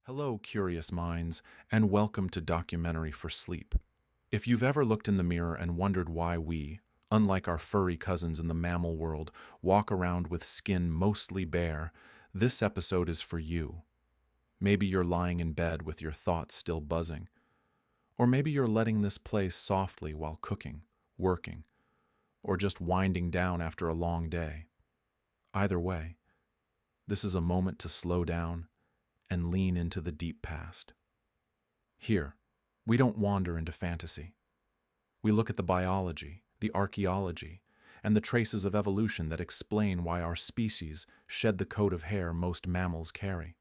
Hello, curious minds, and welcome to Documentary for Sleep. If you've ever looked in the mirror and wondered why we, unlike our furry cousins in the mammal world, walk around with skin mostly bare, this episode is for you. Maybe you're lying in bed with your thoughts still buzzing, or maybe you're letting this play softly while cooking, working, or just winding down after a long day. Either way, this is a moment to slow down and lean into the deep past. Here, we don't wander into fantasy. We look at the biology, the archaeology, and the traces of evolution that explain why our species shed the coat of hair most mammals carry.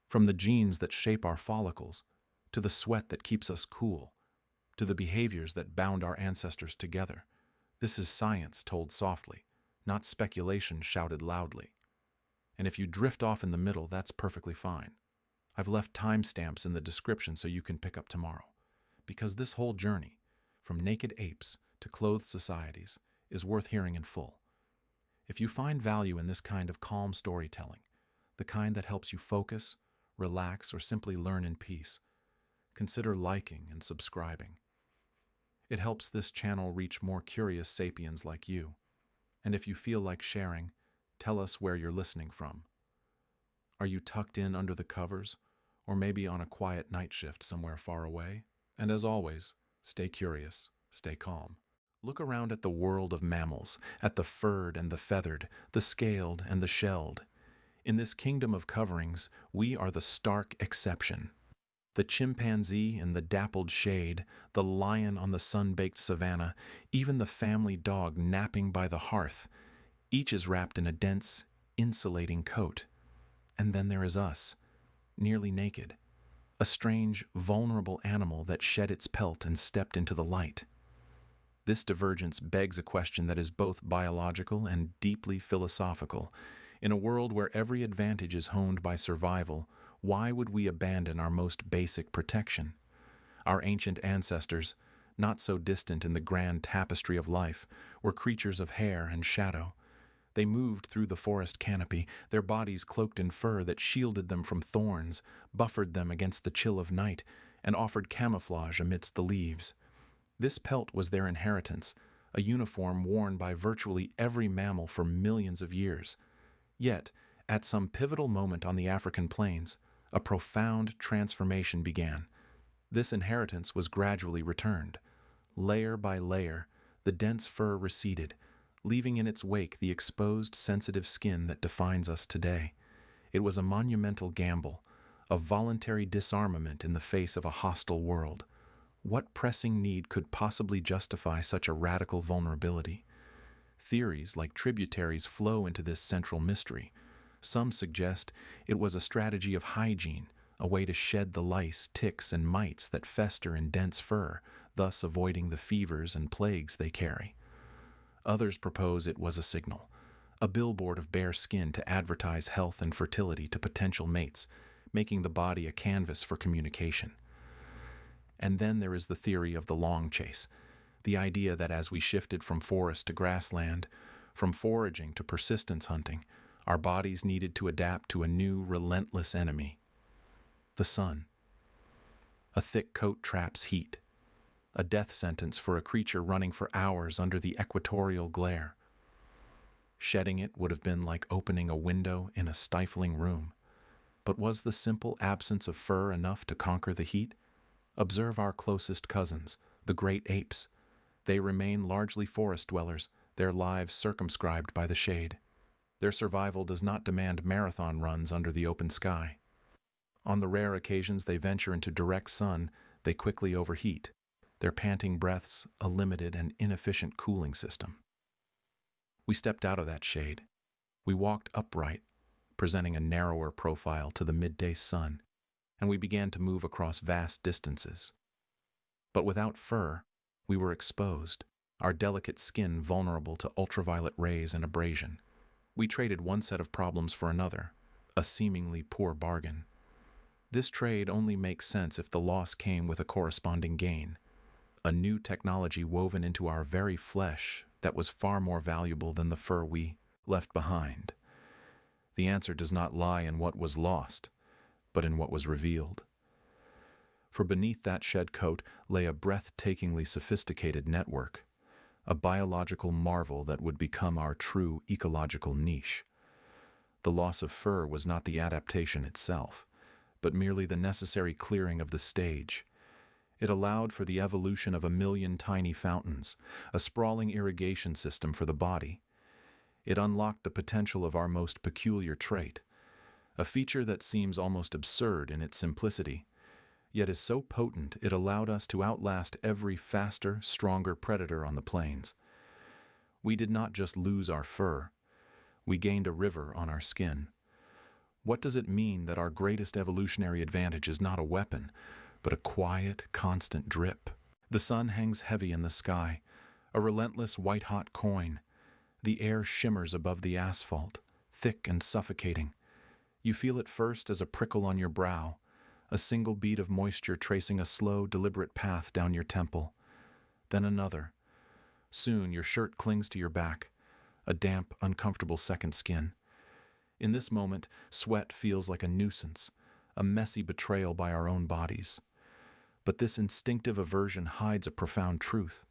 From the genes that shape our follicles, to the sweat that keeps us cool, to the behaviors that bound our ancestors together, this is science told softly, not speculation shouted loudly. And if you drift off in the middle, that's perfectly fine. I've left timestamps in the description so you can pick up tomorrow. Because this whole journey, from naked apes to clothed societies, is worth hearing in full. If you find value in this kind of calm storytelling, the kind that helps you focus, relax, or simply learn in peace, consider liking and subscribing. It helps this channel reach more curious sapiens like you. And if you feel like sharing, tell us where you're listening from. Are you tucked in under the covers, or maybe on a quiet night shift somewhere far away? And as always, stay curious, stay calm. Look around at the world of mammals, at the furred and the feathered, the scaled and the shelled. In this kingdom of coverings, we are the stark exception. The chimpanzee in the dappled shade, the lion on the sun-baked savanna, even the family dog napping by the hearth, each is wrapped in a dense, insulating coat. And then there is us, nearly naked, a strange, vulnerable animal that shed its pelt and stepped into the light. This divergence begs a question that is both biological and deeply philosophical. In a world where every advantage is honed by survival, why would we abandon our most basic protection? Our ancient ancestors, not so distant in the grand tapestry of life, were creatures of hair and shadow. They moved through the forest canopy, their bodies cloaked in fur that shielded them from thorns, buffered them against the chill of night, and offered camouflage amidst the leaves. This pelt was their inheritance, a uniform worn by virtually every mammal for millions of years. Yet, at some pivotal moment on the African plains, a profound transformation began. This inheritance was gradually returned. Layer by layer, the dense fur receded, leaving in its wake the exposed, sensitive skin that defines us today. It was a monumental gamble, a voluntary disarmament in the face of a hostile world. What pressing need could possibly justify such a radical vulnerability? Theories like tributaries flow into this central mystery. Some suggest it was a strategy of hygiene, a way to shed the lice, ticks, and mites that fester in dense fur, thus avoiding the fevers and plagues they carry. Others propose it was a signal, a billboard of bare skin to advertise health and fertility to potential mates, making the body a canvas for communication. And then there is the theory of the long chase, the idea that as we shifted from forest to grassland, from foraging to persistence hunting, our bodies needed to adapt to a new, relentless enemy: the sun. A thick coat traps heat, a death sentence for a creature running for hours under the equatorial glare. Shedding it would have been like opening a window in a stifling room. But was the simple absence of fur enough to conquer the heat? Observe our closest cousins, the great apes. They remain largely forest dwellers, their lives circumscribed by the shade. Their survival does not demand marathon runs under the open sky. On the rare occasions they venture into direct sun, they quickly overheat, their panting breaths a limited and inefficient cooling system. We stepped out of that shade. We walked upright, presenting a narrower profile to the midday sun, and we began to move across vast distances. But without fur, we were exposed, our delicate skin vulnerable to ultraviolet rays and abrasion. We traded one set of problems for another, a seemingly poor bargain. This trade only makes sense if the loss came with a corresponding gain, a new technology woven into our very flesh that was far more valuable than the fur we left behind. The answer does not lie in what was lost. but in what was revealed. For beneath that shed coat lay a breathtakingly sophisticated network, a biological marvel that would become our true ecological niche. The loss of fur was not the adaptation itself, but merely the necessary clearing of the stage. It allowed for the evolution of 1,000,000 tiny fountains, a sprawling irrigation system for the body. It unlocked the potential of our most peculiar trait, a feature that seems almost absurd in its simplicity, yet is so potent it allowed us to outlast every faster, stronger predator on the plains. We did not just lose our fur, we gained a river on our skin. What does it mean that our greatest evolutionary advantage is not a weapon, but a quiet, constant drip? The sun hangs heavy in the sky, a relentless white-hot coin. The air shimmers above the asphalt, thick and suffocating. You feel it first as a prickle on your brow, a single bead of moisture tracing a slow, deliberate path down your temple. Then another. Soon your shirt clings to your back, a damp, uncomfortable second skin. In this moment, sweat feels like a nuisance, a messy betrayal by our own bodies. But this instinctive aversion hides a profound truth.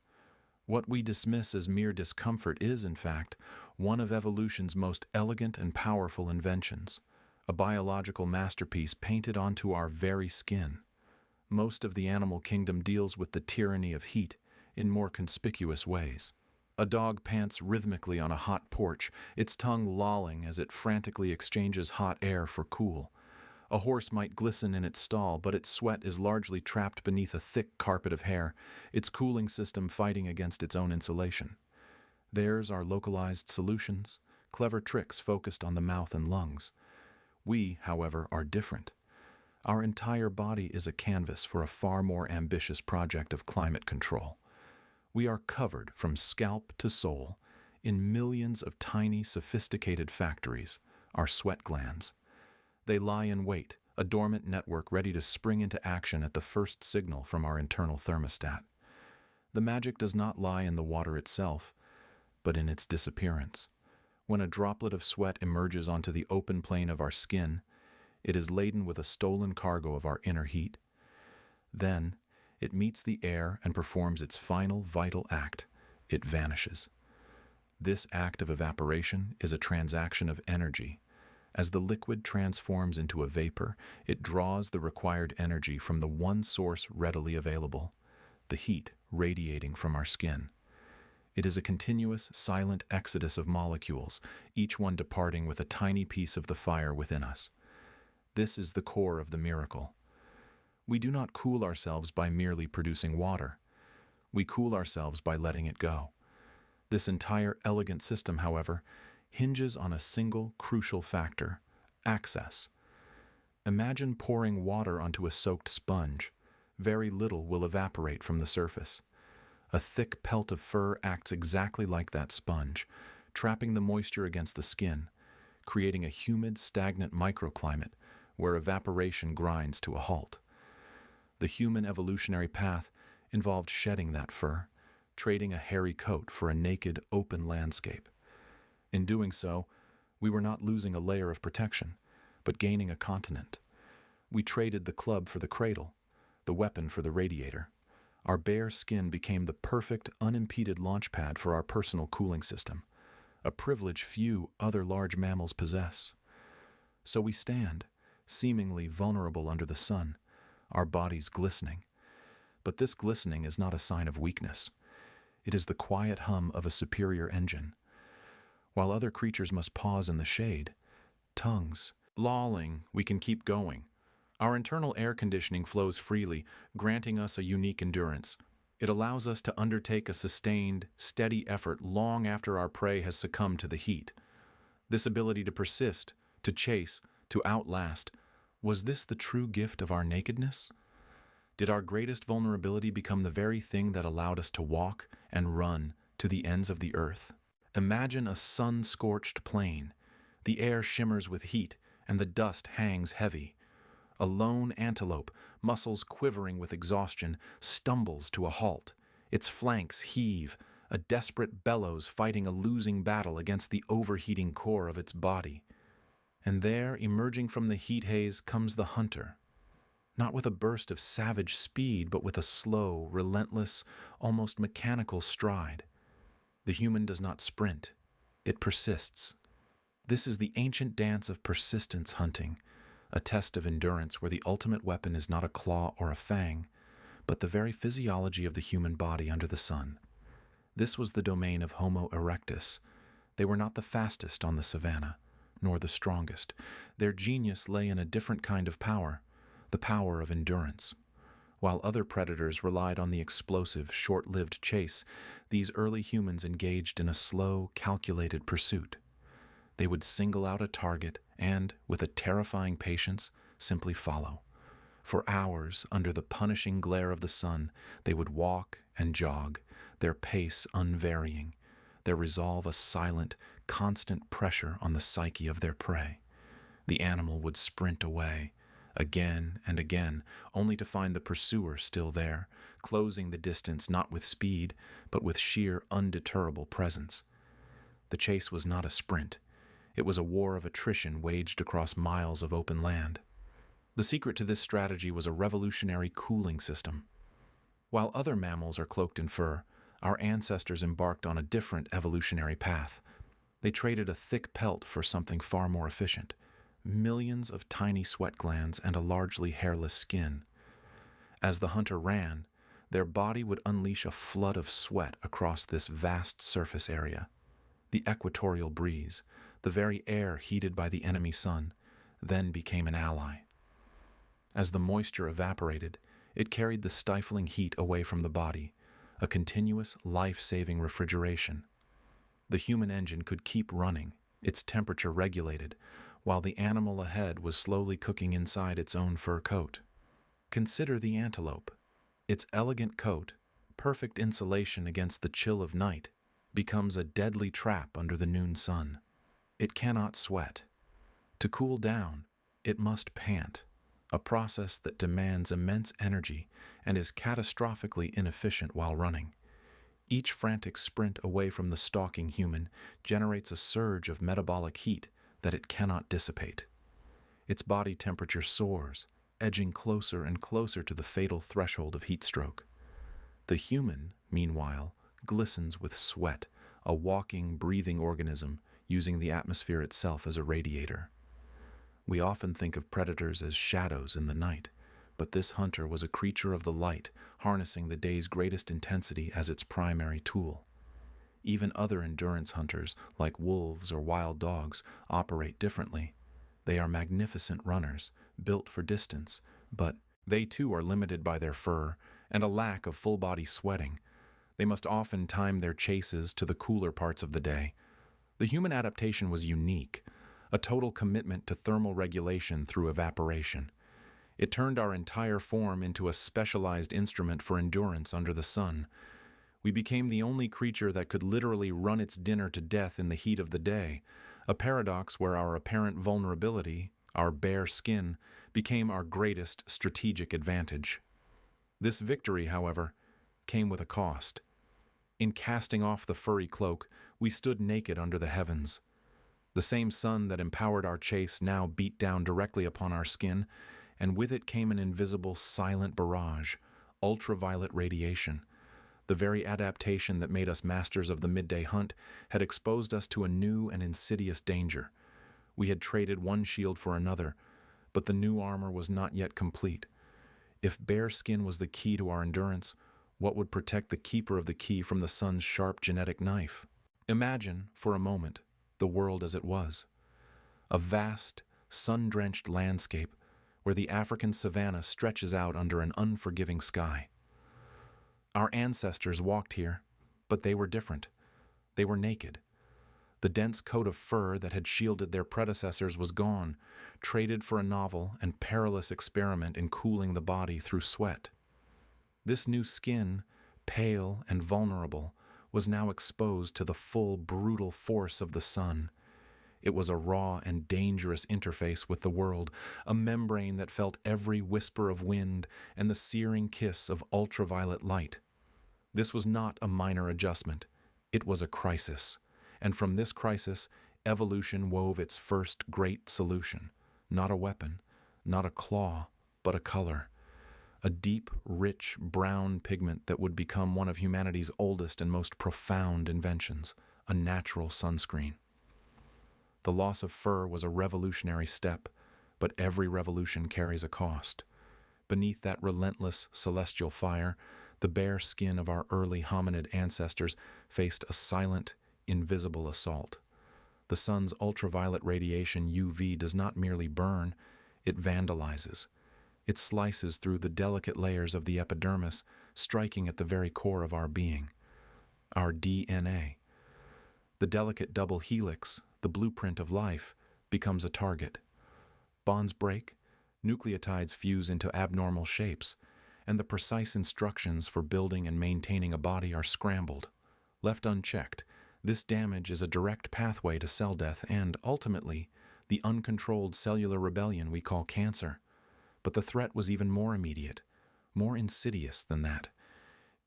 What we dismiss as mere discomfort is, in fact, one of evolution's most elegant and powerful inventions, a biological masterpiece painted onto our very skin. Most of the animal kingdom deals with the tyranny of heat in more conspicuous ways. A dog pants rhythmically on a hot porch, its tongue lolling as it frantically exchanges hot air for cool. A horse might glisten in its stall, but its sweat is largely trapped beneath a thick carpet of hair, its cooling system fighting against its own insulation. Theirs are localized solutions, clever tricks focused on the mouth and lungs. We, however, are different. Our entire body is a canvas for a far more ambitious project of climate control. We are covered from scalp to sole in millions of tiny, sophisticated factories, our sweat glands. They lie in wait, a dormant network ready to spring into action at the first signal from our internal thermostat. The magic does not lie in the water itself, but in its disappearance. When a droplet of sweat emerges onto the open plane of our skin, it is laden with a stolen cargo of our inner heat. Then, it meets the air and performs its final vital act. It vanishes. This act of evaporation is a transaction of energy. As the liquid transforms into a vapor, it draws the required energy from the one source readily available, the heat radiating from our skin. It is a continuous, silent exodus of molecules, each one departing with a tiny piece of the fire within us. This is the core of the miracle. We do not cool ourselves by merely producing water. We cool ourselves by letting it go. This entire elegant system, however, hinges on a single crucial factor: access. Imagine pouring water onto a soaked sponge. Very little will evaporate from the surface. A thick pelt of fur acts exactly like that sponge, trapping the moisture against the skin, creating a humid, stagnant microclimate where evaporation grinds to a halt. The human evolutionary path involved shedding that fur, trading a hairy coat for a naked, open landscape. In doing so, we were not losing a layer of protection, but gaining a continent. We traded the club for the cradle, the weapon for the radiator. Our bare skin became the perfect, unimpeded launchpad for our personal cooling system, a privilege few other large mammals possess. So we stand, seemingly vulnerable under the sun, our bodies glistening. But this glistening is not a sign of weakness. It is the quiet hum of a superior engine. While other creatures must pause in the shade, tongues, lolling, we can keep going. Our internal air conditioning flows freely, granting us a unique endurance. It allows us to undertake a sustained, steady effort long after our prey has succumbed to the heat. This ability to persist, to chase, to outlast, was this the true gift of our nakedness? Did our greatest vulnerability become the very thing that allowed us to walk and run to the ends of the earth? Imagine a sun-scorched plain. The air shimmers with heat, and the dust hangs heavy. A lone antelope, muscles quivering with exhaustion, stumbles to a halt. Its flanks heave, a desperate bellows fighting a losing battle against the overheating core of its body. And there, emerging from the heat haze, comes the hunter. Not with a burst of savage speed, but with a slow, relentless, almost mechanical stride. The human does not sprint. It persists. This is the ancient dance of persistence hunting, a test of endurance where the ultimate weapon is not a claw or a fang, but the very physiology of the human body under the sun. This was the domain of Homo erectus. They were not the fastest on the savanna, nor the strongest. Their genius lay in a different kind of power, the power of endurance. While other predators relied on the explosive, short-lived chase, these early humans engaged in a slow, calculated pursuit. They would single out a target and, with a terrifying patience, simply follow. For hours, under the punishing glare of the sun, they would walk and jog, their pace unvarying, their resolve a silent, constant pressure on the psyche of their prey. The animal would sprint away, again and again, only to find the pursuer still there, closing the distance not with speed, but with sheer undeterrable presence. The chase was not a sprint. It was a war of attrition waged across miles of open land. The secret to this strategy was a revolutionary cooling system. While other mammals are cloaked in fur, our ancestors embarked on a different evolutionary path. They traded a thick pelt for something far more efficient: millions of tiny sweat glands and a largely hairless skin. As the hunter ran, their body would unleash a flood of sweat across this vast surface area. The equatorial breeze, the very air heated by the enemy sun, then became an ally. As the moisture evaporated, it carried the stifling heat away from the body, a continuous, life-saving refrigeration. The human engine could keep running, its temperature regulated, while the animal ahead was slowly cooking inside its own fur coat. Consider the antelope. Its elegant coat, perfect insulation against the chill of night, becomes a deadly trap under the noon sun. It cannot sweat. To cool down, it must pant, a process that demands immense energy and is catastrophically inefficient while running. Each frantic sprint away from the stalking human generates a surge of metabolic heat that it cannot dissipate. Its body temperature soars, edging closer and closer to the fatal threshold of heat stroke. The human, meanwhile, glistens with sweat, a walking, breathing organism using the atmosphere itself as a radiator. We often think of predators as shadows in the night, but this hunter was a creature of the light, harnessing the day's greatest intensity as its primary tool. Even other endurance hunters, like wolves or wild dogs, operate differently. They are magnificent runners, built for distance, but they too are limited by their fur and a lack of full-body sweating. They must often time their chases to the cooler parts of the day. The human adaptation was unique, a total commitment to thermal regulation through evaporation. It turned our entire form into a specialized instrument for endurance under the sun. We became the only creature that could literally run its dinner to death in the heat of the day, a paradox where our apparent vulnerability, our bare skin, became our greatest strategic advantage. This victory, however, came with a cost. In casting off the furry cloak, we stood naked under the heavens. The same sun that empowered our chase now beat down directly upon our skin, and with it came an invisible, silent barrage, ultraviolet radiation. The very adaptation that made us masters of the midday hunt had exposed us to a new and insidious danger. We had traded one shield for another, but the new armor was not yet complete. If bare skin was the key to our endurance, what would protect the keeper of the key from the sun's sharp genetic knife? Imagine, for a moment, the world as it was. A vast, sun-drenched landscape where the African savanna stretches out under an unforgiving sky. Our ancestors walked here, but they were different. They were naked. The dense coat of fur that had shielded their predecessors was gone, traded for a novel and perilous experiment in cooling the body through sweat. This new skin, pale and vulnerable, was now exposed to the full, brutal force of the sun. It was a raw and dangerous interface with the world, a membrane that felt every whisper of wind and the searing kiss of ultraviolet light. This was not a minor adjustment. It was a crisis, and from this crisis, evolution wove its first great solution. Not a weapon, not a claw, but a color. A deep, rich, brown pigment that would become one of humanity's oldest and most profound inventions, a natural sunscreen. The loss of fur was a revolutionary step, but every revolution carries a cost. Beneath that relentless celestial fire, the bare skin of our early hominid ancestors faced a silent, invisible assault. The sun's ultraviolet radiation UV does not merely burn, it vandalizes. It slices through the delicate layers of the epidermis, striking at the very core of our being, our DNA. The delicate double helix, the blueprint of life, becomes a target. Bonds break, nucleotides fuse into abnormal shapes, and the precise instructions for building and maintaining a body are scrambled. Left unchecked, this damage is a direct pathway to cell death and, ultimately, the uncontrolled cellular rebellion we call cancer. But the threat was even more immediate, more insidious than that.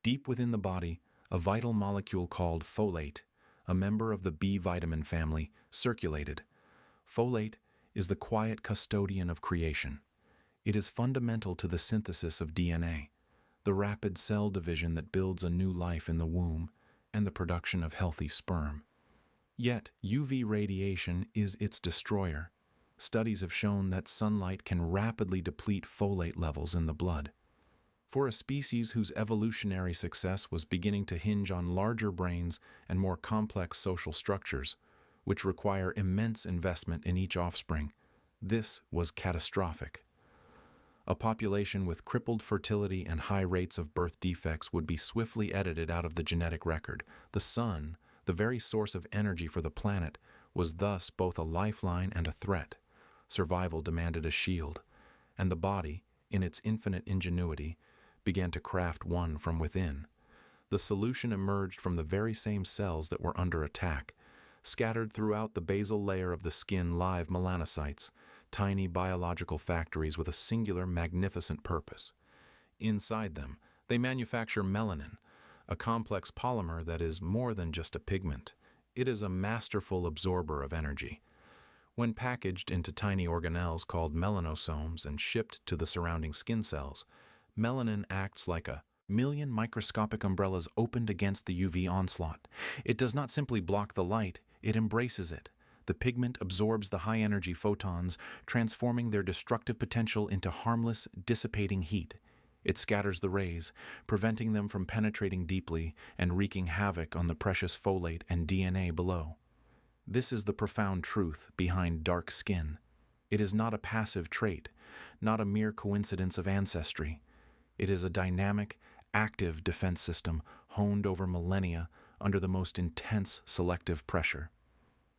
Deep within the body, a vital molecule called folate, a member of the B vitamin family, circulated. Folate is the quiet custodian of creation. It is fundamental to the synthesis of DNA, the rapid cell division that builds a new life in the womb, and the production of healthy sperm. Yet, UV radiation is its destroyer. Studies have shown that sunlight can rapidly deplete folate levels in the blood. For a species whose evolutionary success was beginning to hinge on larger brains and more complex social structures, which require immense investment in each offspring, this was catastrophic. A population with crippled fertility and high rates of birth defects would be swiftly edited out of the genetic record. The sun, the very source of energy for the planet, was thus both a lifeline and a threat. Survival demanded a shield, and the body, in its infinite ingenuity, began to craft one from within. The solution emerged from the very same cells that were under attack. Scattered throughout the basal layer of the skin live melanocytes, tiny biological factories with a singular, magnificent purpose. Inside them, they manufacture melanin, a complex polymer that is more than just a pigment. It is a masterful absorber of energy. When packaged into tiny organelles called melanosomes and shipped to the surrounding skin cells, melanin acts like a million microscopic umbrellas opened against the UV onslaught. It does not simply block the light, it embraces it. The pigment absorbs the high-energy photons, transforming their destructive potential into harmless, dissipating heat. It scatters the rays, preventing them from penetrating deeply and wreaking havoc on the precious folate and DNA below. This is the profound truth behind dark skin. It is not a passive trait, not a mere coincidence of ancestry. It is a dynamic, active defense system honed over millennia under the most intense selective pressure.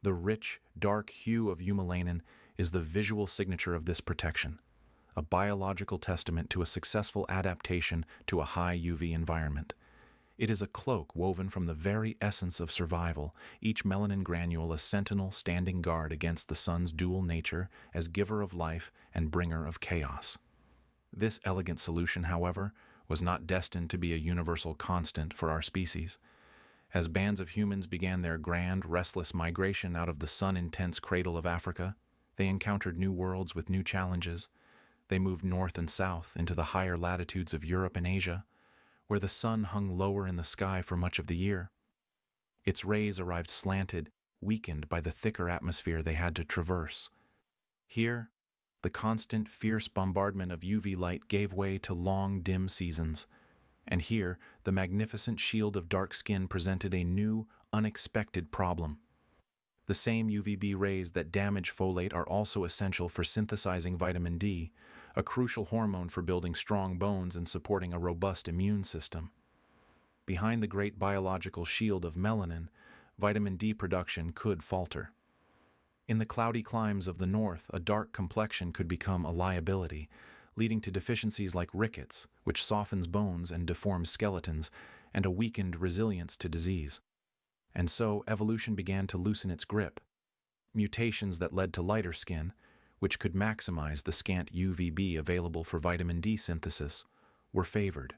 The rich, dark hue of eumelanin is the visual signature of this protection, a biological testament to a successful adaptation to a high UV environment. It is a cloak woven from the very essence of survival, each melanin granule a sentinel standing guard against the sun's dual nature as giver of life and bringer of chaos. This elegant solution, however, was not destined to be a universal constant for our species. As bands of humans began their grand, restless migration out of the sun-intense cradle of Africa, they encountered new worlds with new challenges. They moved north and south into the higher latitudes of Europe and Asia, where the sun hung lower in the sky for much of the year. Its rays arrived slanted, weakened by the thicker atmosphere they had to traverse. Here, the constant, fierce bombardment of UV light gave way to long, dim seasons. And here, the magnificent shield of dark skin presented a new, unexpected problem. The same UVB rays that damage folate are also essential for synthesizing vitamin D, a crucial hormone for building strong bones and supporting a robust immune system. Behind the great biological shield of melanin, vitamin D production could falter. In the cloudy climes of the north, a dark complexion could become a liability, leading to deficiencies like rickets, which softens bones and deforms skeletons, and a weakened resilience to disease. And so evolution began to loosen its grip. Mutations that led to lighter skin, which could maximize the scant UVB available for vitamin D synthesis, were favored.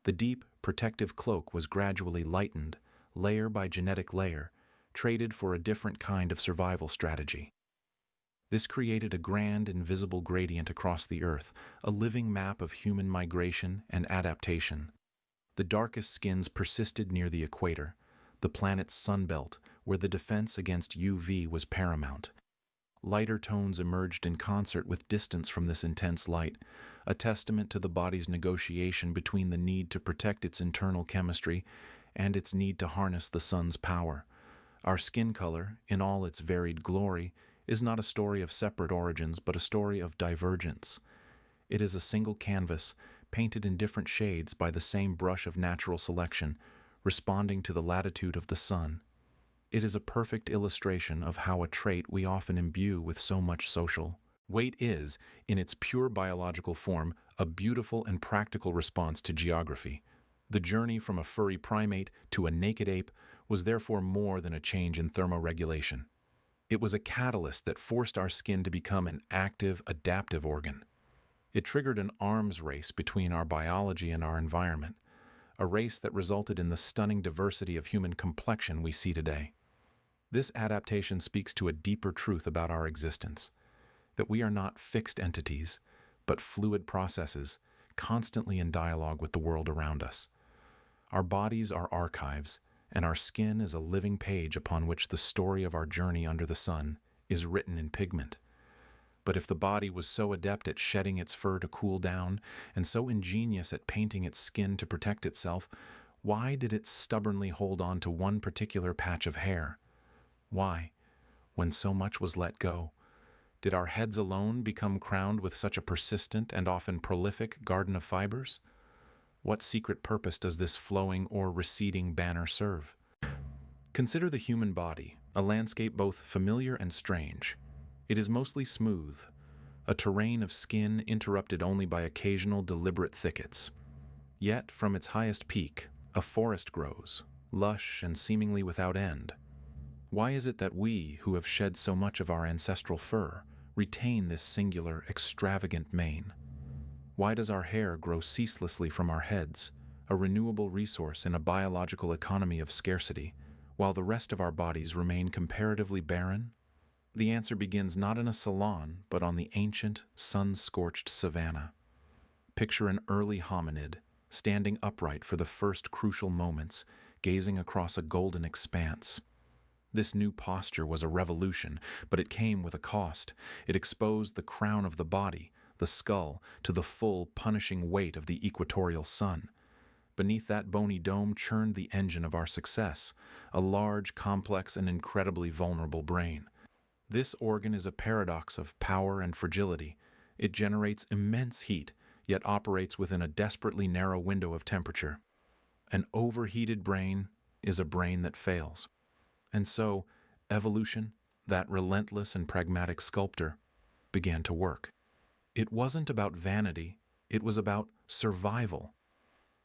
The deep, protective cloak was gradually lightened, layer by genetic layer, traded for a different kind of survival strategy. This created a grand, invisible gradient across the Earth, a living map of human migration and adaptation. The darkest skins persisted near the equator, the planet's sunbelt, where the defense against UV was paramount. Lighter tones emerged in concert with distance from this intense light, a testament to the body's negotiation between the need to protect its internal chemistry and its need to harness the sun's power. Our skin color, in all its varied glory, is not a story of separate origins, but a story of divergence. It is a single canvas, painted in different shades by the same brush of natural selection, responding to the latitude of the sun. It is a perfect illustration of how a trait we often imbue with so much social weight is, in its pure biological form, a beautiful and practical response to geography. The journey from a furry primate to a naked ape was therefore more than a change in thermoregulation. It was a catalyst that forced our skin to become an active, adaptive organ. It triggered an arms race between our biology and our environment, a race that resulted in the stunning diversity of human complexion we see today. This adaptation speaks to a deeper truth about our existence, that we are not fixed entities, but fluid processes, constantly in dialogue with the world around us. Our bodies are archives, and our skin is a living page upon which the story of our journey under the sun is written in pigment. But if the body was so adept at shedding its fur to cool down, and so ingenious at painting its skin to protect itself, why did it stubbornly hold on to one particular patch of hair? Why, when so much was let go, did our heads alone become crowned with such a persistent and often prolific garden of fibers? What secret purpose does this flowing or receding banner serve? Consider the human body, a landscape both familiar and strange. It is mostly smooth, a terrain of skin interrupted only by occasional deliberate thickets. Yet, from its highest peak, a forest grows, lush and seemingly without end. Why is it that we, who have shed so much of our ancestral fur, retain this singular, extravagant mane? Why does our hair grow ceaselessly from our heads, a renewable resource in a biological economy of scarcity, while the rest of our bodies remain comparatively barren? The answer begins not in a salon, but on the ancient, sun-scorched savanna. Picture an early hominid, standing upright for the first crucial moments, gazing across a golden expanse. This new posture was a revolution, but it came with a cost. It exposed the crown of the body, the skull, to the full, punishing weight of the equatorial sun. Beneath that bony dome churned the engine of our success, a large, complex, and incredibly vulnerable brain. This organ is a paradox of power and fragility. It generates immense heat, yet operates within a desperately narrow window of temperature. An overheated brain is a brain that fails. And so, evolution, that relentless and pragmatic sculptor, began to work. It wasn't about vanity, it was about survival.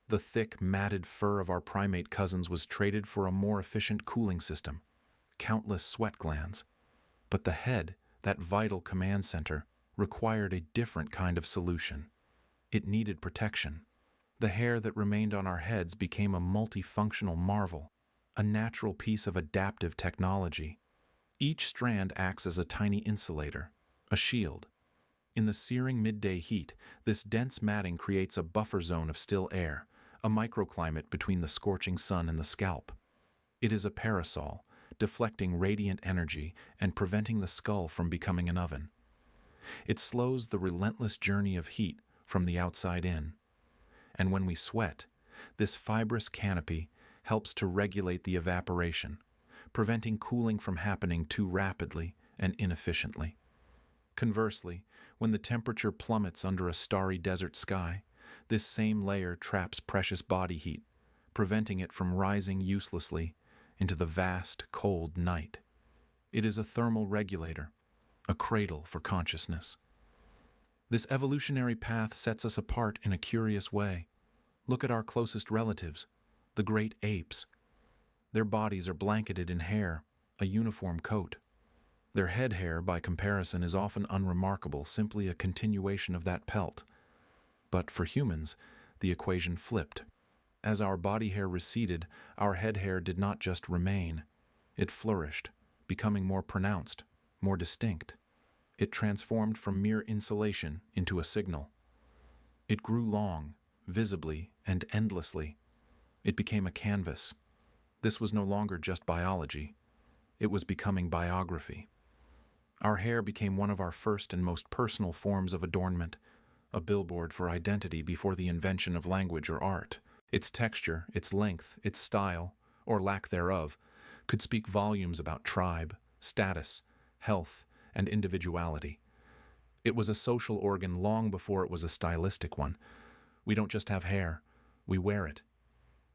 The thick, matted fur of our primate cousins was traded for a more efficient cooling system, countless sweat glands. But the head, that vital command center, required a different kind of solution. It needed protection. The hair that remained on our heads became a multifunctional marvel, a natural piece of adaptive technology. Each strand acts as a tiny insulator, a shield. In the searing midday heat, this dense matting creates a buffer zone of still air, a microclimate between the scorching sun and the scalp. It is a parasol, deflecting radiant energy and preventing the skull from becoming an oven. It slows the relentless journey of heat from the outside in. And when we sweat, this fibrous canopy helps to regulate the evaporation, preventing cooling from happening too rapidly and inefficiently. Conversely, when the temperature plummets under a starry desert sky, this same layer traps precious body heat, preventing it from rising uselessly into the vast, cold night. It is a thermal regulator, a cradle for consciousness. This evolutionary path sets us apart in a curious way. Look at our closest relatives, the great apes. Their bodies are blanketed in hair, a uniform coat. Their head hair, by comparison, is often unremarkable, simply a continuation of that pelt. But for humans, the equation flipped. As our body hair receded, our head hair did not just remain. It flourished, becoming more pronounced, more distinct. It transformed from mere insulation into a signal. It grew long, visibly and endlessly. It became a canvas. This was no longer just biology. It was becoming biography. Our hair became one of our first and most personal forms of adornment, a billboard for identity before the invention of language or art. Its texture, its length, its style, or lack thereof, could speak volumes about tribe, status, health, and individuality. It was a social organ long before it was a stylistic one. We don't just have hair, we wear it.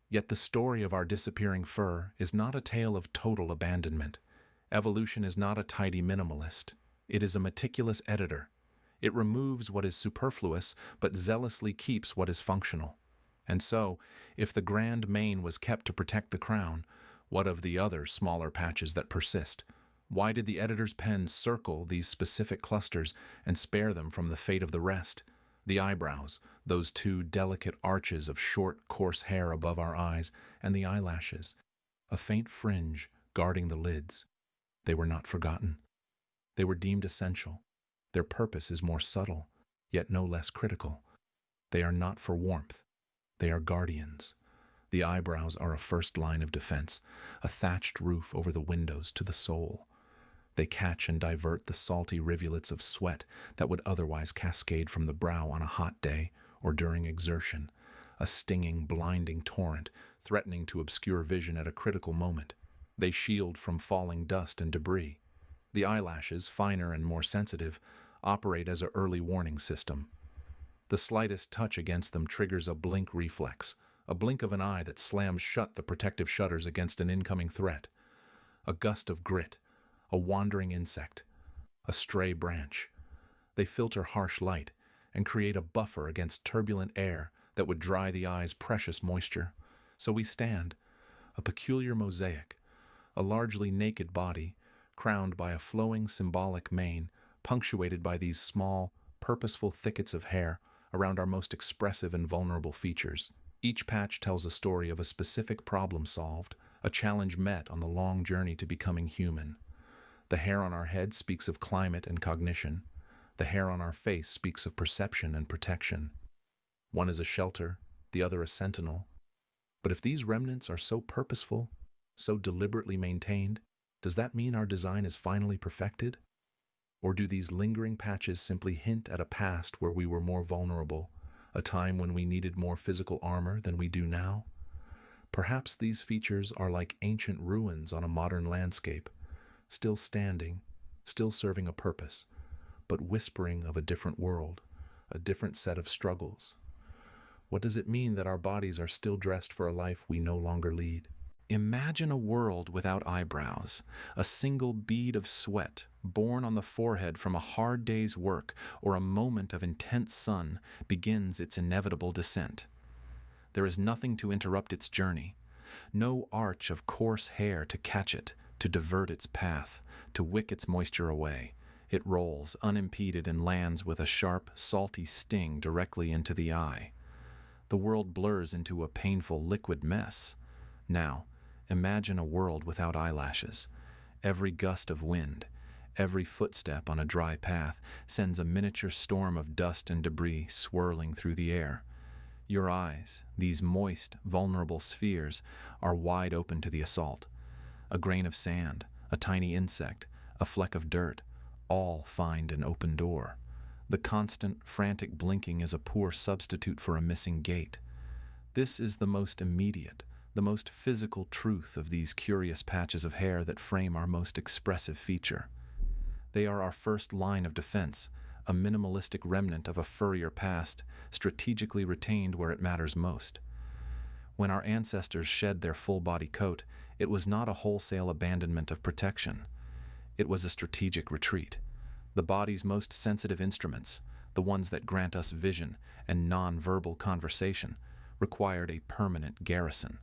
Yet the story of our disappearing fur is not a tale of total abandonment. Evolution is not a tidy minimalist. It is a meticulous editor. It removes what is superfluous, but zealously keeps what is functional. And so, if the grand mane was kept to protect the crown, what of the other smaller patches that persist? Why did the editor's pen circle these specific clusters and spare them from the fate of the rest? The eyebrows, those two delicate arches of short, coarse hair above our eyes, and the eyelashes, a faint fringe guarding the lids. They were not forgotten. They were deemed essential. Their purpose is more subtle, yet no less critical. They are not for warmth. They are guardians. The eyebrows are a first line of defense, a thatched roof over the windows to the soul. They catch and divert the salty rivulets of sweat that would otherwise cascade from the brow on a hot day or during exertion, a stinging, blinding torrent threatening to obscure vision at a critical moment. They shield from falling dust and debris. The eyelashes, finer and more sensitive, operate as an early warning system. The slightest touch against them triggers a blink reflex, a blink of an eye that slams shut the protective shutters against an incoming threat. A gust of grit, a wandering insect, a stray branch. They filter harsh light and create a buffer against turbulent air that would dry the eye's precious moisture. So we stand, a peculiar mosaic, a largely naked body, crowned by a flowing symbolic mane, punctuated by these small, purposeful thickets of hair around our most expressive and vulnerable features. Each patch tells a story of a specific problem solved, a challenge met on the long journey to becoming human. The hair on our head speaks of climate and cognition. The hair on our face speaks of perception and protection. One is a shelter, the other a sentinel. But if these remnants are so purposeful, so deliberately maintained, does that mean our design is finally perfected? Or do these lingering patches simply hint at a past where we were more vulnerable, a time when we needed more physical armor than we do now? Perhaps these features are like ancient ruins on a modern landscape, still standing, still serving a purpose, but whispering of a different world, a different set of struggles. What does it mean that our bodies are still dressed for a life we no longer lead? Imagine a world without eyebrows, a single bead of sweat born on the forehead from a hard day's work or a moment of intense sun begins its inevitable descent. There is nothing to interrupt its journey, no arch of coarse hair to catch it, to divert its path, to wick its moisture away. It rolls unimpeded and lands with a sharp, salty sting directly into the eye. The world blurs into a painful liquid mess. Now, imagine a world without eyelashes. Every gust of wind, every footstep on a dry path sends a miniature storm of dust and debris swirling through the air. Your eyes, these moist, vulnerable spheres, are wide open to the assault. A grain of sand, a tiny insect, a fleck of dirt, all find an open door. The constant, frantic blinking is a poor substitute for a missing gate. This is the most immediate, the most physical truth of these curious patches of hair that frame our most expressive feature. They are our first line of defense, a minimalistic remnant of a furrier past, strategically retained where it matters most. When our ancestors shed their full-body coat, it was not a wholesale abandonment of protection. It was a strategic retreat. The body's most sensitive instruments, the ones that grant us vision and non-verbal conversation, required a permanent garrison.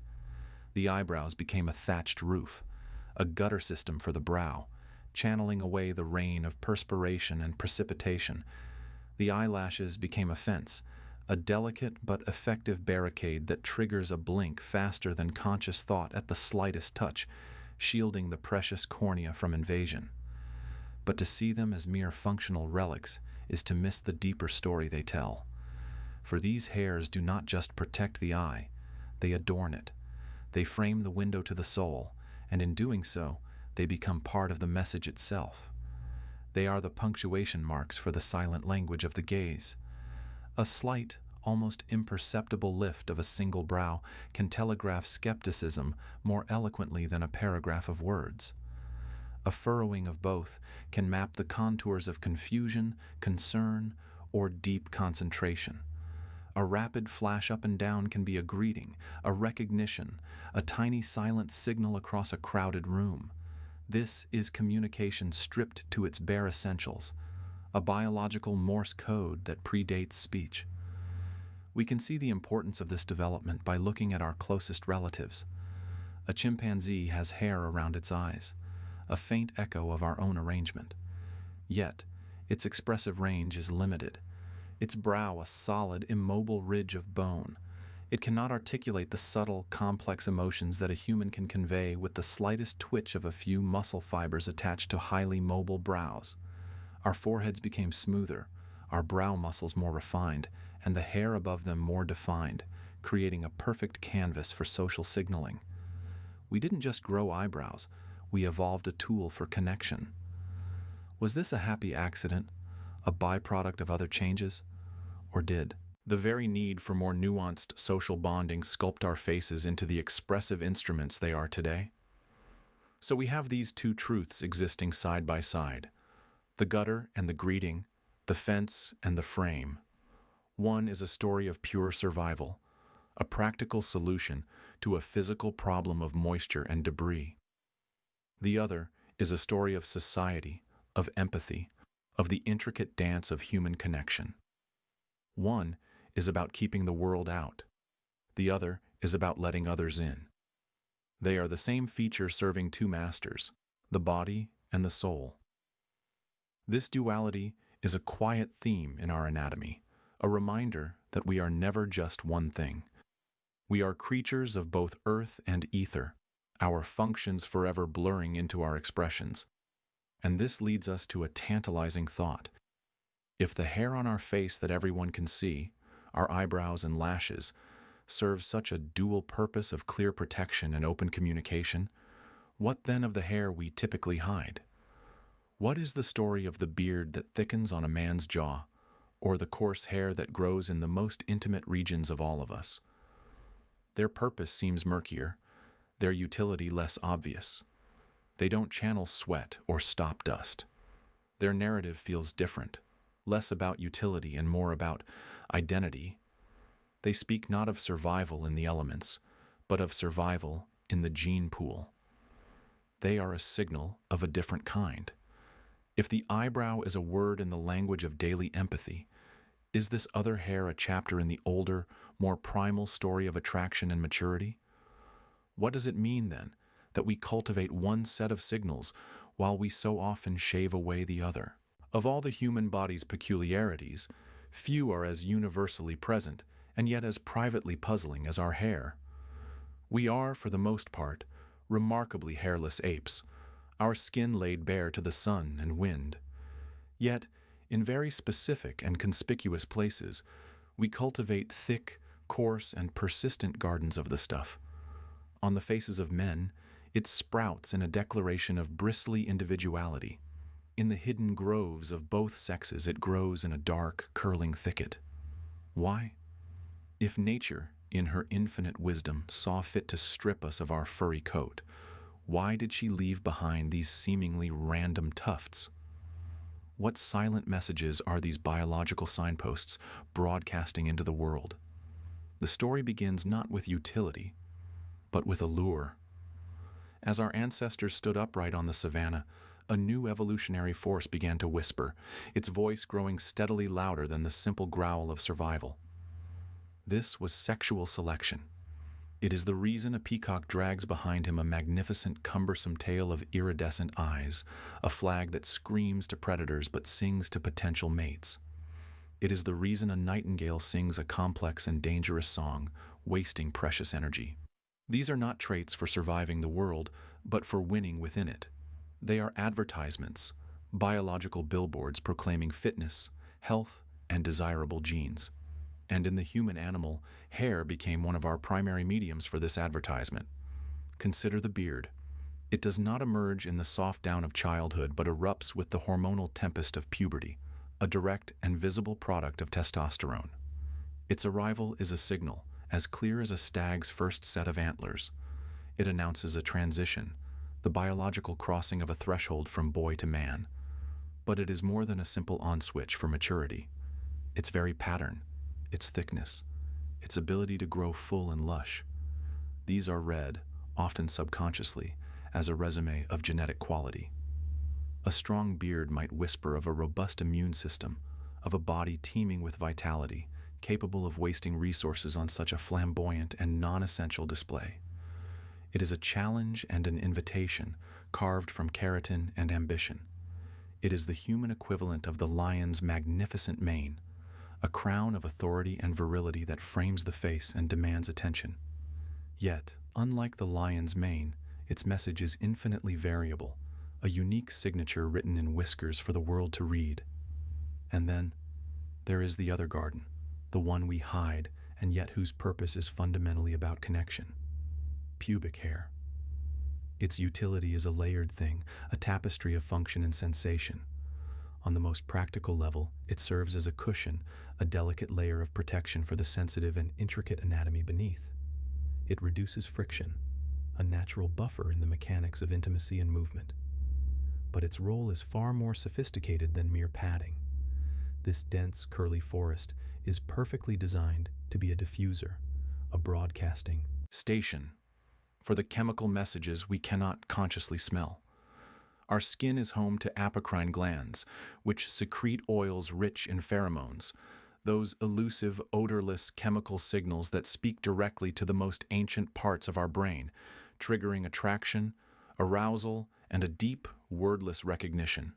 The eyebrows became a thatched roof, a gutter system for the brow, channeling away the rain of perspiration and precipitation. The eyelashes became a fence, a delicate but effective barricade that triggers a blink faster than conscious thought at the slightest touch. shielding the precious cornea from invasion. But to see them as mere functional relics is to miss the deeper story they tell. For these hairs do not just protect the eye, they adorn it. They frame the window to the soul, and in doing so, they become part of the message itself. They are the punctuation marks for the silent language of the gaze. A slight, almost imperceptible lift of a single brow can telegraph skepticism more eloquently than a paragraph of words. A furrowing of both can map the contours of confusion, concern, or deep concentration. A rapid flash up and down can be a greeting, a recognition, a tiny silent signal across a crowded room. This is communication stripped to its bare essentials, a biological Morse code that predates speech. We can see the importance of this development by looking at our closest relatives. A chimpanzee has hair around its eyes, a faint echo of our own arrangement. Yet, its expressive range is limited. Its brow a solid, immobile ridge of bone. It cannot articulate the subtle, complex emotions that a human can convey with the slightest twitch of a few muscle fibers attached to highly mobile brows. Our foreheads became smoother, our brow muscles more refined, and the hair above them more defined, creating a perfect canvas for social signaling. We didn't just grow eyebrows, we evolved a tool for connection. Was this a happy accident, a byproduct of other changes? Or did the very need for more nuanced social bonding sculpt our faces into the expressive instruments they are today? So we have these two truths existing side by side, the gutter and the greeting, the fence and the frame. One is a story of pure survival, a practical solution to a physical problem of moisture and debris. The other is a story of society, of empathy, of the intricate dance of human connection. One is about keeping the world out. The other is about letting others in. They are the same feature serving two masters, the body and the soul. This duality is a quiet theme in our anatomy, a reminder that we are never just one thing. We are creatures of both earth and ether, our functions forever blurring into our expressions. And this leads us to a tantalizing thought. If the hair on our face that everyone can see, our eyebrows and lashes, serves such a dual purpose of clear protection and open communication, what then of the hair we typically hide? What is the story of the beard that thickens on a man's jaw, or the coarse hair that grows in the most intimate regions of all of us? Their purpose seems murkier, their utility less obvious. They don't channel sweat or stop dust. Their narrative feels different, less about utility and more about identity. They speak not of survival in the elements, but of survival in the gene pool. They are a signal of a different kind. If the eyebrow is a word in the language of daily empathy, is this other hair a chapter in the older, more primal story of attraction and maturity? What does it mean, then, that we cultivate one set of signals while we so often shave away the other? Of all the human body's peculiarities, few are as universally present and yet as privately puzzling as our hair. We are, for the most part, remarkably hairless apes, our skin laid bare to the sun and wind. Yet, in very specific and conspicuous places, we cultivate thick, coarse, and persistent gardens of the stuff. On the faces of men, it sprouts in a declaration of bristly individuality. In the hidden groves of both sexes, it grows in a dark, curling thicket. Why? If nature, in her infinite wisdom, saw fit to strip us of our furry coat, why did she leave behind these seemingly random tufts? What silent messages are these biological signposts broadcasting into the world? The story begins not with utility, but with allure. As our ancestors stood upright on the savannah, a new evolutionary force began to whisper, its voice growing steadily louder than the simple growl of survival. This was sexual selection. It is the reason a peacock drags behind him a magnificent, cumbersome tail of iridescent eyes, a flag that screams to predators but sings to potential mates. It is the reason a nightingale sings a complex and dangerous song, wasting precious energy. These are not traits for surviving the world, but for winning within it. They are advertisements, biological billboards proclaiming fitness, health, and desirable genes. And in the human animal, hair became one of our primary mediums for this advertisement. Consider the beard. It does not emerge in the soft down of childhood but erupts with the hormonal tempest of puberty, a direct and visible product of testosterone. Its arrival is a signal, as clear as a stag's first set of antlers. It announces a transition, the biological crossing of a threshold from boy to man. But it is more than a simple on-switch for maturity. Its very pattern, its thickness, its ability to grow full and lush. These are read, often subconsciously, as a resume of genetic quality. A strong beard might whisper of a robust immune system, of a body teeming with vitality, capable of wasting resources on such a flamboyant and non-essential display. It is a challenge and an invitation, carved from keratin and ambition. It is the human equivalent of the lion's magnificent mane, a crown of authority and virility that frames the face and demands attention. Yet, unlike the lion's mane, its message is infinitely variable, a unique signature written in whiskers for the world to read. And then, there is the other garden, the one we hide, and yet whose purpose is fundamentally about connection. Pubic hair. Its utility is a layered thing, a tapestry of function and sensation. On the most practical level, it serves as a cushion, a delicate layer of protection for the sensitive and intricate anatomy beneath. It reduces friction, a natural buffer in the mechanics of intimacy and movement. But its role is far more sophisticated than mere padding. This dense, curly forest is perfectly designed to be a diffuser, a broadcasting station for the chemical messages we cannot consciously smell. Our skin is home to apocrine glands, which secrete oils rich in pheromones, those elusive, odorless chemical signals that speak directly to the most ancient parts of our brain, triggering attraction, arousal, and a deep, wordless recognition.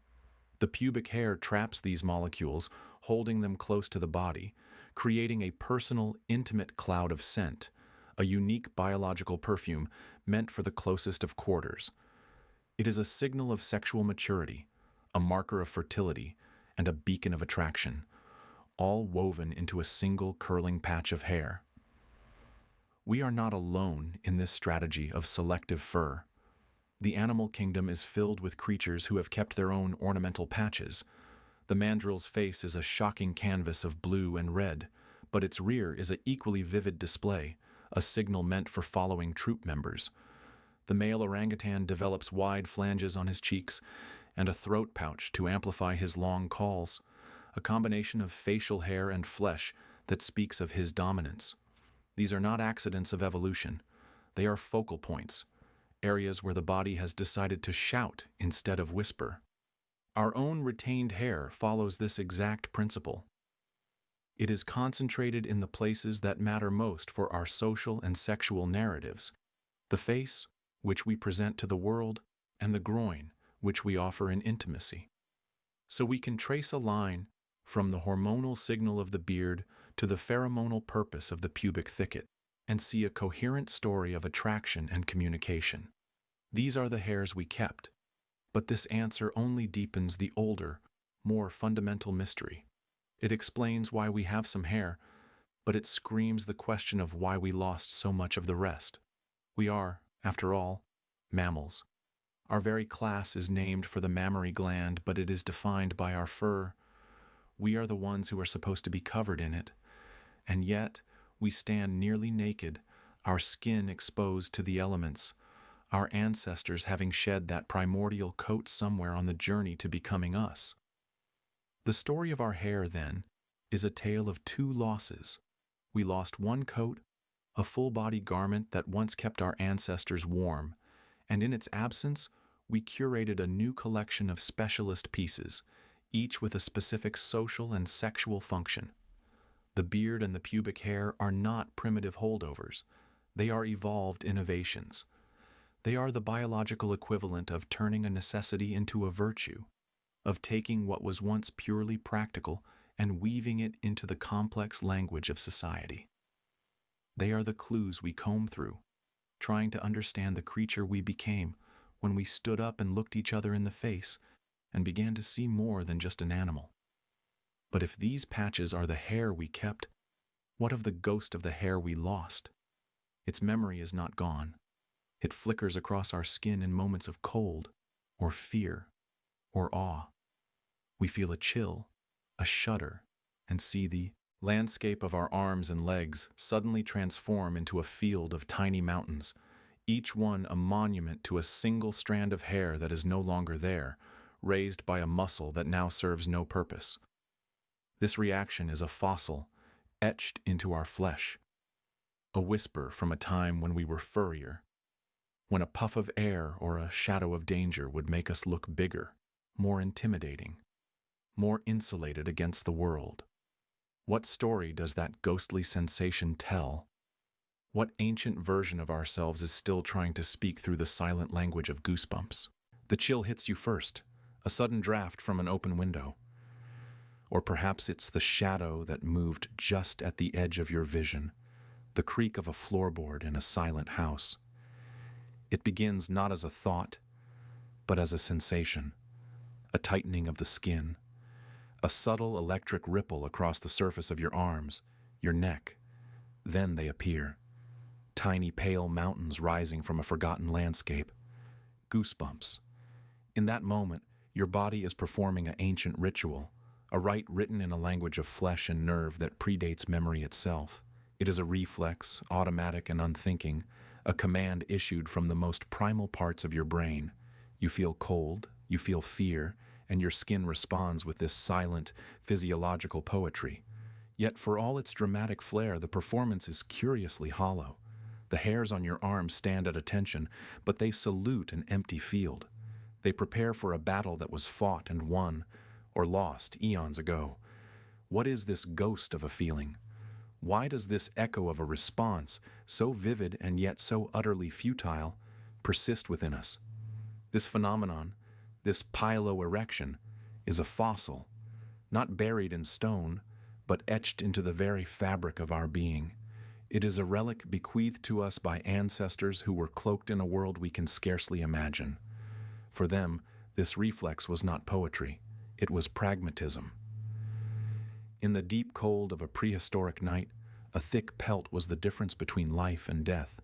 The pubic hair traps these molecules, holding them close to the body, creating a personal, intimate cloud of scent, a unique biological perfume meant for the closest of quarters. It is a signal of sexual maturity, a marker of fertility, and a beacon of attraction, all woven into a single curling patch of hair. We are not alone in this strategy of selective fur. The animal kingdom is filled with creatures who have kept their own ornamental patches. The mandrill's face is a shocking canvas of blue and red, but its rear is an equally vivid display, a signal meant for following troop members. The male orangutan develops wide flanges on his cheeks and a throat pouch to amplify his long calls, a combination of facial hair and flesh that speaks of his dominance. These are not accidents of evolution. They are focal points, areas where the body has decided to shout instead of whisper. Our own retained hair follows this exact principle. It is concentrated in the places that matter most for our social and sexual narratives: the face, which we present to the world, and the groin, which we offer in intimacy. So we can trace a line from the hormonal signal of the beard to the pheromonal purpose of the pubic thicket, and see a coherent story of attraction and communication. These are the hairs we kept, but this answer only deepens the older, more fundamental mystery. It explains why we have some hair, but it screams the question of why we lost so much of the rest. We are, after all, mammals. Our very class is named for the mammary gland, but it is defined by our fur. We are the ones who are supposed to be covered in it, and yet we stand nearly naked, our skin exposed to the elements, our ancestors having shed that primordial coat somewhere on the journey to becoming us. The story of our hair, then, is a tale of two losses. We lost one coat, a full-body garment that once kept our ancestors warm, and in its absence, we curated a new collection of specialist pieces, each with a specific social and sexual function. The beard and the pubic hair are not primitive holdovers. They are evolved innovations. They are the biological equivalent of turning a necessity into a virtue, of taking what was once purely practical and weaving it into the complex language of society. They are the clues we comb through, trying to understand the creature we became when we stood up and looked each other in the face and began to see more than just an animal. But if these patches are the hair we kept, what of the ghost of the hair we lost? Its memory is not gone. It flickers across our skin in moments of cold, or fear, or awe. We feel a chill, a shudder, and see the landscape of our arms and legs suddenly transform into a field of tiny mountains, each one a monument to a single strand of hair that is no longer there, raised by a muscle that now serves no purpose. This reaction is a fossil, etched into our flesh, a whisper from a time when we were furrier, when a puff of air or a shadow of danger would make us look bigger, more intimidating, more insulated against the world. What story does that ghostly sensation tell? What ancient version of ourselves is still trying to speak through the silent language of goosebumps? The chill hits you first, a sudden draft from an open window. Or perhaps it's the shadow that moved just at the edge of your vision, the creak of a floorboard in a silent house. It begins not as a thought, but as a sensation, a tightening of the skin, a subtle electric ripple across the surface of your arms, your neck. Then they appear, tiny pale mountains rising from a forgotten landscape. Goosebumps. In that moment, your body is performing an ancient ritual, a rite written in a language of flesh and nerve that predates memory itself. It is a reflex, automatic and unthinking, a command issued from the most primal parts of your brain. You feel cold, you feel fear, and your skin responds with this silent, physiological poetry. Yet for all its dramatic flair, the performance is curiously hollow. The hairs on your arms stand at attention, but they salute an empty field. They prepare for a battle that was fought and won, or lost eons ago. What is this ghost of a feeling? Why does this echo of a response, so vivid and yet so utterly futile, persist within us? This phenomenon, this piloerection, is a fossil, not buried in stone, but etched into the very fabric of our being. It is a relic bequeathed to us by ancestors who were cloaked in a world we can scarcely imagine. For them, this reflex was not poetry, it was pragmatism. In the deep cold of a prehistoric night, a thick pelt was the difference between life and death.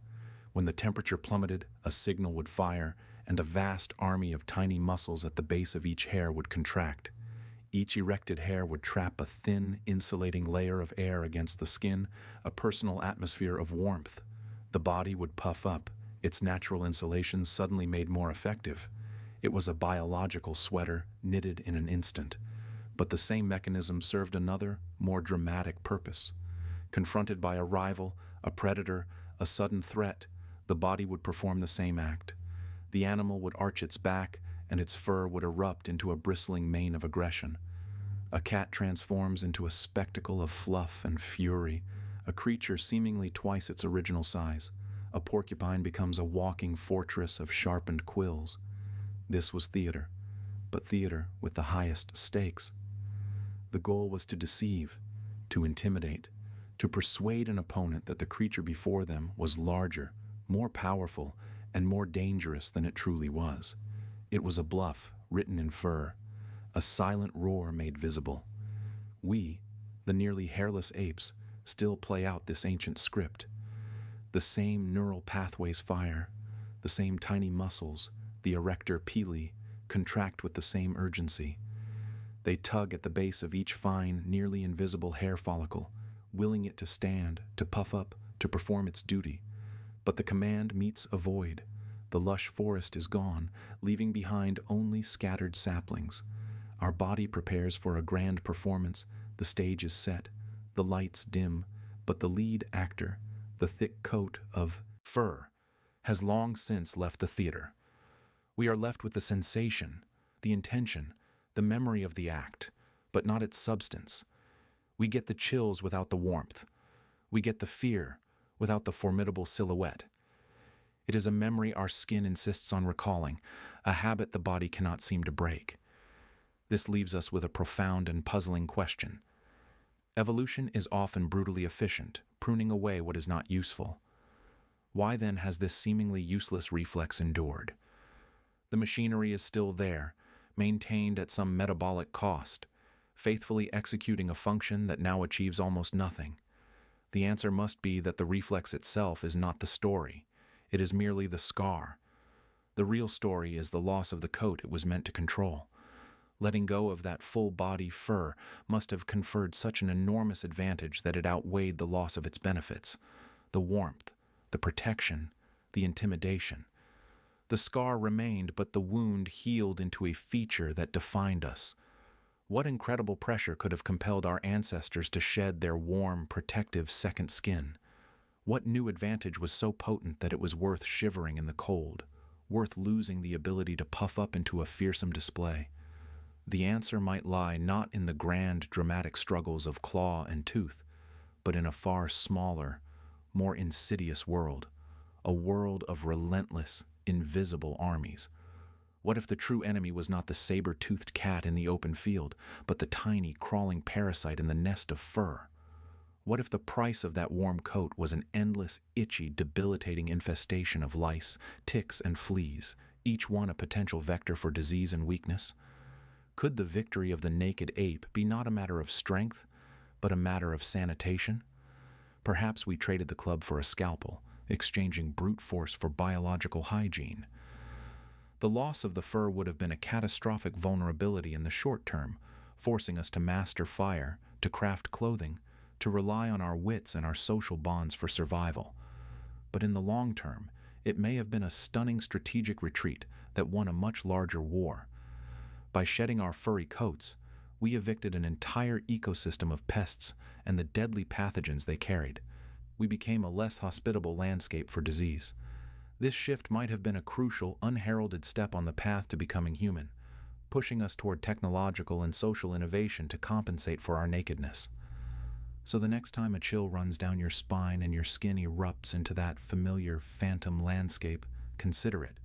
When the temperature plummeted, a signal would fire, and a vast army of tiny muscles at the base of each hair would contract. Each erected hair would trap a thin, insulating layer of air against the skin, a personal atmosphere of warmth. The body would puff up, its natural insulation suddenly made more effective. It was a biological sweater, knitted in an instant. But the same mechanism served another, more dramatic purpose. Confronted by a rival, a predator, a sudden threat, the body would perform the same act. The animal would arch its back, and its fur would erupt into a bristling mane of aggression. A cat transforms into a spectacle of fluff and fury, a creature seemingly twice its original size. A porcupine becomes a walking fortress of sharpened quills. This was theater, but theater with the highest stakes. The goal was to deceive, to intimidate, to persuade an opponent that the creature before them was larger, more powerful, and more dangerous than it truly was. It was a bluff written in fur, a silent roar made visible. We, the nearly hairless apes, still play out this ancient script. The same neural pathways fire, the same tiny muscles, the erector pili, contract with the same urgency. They tug at the base of each fine, nearly invisible hair follicle, willing it to stand, to puff up, to perform its duty. But the command meets a void. The lush forest is gone, leaving behind only scattered saplings. Our body prepares for a grand performance. The stage is set, the lights dim, but the lead actor, the thick coat of fur, has long since left the theater. We are left with the sensation, the intention, the memory of the act, but not its substance. We get the chills without the warmth. We get the fear without the formidable silhouette. It is a memory our skin insists on recalling, a habit the body cannot seem to break. This leaves us with a profound and puzzling question. Evolution is often brutally efficient, pruning away what is not useful. Why then has this seemingly useless reflex endured? The machinery is still there, maintained at some metabolic cost, faithfully executing a function that now achieves almost nothing. The answer must be that the reflex itself is not the story. It is merely the scar. The real story is the loss of the coat it was meant to control. Letting go of that full-body fur must have conferred such an enormous advantage that it outweighed the loss of its benefits. The warmth, the protection, the intimidation. The scar remained, but the wound healed into a feature that defined us. What incredible pressure could have compelled our ancestors to shed their warm, protective second skin? What new advantage was so potent that it was worth shivering in the cold, worth losing the ability to puff up into a fearsome display? The answer might lie not in the grand, dramatic struggles of claw and tooth, but in a far smaller, more insidious world, a world of relentless, invisible armies. What if the true enemy was not the saber-toothed cat in the open field, but the tiny, crawling parasite in the nest of fur? What if the price of that warm coat was an endless, itchy, debilitating infestation of lice, ticks, and fleas, each one a potential vector for disease and weakness? Could the victory of the naked ape be not a matter of strength, but a matter of sanitation? Perhaps we traded the club for a scalpel, exchanging brute force for biological hygiene. The loss of the fur would have been a catastrophic vulnerability in the short term, forcing us to master fire, to craft clothing, to rely on our wits and our social bonds for survival. But in the long term, it may have been a stunning strategic retreat that won a much larger war. By shedding our furry coats, we evicted an entire ecosystem of pests and the deadly pathogens they carried. We became a less hospitable landscape for disease. This shift might have been a crucial, unheralded step on the path to becoming human, pushing us toward technological and social innovation to compensate for our nakedness. So the next time a chill runs down your spine and your skin erupts into that familiar phantom landscape, consider it.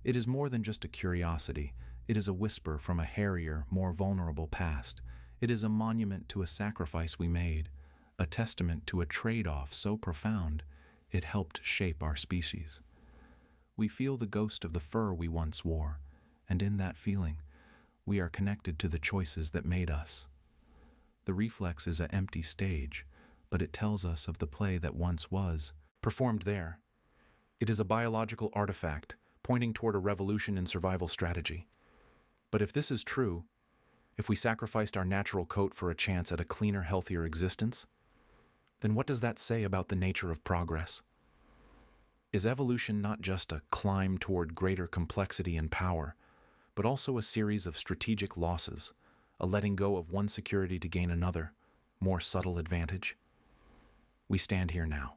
It is more than just a curiosity. It is a whisper from a hairier, more vulnerable past. It is a monument to a sacrifice we made, a testament to a trade-off so profound it helped shape our species. We feel the ghost of the fur we once wore, and in that feeling, we are connected to the choices that made us. The reflex is an empty stage, but it tells us of the play that once was, performed there. It is a biological artifact, pointing toward a revolution in survival strategy. But if this is true, if we sacrificed our natural coat for a chance at a cleaner, healthier existence, then what does that say about the nature of progress? Is evolution not just a climb toward greater complexity and power, but also a series of strategic losses, a letting go of one security to gain another, more subtle advantage? We stand here now,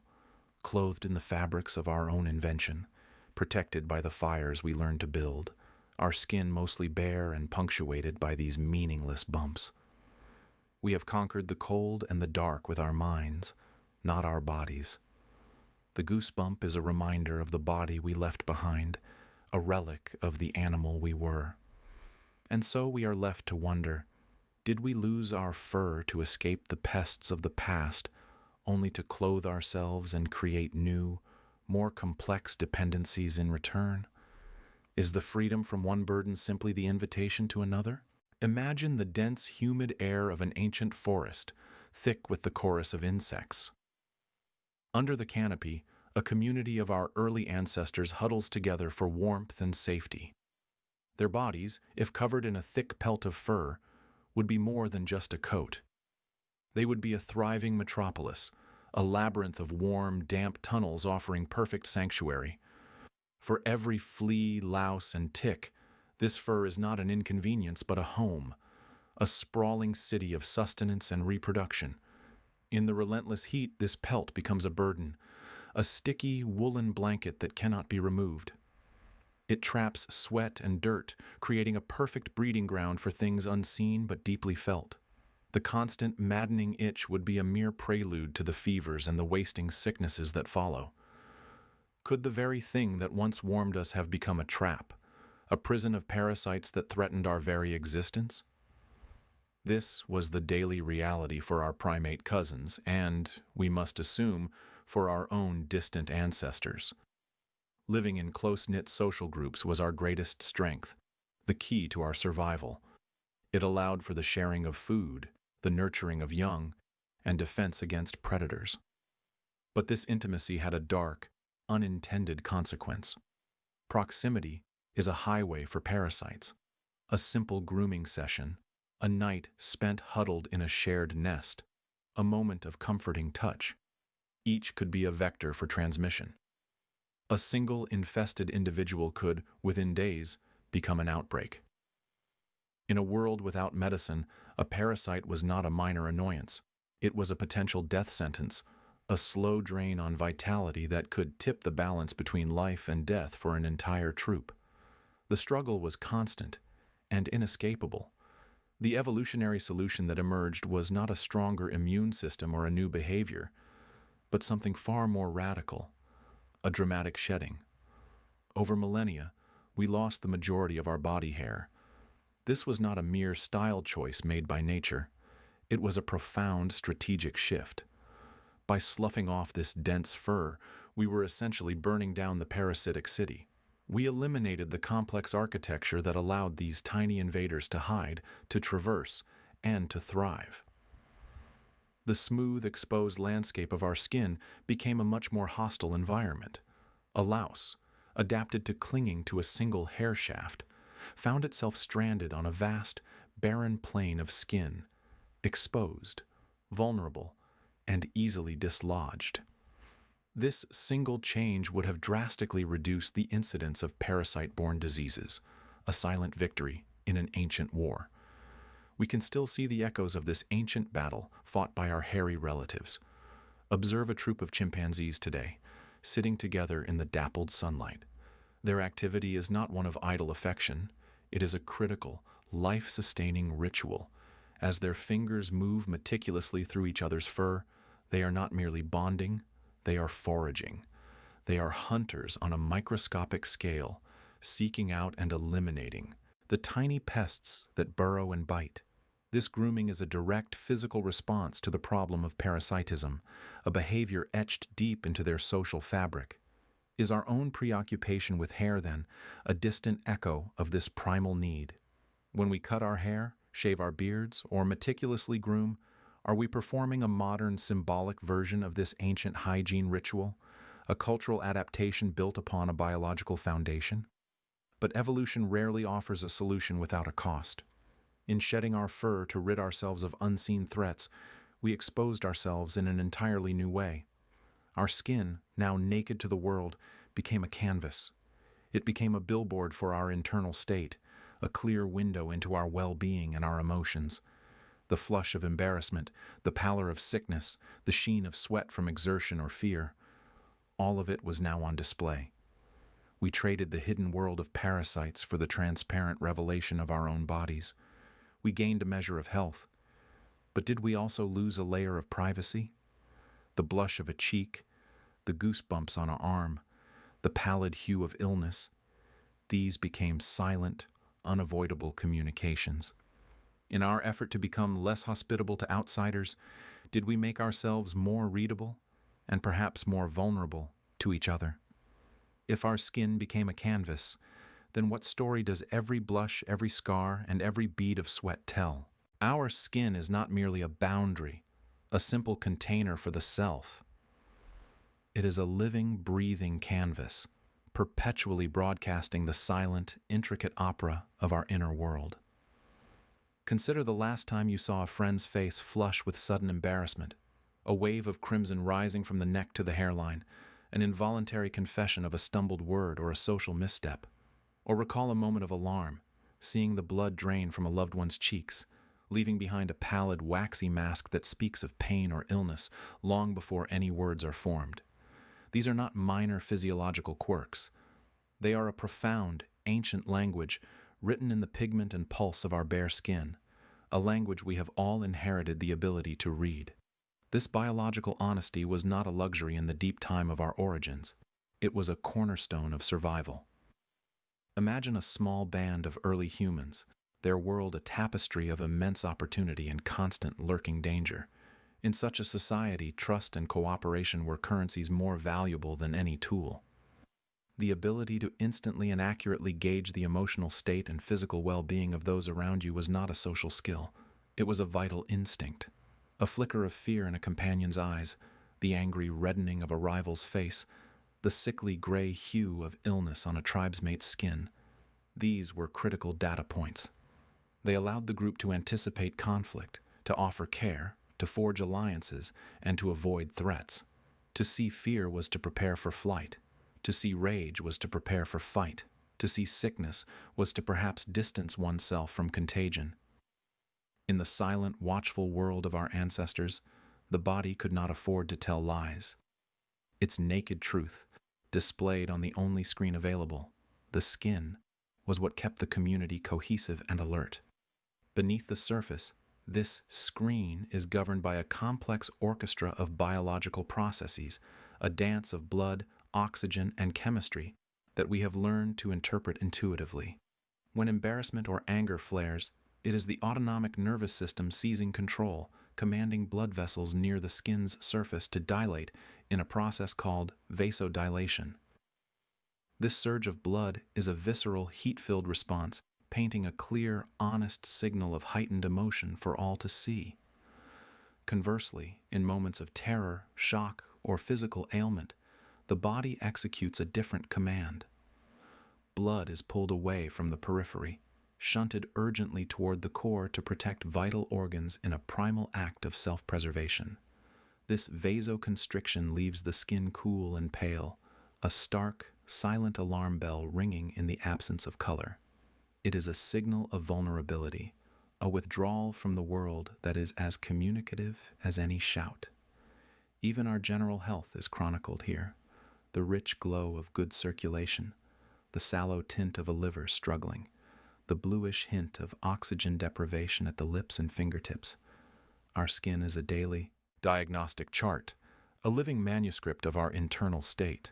clothed in the fabrics of our own invention, protected by the fires we learned to build, our skin mostly bare and punctuated by these meaningless bumps. We have conquered the cold and the dark with our minds, not our bodies. The goosebump is a reminder of the body we left behind, a relic of the animal we were. And so we are left to wonder, did we lose our fur to escape the pests of the past, only to clothe ourselves and create new, more complex dependencies in return? Is the freedom from one burden simply the invitation to another? Imagine the dense, humid air of an ancient forest, thick with the chorus of insects. Under the canopy, a community of our early ancestors huddles together for warmth and safety. Their bodies, if covered in a thick pelt of fur, would be more than just a coat. They would be a thriving metropolis, a labyrinth of warm, damp tunnels offering perfect sanctuary. For every flea, louse, and tick, this fur is not an inconvenience but a home, a sprawling city of sustenance and reproduction. In the relentless heat, this pelt becomes a burden, a sticky woolen blanket that cannot be removed. It traps sweat and dirt, creating a perfect breeding ground for things unseen but deeply felt. The constant, maddening itch would be a mere prelude to the fevers and the wasting sicknesses that follow. Could the very thing that once warmed us have become a trap, a prison of parasites that threatened our very existence? This was the daily reality for our primate cousins and, we must assume, for our own distant ancestors. Living in close-knit social groups was our greatest strength, the key to our survival. It allowed for the sharing of food, the nurturing of young, and defense against predators. But this intimacy had a dark, unintended consequence. Proximity is a highway for parasites. A simple grooming session, a night spent huddled in a shared nest, a moment of comforting touch. Each could be a vector for transmission. A single infested individual could, within days, become an outbreak. In a world without medicine, a parasite was not a minor annoyance. It was a potential death sentence, a slow drain on vitality that could tip the balance between life and death for an entire troop. The struggle was constant and inescapable. The evolutionary solution that emerged was not a stronger immune system or a new behavior, but something far more radical, a dramatic shedding. Over millennia, we lost the majority of our body hair. This was not a mere style choice made by nature. It was a profound strategic shift. By sloughing off this dense fur, we were essentially burning down the parasitic city. We eliminated the complex architecture that allowed these tiny invaders to hide, to traverse, and to thrive. The smooth, exposed landscape of our skin became a much more hostile environment. A louse, adapted to clinging to a single hair shaft, found itself stranded on a vast, barren plain of skin, exposed, vulnerable, and easily dislodged. This single change would have drastically reduced the incidence of parasite-borne diseases, a silent victory in an ancient war. We can still see the echoes of this ancient battle fought by our hairy relatives. Observe a troop of chimpanzees today, sitting together in the dappled sunlight. Their activity is not one of idle affection. It is a critical, life-sustaining ritual. As their fingers move meticulously through each other's fur, they are not merely bonding, they are foraging. They are hunters on a microscopic scale, seeking out and eliminating the tiny pests that burrow and bite. This grooming is a direct physical response to the problem of parasitism, a behavior etched deep into their social fabric. Is our own preoccupation with hair, then, a distant echo of this primal need? When we cut our hair, shave our beards, or meticulously groom, are we performing a modern symbolic version of this ancient hygiene ritual, a cultural adaptation built upon a biological foundation? But evolution rarely offers a solution without a cost. In shedding our fur to rid ourselves of unseen threats, we exposed ourselves in an entirely new way. Our skin, now naked to the world, became a canvas. It became a billboard for our internal state, a clear window into our well-being and our emotions. The flush of embarrassment, the pallor of sickness, the sheen of sweat from exertion or fear, all of it was now on display. We traded the hidden world of parasites for the transparent revelation of our own bodies. We gained a measure of health. But did we also lose a layer of privacy? The blush of a cheek, the goosebumps on an arm, the pallid hue of illness, these became silent, unavoidable communications. In our effort to become less hospitable to outsiders, did we make ourselves more readable and perhaps more vulnerable to each other? If our skin became a canvas, then what story does every blush, every scar, and every bead of sweat tell? Our skin is not merely a boundary, a simple container for the self. It is a living, breathing canvas, perpetually broadcasting the silent, intricate opera of our inner world. Consider the last time you saw a friend's face flush with sudden embarrassment, a wave of crimson rising from the neck to the hairline, an involuntary confession of a stumbled word or a social misstep. Or recall a moment of alarm, seeing the blood drain from a loved one's cheeks, leaving behind a pallid, waxy mask that speaks of pain or illness long before any words are formed. These are not minor physiological quirks. They are a profound, ancient language written in the pigment and pulse of our bare skin, a language we have all inherited the ability to read. This biological honesty was not a luxury in the deep time of our origins. It was a cornerstone of survival. Imagine a small band of early humans, their world a tapestry of immense opportunity and constant lurking danger. In such a society, trust and cooperation were currencies more valuable than any tool. The ability to instantly and accurately gauge the emotional state and physical well-being of those around you was not a social skill. It was a vital instinct. A flicker of fear in a companion's eyes, the angry reddening of a rival's face, the sickly gray hue of illness on a tribesmate's skin. These were critical data points. They allowed the group to anticipate conflict, to offer care, to forge alliances, and to avoid threats. To see fear was to prepare for flight. To see rage was to prepare for fight. To see sickness was to perhaps distance oneself from contagion. In the silent, watchful world of our ancestors, the body could not afford to tell lies. Its naked truth, displayed on the only screen available, the skin, was what kept the community cohesive and alert. Beneath the surface, this screen is governed by a complex orchestra of biological processes, a dance of blood, oxygen, and chemistry that we have learned to interpret intuitively. When embarrassment or anger flares, it is the autonomic nervous system seizing control, commanding blood vessels near the skin's surface to dilate in a process called vasodilation. This surge of blood is a visceral, heat-filled response, painting a clear, honest signal of heightened emotion for all to see. Conversely, in moments of terror, shock, or physical ailment, the body executes a different command. Blood is pulled away from the periphery, shunted urgently toward the core to protect vital organs in a primal act of self-preservation. This vasoconstriction leaves the skin cool and pale, a stark, silent alarm bell ringing in the absence of color. It is a signal of vulnerability, a withdrawal from the world that is as communicative as any shout. Even our general health is chronicled here. The rich glow of good circulation, the sallow tint of a liver struggling, the bluish hint of oxygen deprivation at the lips and fingertips. Our skin is a daily diagnostic chart, a living manuscript of our internal state.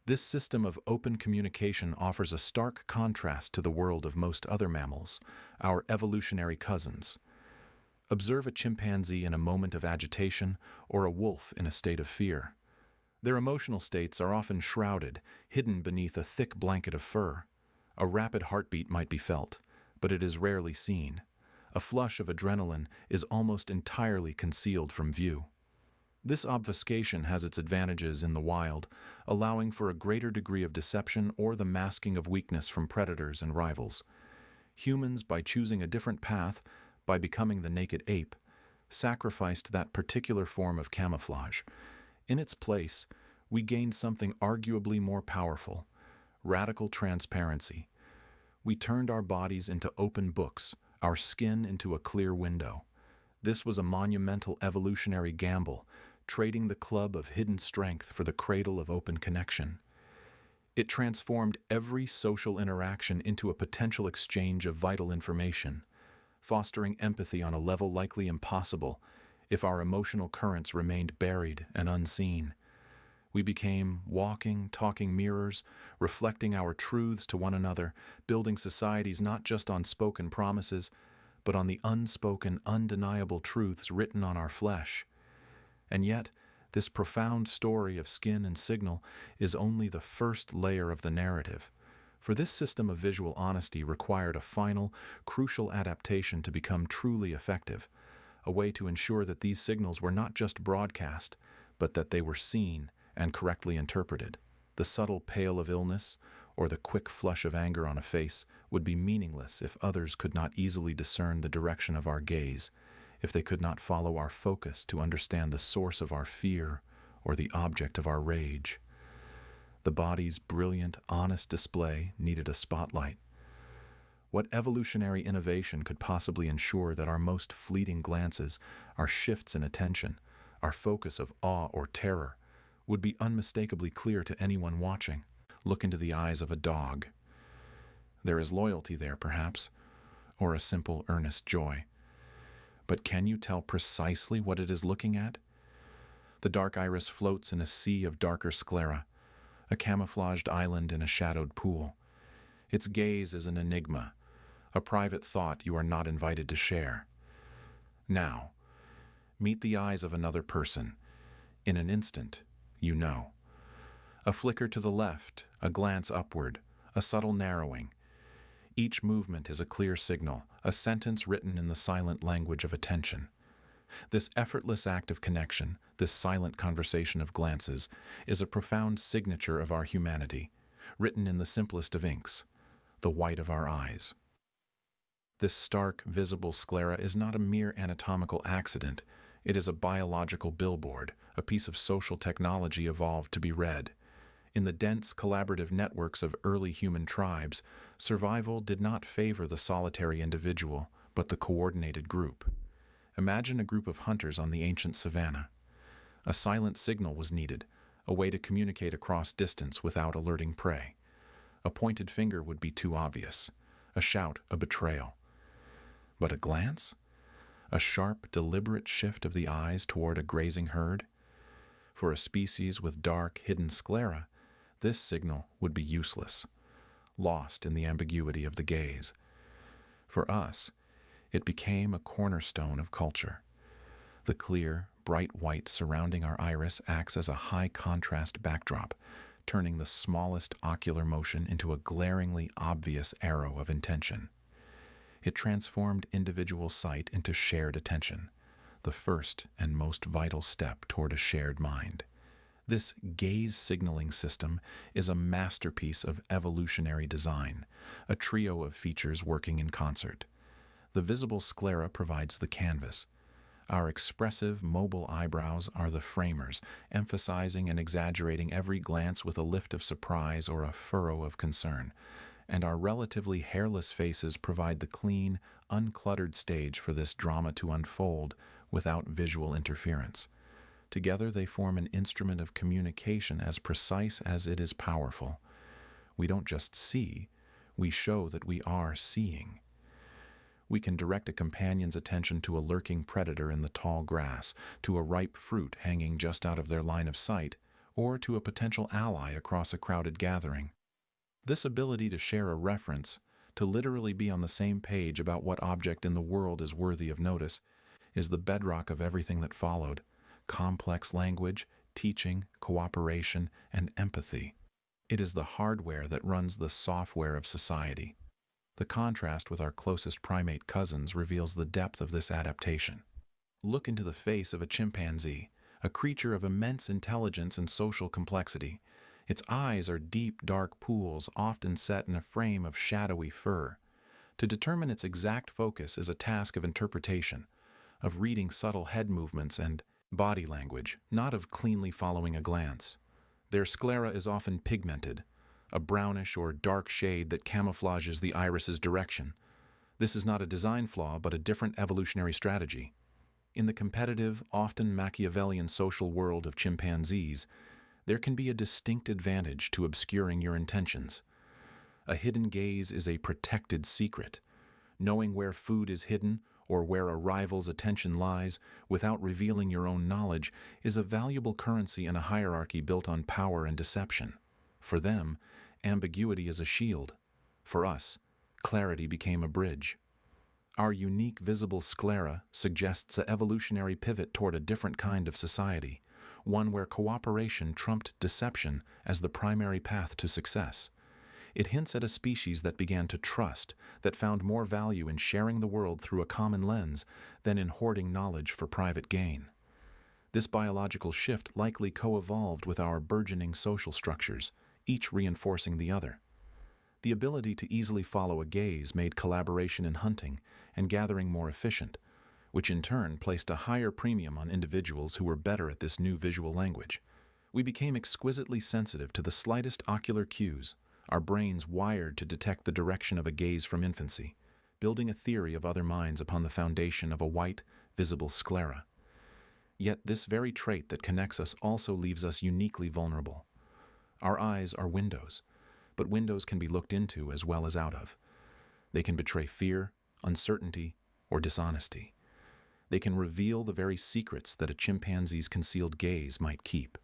This system of open communication offers a stark contrast to the world of most other mammals, our evolutionary cousins. Observe a chimpanzee in a moment of agitation or a wolf in a state of fear. Their emotional states are often shrouded, hidden beneath a thick blanket of fur. A rapid heartbeat might be felt, but it is rarely seen. A flush of adrenaline is almost entirely concealed from view. This obfuscation has its advantages in the wild, allowing for a greater degree of deception or the masking of weakness from predators and rivals. Humans, by choosing a different path, by becoming the naked ape, sacrificed that particular form of camouflage. In its place, we gained something arguably more powerful: radical transparency. We turned our bodies into open books, our skin into a clear window. This was a monumental evolutionary gamble, trading the club of hidden strength for the cradle of open connection. It transformed every social interaction into a potential exchange of vital information, fostering empathy on a level likely impossible if our emotional currents remained buried and unseen. We became walking, talking mirrors, reflecting our truths to one another, building societies not just on spoken promises, but on the unspoken, undeniable truths written on our flesh. And yet, this profound story of skin and signal is only the first layer of the narrative. For this system of visual honesty required a final, crucial adaptation to become truly effective, a way to ensure that these signals were not just broadcast, but that they were seen and correctly interpreted. The subtle pale of illness, or the quick flush of anger on a face, would be meaningless if others could not easily discern the direction of our gaze, if they could not follow our focus to understand the source of our fear or the object of our rage. The body's brilliant, honest display needed a spotlight. What evolutionary innovation could possibly ensure that our most fleeting glances, our shifts in attention, our focus of awe or terror, would be unmistakably clear to anyone watching? Look into the eyes of a dog. There is loyalty there, perhaps, or a simple, earnest joy. But can you tell precisely what it is looking at? The dark iris floats in a sea of darker sclera, a camouflaged island in a shadowed pool. Its gaze is an enigma, a private thought you are not invited to share. Now, meet the eyes of another person. In an instant, you know. A flicker to the left, a glance upward, a subtle narrowing. Each movement is a clear signal, a sentence written in the silent language of attention. This effortless act of connection, this silent conversation of glances, is a profound signature of our humanity, written in the simplest of inks, the white of our eyes. This stark, visible sclera is not a mere anatomical accident. It is a biological billboard, a piece of social technology evolved to be read. In the dense, collaborative networks of early human tribes, survival did not favor the solitary individual, but the coordinated group. Imagine a group of hunters on the ancient savanna. A silent signal was needed, a way to communicate across distance without alerting prey. A pointed finger would be too obvious, a shout a betrayal. But a glance? A sharp, deliberate shift of the eyes toward a grazing herd? For a species with dark, hidden sclera, this signal would be useless, lost in the ambiguity of the gaze. For us, it became a cornerstone of culture. The clear, bright white surrounding our iris acts as a high-contrast backdrop, turning the smallest ocular motion into a glaringly obvious arrow of intention. It transformed individual sight into shared attention, the first and most vital step toward a shared mind. This gaze signaling system is a masterpiece of evolutionary design, a trio of features working in concert. The visible sclera provides the canvas. Our expressive, mobile eyebrows are the framers, emphasizing and exaggerating every glance with a lift of surprise or a furrow of concern. And our relatively hairless faces provide the clean, uncluttered stage for this drama to unfold without visual interference. Together they form an instrument of communication as precise as it is powerful. We don't just see, we show that we are seeing. We can direct a companion's attention to a lurking predator in the tall grass, to a ripe fruit hanging just out of their line of sight, or to a potential ally across a crowded gathering. This ability to share a reference, to literally be on the same page about what object in the world is worthy of notice, is the bedrock of everything that followed: complex language, teaching, cooperation, and empathy. It is the hardware that runs the software of society. The contrast with our closest primate cousins reveals the depth of this adaptation. Look into the face of a chimpanzee, a creature of immense intelligence and social complexity. Its eyes are deep, dark pools, often set in a frame of shadowy fur. To determine its exact focus is a task of interpretation, of reading subtle head movements and body language, not of cleanly following a glance. Their sclera is often pigmented, a brownish or dark shade that camouflages the iris's direction. This is not a design flaw, but a different evolutionary strategy. In the competitive, often Machiavellian social world of chimpanzees, there can be a distinct advantage to obscuring your intentions. A hidden gaze is a protected secret. Knowing where food is hidden or where a rival's attention lies without revealing your own knowledge is a valuable currency in a hierarchy built on power and deception. For them, ambiguity is a shield. For us, clarity became a bridge. Our unique visible sclera suggests an evolutionary pivot toward a different kind of society, one where cooperation trumped deception as the primary path to success. It hints at a species that began to trust, that found more value in sharing the world through a common lens than in hoarding knowledge for private gain. This biological shift likely co-evolved with our burgeoning social structures, each reinforcing the other. The ability to easily follow a gaze made collaboration in hunting and gathering more efficient, which in turn placed a higher premium on individuals who were better at this new visual language. We became exquisitely sensitive to the slightest ocular cues, our brains wired to detect the direction of a gaze from infancy, building a theory of other minds upon the foundation of a white, visible sclera. Yet this very trait that connects us also leaves us uniquely vulnerable. Our eyes are windows, but windows can be looked into as well as out of. They can betray fear, uncertainty, or dishonesty. They can reveal the very secrets that a chimpanzee's concealed gaze might keep.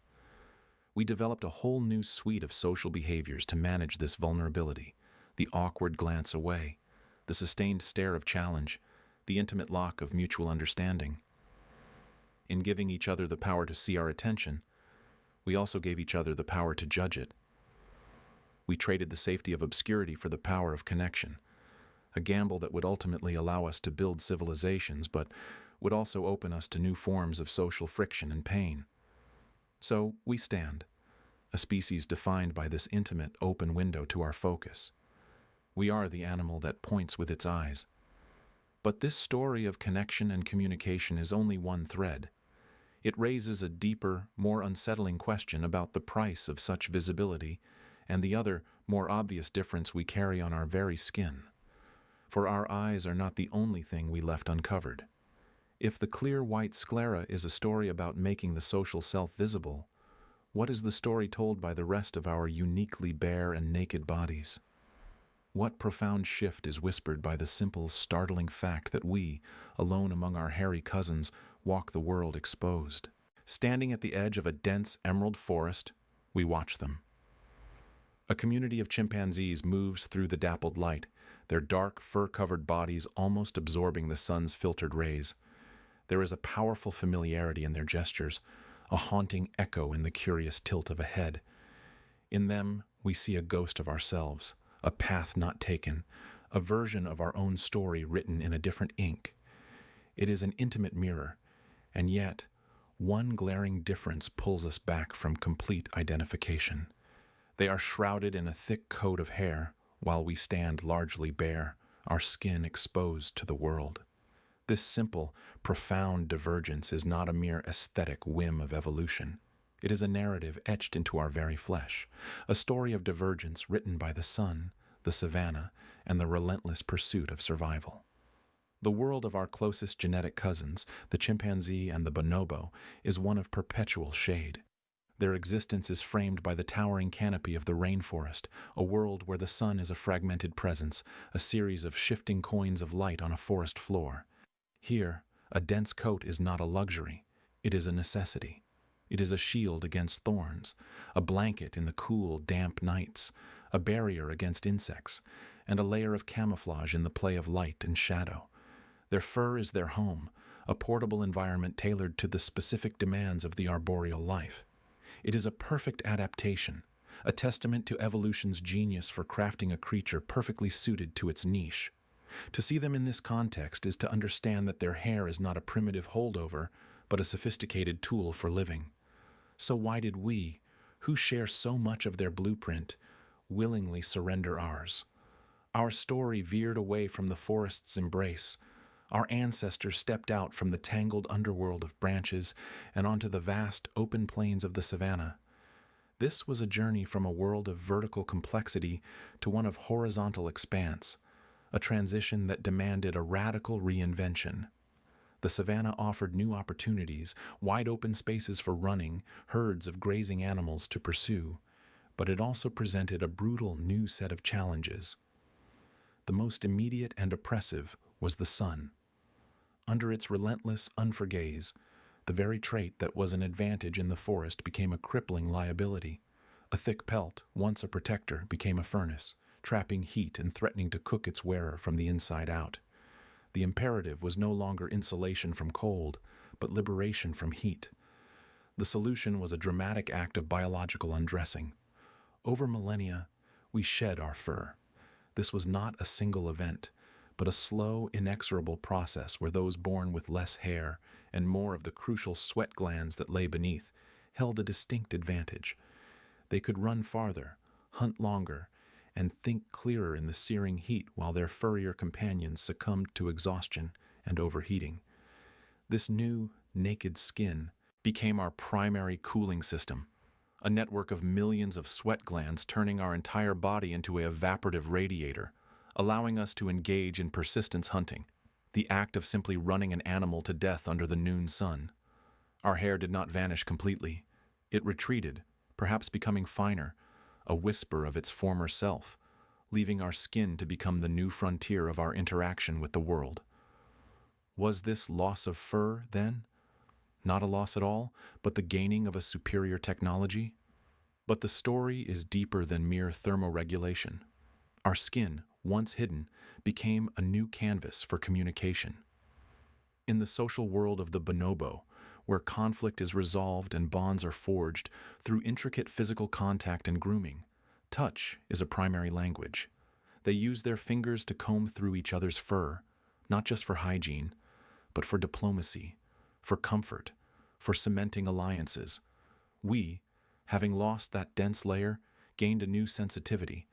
We developed a whole new suite of social behaviors to manage this vulnerability: the awkward glance away, the sustained stare of challenge, the intimate lock of mutual understanding. In giving each other the power to see our attention, We also gave each other the power to judge it. We traded the safety of obscurity for the power of connection, a gamble that would ultimately allow us to build civilizations, but would also open us to new forms of social friction and pain. So we stand, a species defined by this intimate, open window to our focus. We are the animal that points with its eyes. But this story of connection and communication is only one thread. It raises a deeper, more unsettling question about the price of such visibility and the other, more obvious difference we carry on our very skin. For our eyes are not the only thing we left uncovered. If the clear white sclera is a story about making the social self visible, what is the story told by the rest of our uniquely bare and naked bodies? What profound shift is whispered by the simple, startling fact that we, alone among our hairy cousins, walk the world exposed? Standing at the edge of a dense emerald forest, we watch them. A community of chimpanzees moves through the dappled light, their dark, fur-covered bodies almost absorbing the sun's filtered rays. There is a powerful familiarity in their gestures, a haunting echo in the curious tilt of a head. In them, we see a ghost of ourselves, a path not taken, a version of our own story written in a different ink. It is an intimate mirror, and yet, one glaring difference pulls us back from complete identification. They are shrouded in a thick coat of hair, while we stand largely bare, our skin exposed to the world. This simple, profound divergence is not a mere aesthetic whim of evolution. It is a narrative etched into our very flesh, a story of divergence written by the sun, the savanna, and the relentless pursuit of survival. The world of our closest genetic cousins, the chimpanzee and the bonobo, is one of perpetual shade. Their existence is framed by the towering canopy of the rainforest, a world where the sun is a fragmented presence, a series of shifting coins of light on a forest floor. Here, a dense coat is not a luxury, it is a necessity. It is a shield against thorns, a blanket in the cool, damp nights, a barrier against insects, and a layer of camouflage in the play of light and shadow. Their fur is their home, a portable environment tailored to the specific demands of the arboreal life. It is a perfect adaptation, a testament to evolution's genius for crafting a creature perfectly suited to its niche. To see them in this context is to understand that their hair is not a primitive holdover, but a sophisticated tool for living. So why did we, who share so much of their blueprint, willingly surrender ours? Our story veered away from the forest's embrace. Our ancestors stepped out from the tangled underworld of branches and onto the vast, open plains of the savanna. This was a journey from a world of vertical complexity to one of horizontal expanse, a transition that demanded a radical reinvention. The savanna offered new opportunities, wide open spaces for running, herds of grazing animals to pursue, but it also presented a brutal new set of challenges. The most immediate and oppressive was the sun. Under its relentless, unforgaze, the very trait that was an advantage in the forest became a crippling liability. A thick pelt, once a protector, became a furnace, trapping heat and threatening to cook its wearer from the inside out. The imperative was no longer insulation from cold, but liberation from heat. The solution was a dramatic act of biological undressing. Over millennia, we shed our fur. This was not a single event, but a slow, inexorable process where those born with less hair and more of the crucial sweat glands that lay beneath held a distinct advantage. They could run farther, hunt longer, and think clearer in the searing heat while their furrier companions succumbed to exhaustion and overheating. This new, naked skin became our primary cooling system, a network of millions of sweat glands turning our entire body into a evaporative radiator, allowing us to engage in persistence hunting, the act of simply running an animal to death under the noon sun. Our hair did not vanish completely. It retreated, perhaps becoming finer, a whisper of its former self, leaving our skin to become the new frontier of our interaction with the world. Was this loss of fur, then? Not a loss at all, but the gaining of a superior technology? But the story is deeper than mere thermoregulation. Our skin, once hidden, became a new canvas for communication. In the social world of the bonobo, where conflict is resolved and bonds are forged through intricate physical contact and grooming. Touch is a primary language. They use their fingers to comb through each other's fur, not just for hygiene, but for diplomacy, for comfort, for cementing alliances. We, having lost that dense layer, gained a new sensitivity.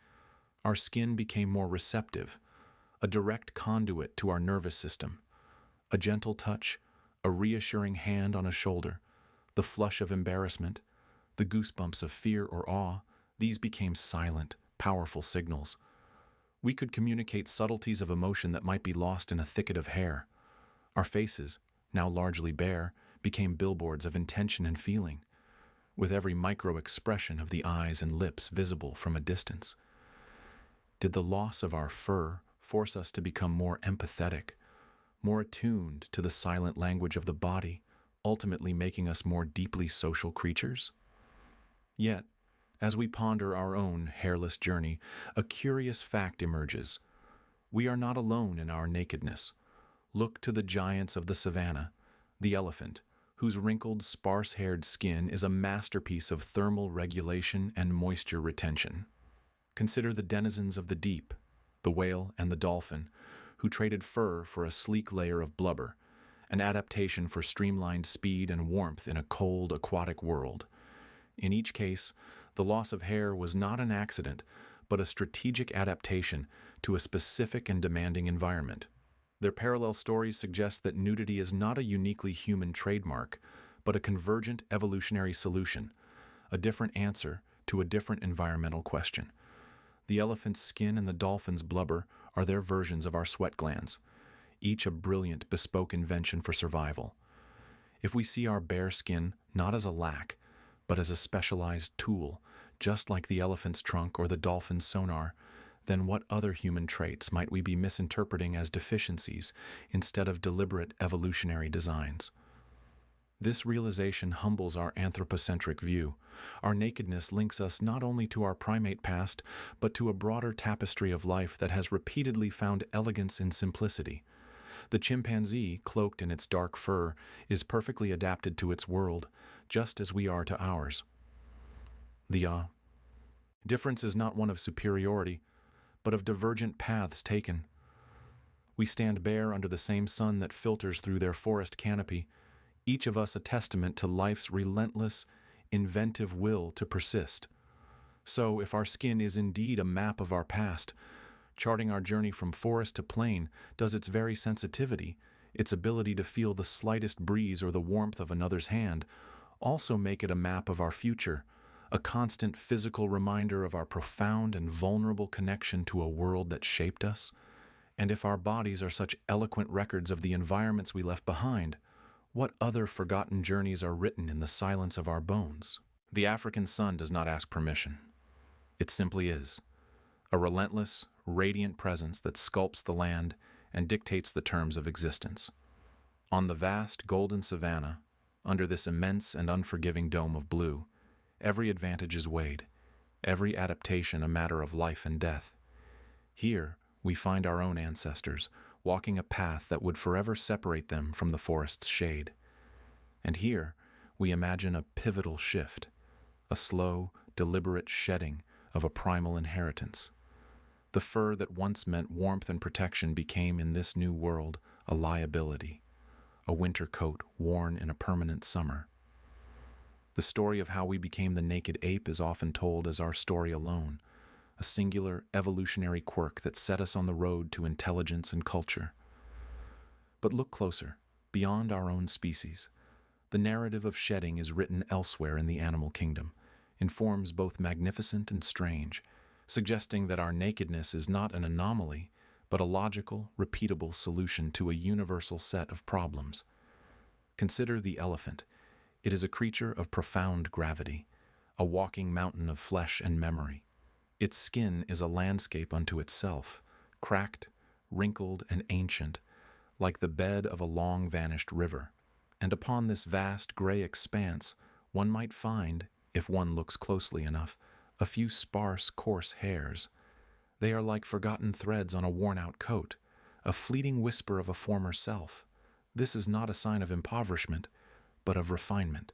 Our skin became more receptive, a direct conduit to our nervous system. A gentle touch, a reassuring hand on a shoulder, the flush of embarrassment, the goosebumps of fear or awe, these became silent, powerful signals. We could communicate subtleties of emotion that might be lost in a thicket of hair. Our faces, now largely bare, became billboards of intention and feeling, with every micro-expression of the eyes and lips visible from a distance. Did the loss of our fur force us to become more empathetic, more attuned to the silent language of the body, ultimately making us more deeply social creatures? Yet, as we ponder our own hairless journey, a curious fact emerges. We are not alone in our nakedness. Look to the giants of the savanna, the elephant, whose wrinkled, sparse-haired skin is a masterpiece of thermal regulation and moisture retention. Consider the denizens of the deep, the whale and the dolphin, who traded fur for a sleek layer of blubber, an adaptation for streamlined speed and warmth in a cold, aquatic world. In each case, the loss of hair was not an accident, but a strategic adaptation to a specific and demanding environment. Their parallel stories suggest that nudity is not a uniquely human trademark, but a convergent evolutionary solution, a different answer to a different environmental question. The elephant's skin and the dolphin's blubber are their versions of our sweat glands, each a brilliant, bespoke invention for survival. If we see our bare skin not as a lack, but as a specialized tool, just like the elephant's trunk or the dolphin's sonar, then what other human traits might we be misinterpreting as deficiencies instead of deliberate evolutionary designs? This realization humbles our anthropocentric view. Our nakedness links us not only to our primate past, but to a broader tapestry of life that has repeatedly found elegance in simplicity. The chimpanzee, cloaked in its dark fur, is perfectly adapted to its world, just as we are to ours. The difference is not one of superiority, but of divergent paths taken. We stand bare under the same sun that filters through their forest canopy, each of us a testament to life's relentless, inventive will to persist. So, if our skin is indeed a map of our past, charting our journey from forest to plain, does its very sensitivity, its ability to feel the slightest breeze or the warmth of another's hand, also make it a map of our future, a constant physical reminder of our profound and vulnerable connection to a world that shaped us? And if our bodies are such eloquent records of the environments we left behind, what other forgotten journeys are written in the silence of our bones? The African sun does not ask permission. It simply is. A relentless, radiant presence that sculpts the land and dictates the terms of existence. On the vast golden savanna, under this immense and unforgiving dome of blue, every advantage is weighed, every adaptation a matter of life and death. Here, we find our own ancestors, walking a path that would forever separate them from the forest's shade. And here, we imagine a pivotal shift, a slow, deliberate shedding of a primal inheritance. The fur that once meant warmth and protection became, in this new world, a liability, a winter coat worn in a permanent summer. The story of how we became the naked ape is often told as our story alone, a singular evolutionary quirk that set us on the road to intelligence and culture. But look closer, beyond our own species. The narrative of shedding is written elsewhere in the animal kingdom, in forms both magnificent and strange, suggesting that our nakedness is not an anomaly, but a logical, repeatable solution to a universal set of problems. Consider the elephant. It is a creature of profound gravity, a walking mountain of flesh and memory. Its skin is a landscape unto itself, cracked, wrinkled, and ancient, like the bed of a long-vanished river. And upon this vast gray expanse, one might find, if one looks closely enough, a few sparse, coarse hairs. They are like forgotten threads on a worn-out coat, a fleeting whisper of a former self. This is not a sign of impoverishment, but of refinement.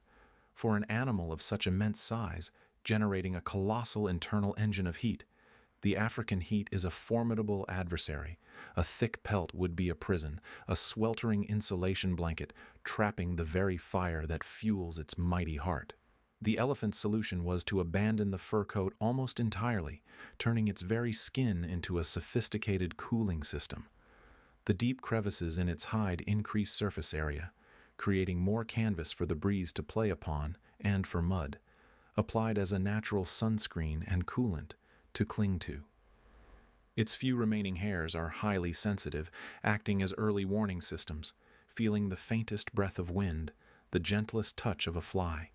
For an animal of such immense size, generating a colossal internal engine of heat, the African heat is a formidable adversary. A thick pelt would be a prison, a sweltering insulation blanket, trapping the very fire that fuels its mighty heart. The elephant's solution was to abandon the fur coat almost entirely, turning its very skin into a sophisticated cooling system. The deep crevices in its hide increase surface area, creating more canvas for the breeze to play upon and for mud, applied as a natural sunscreen and coolant to cling to. Its few remaining hairs are highly sensitive, acting as early warning systems, feeling the faintest breath of wind, the gentlest touch of a fly.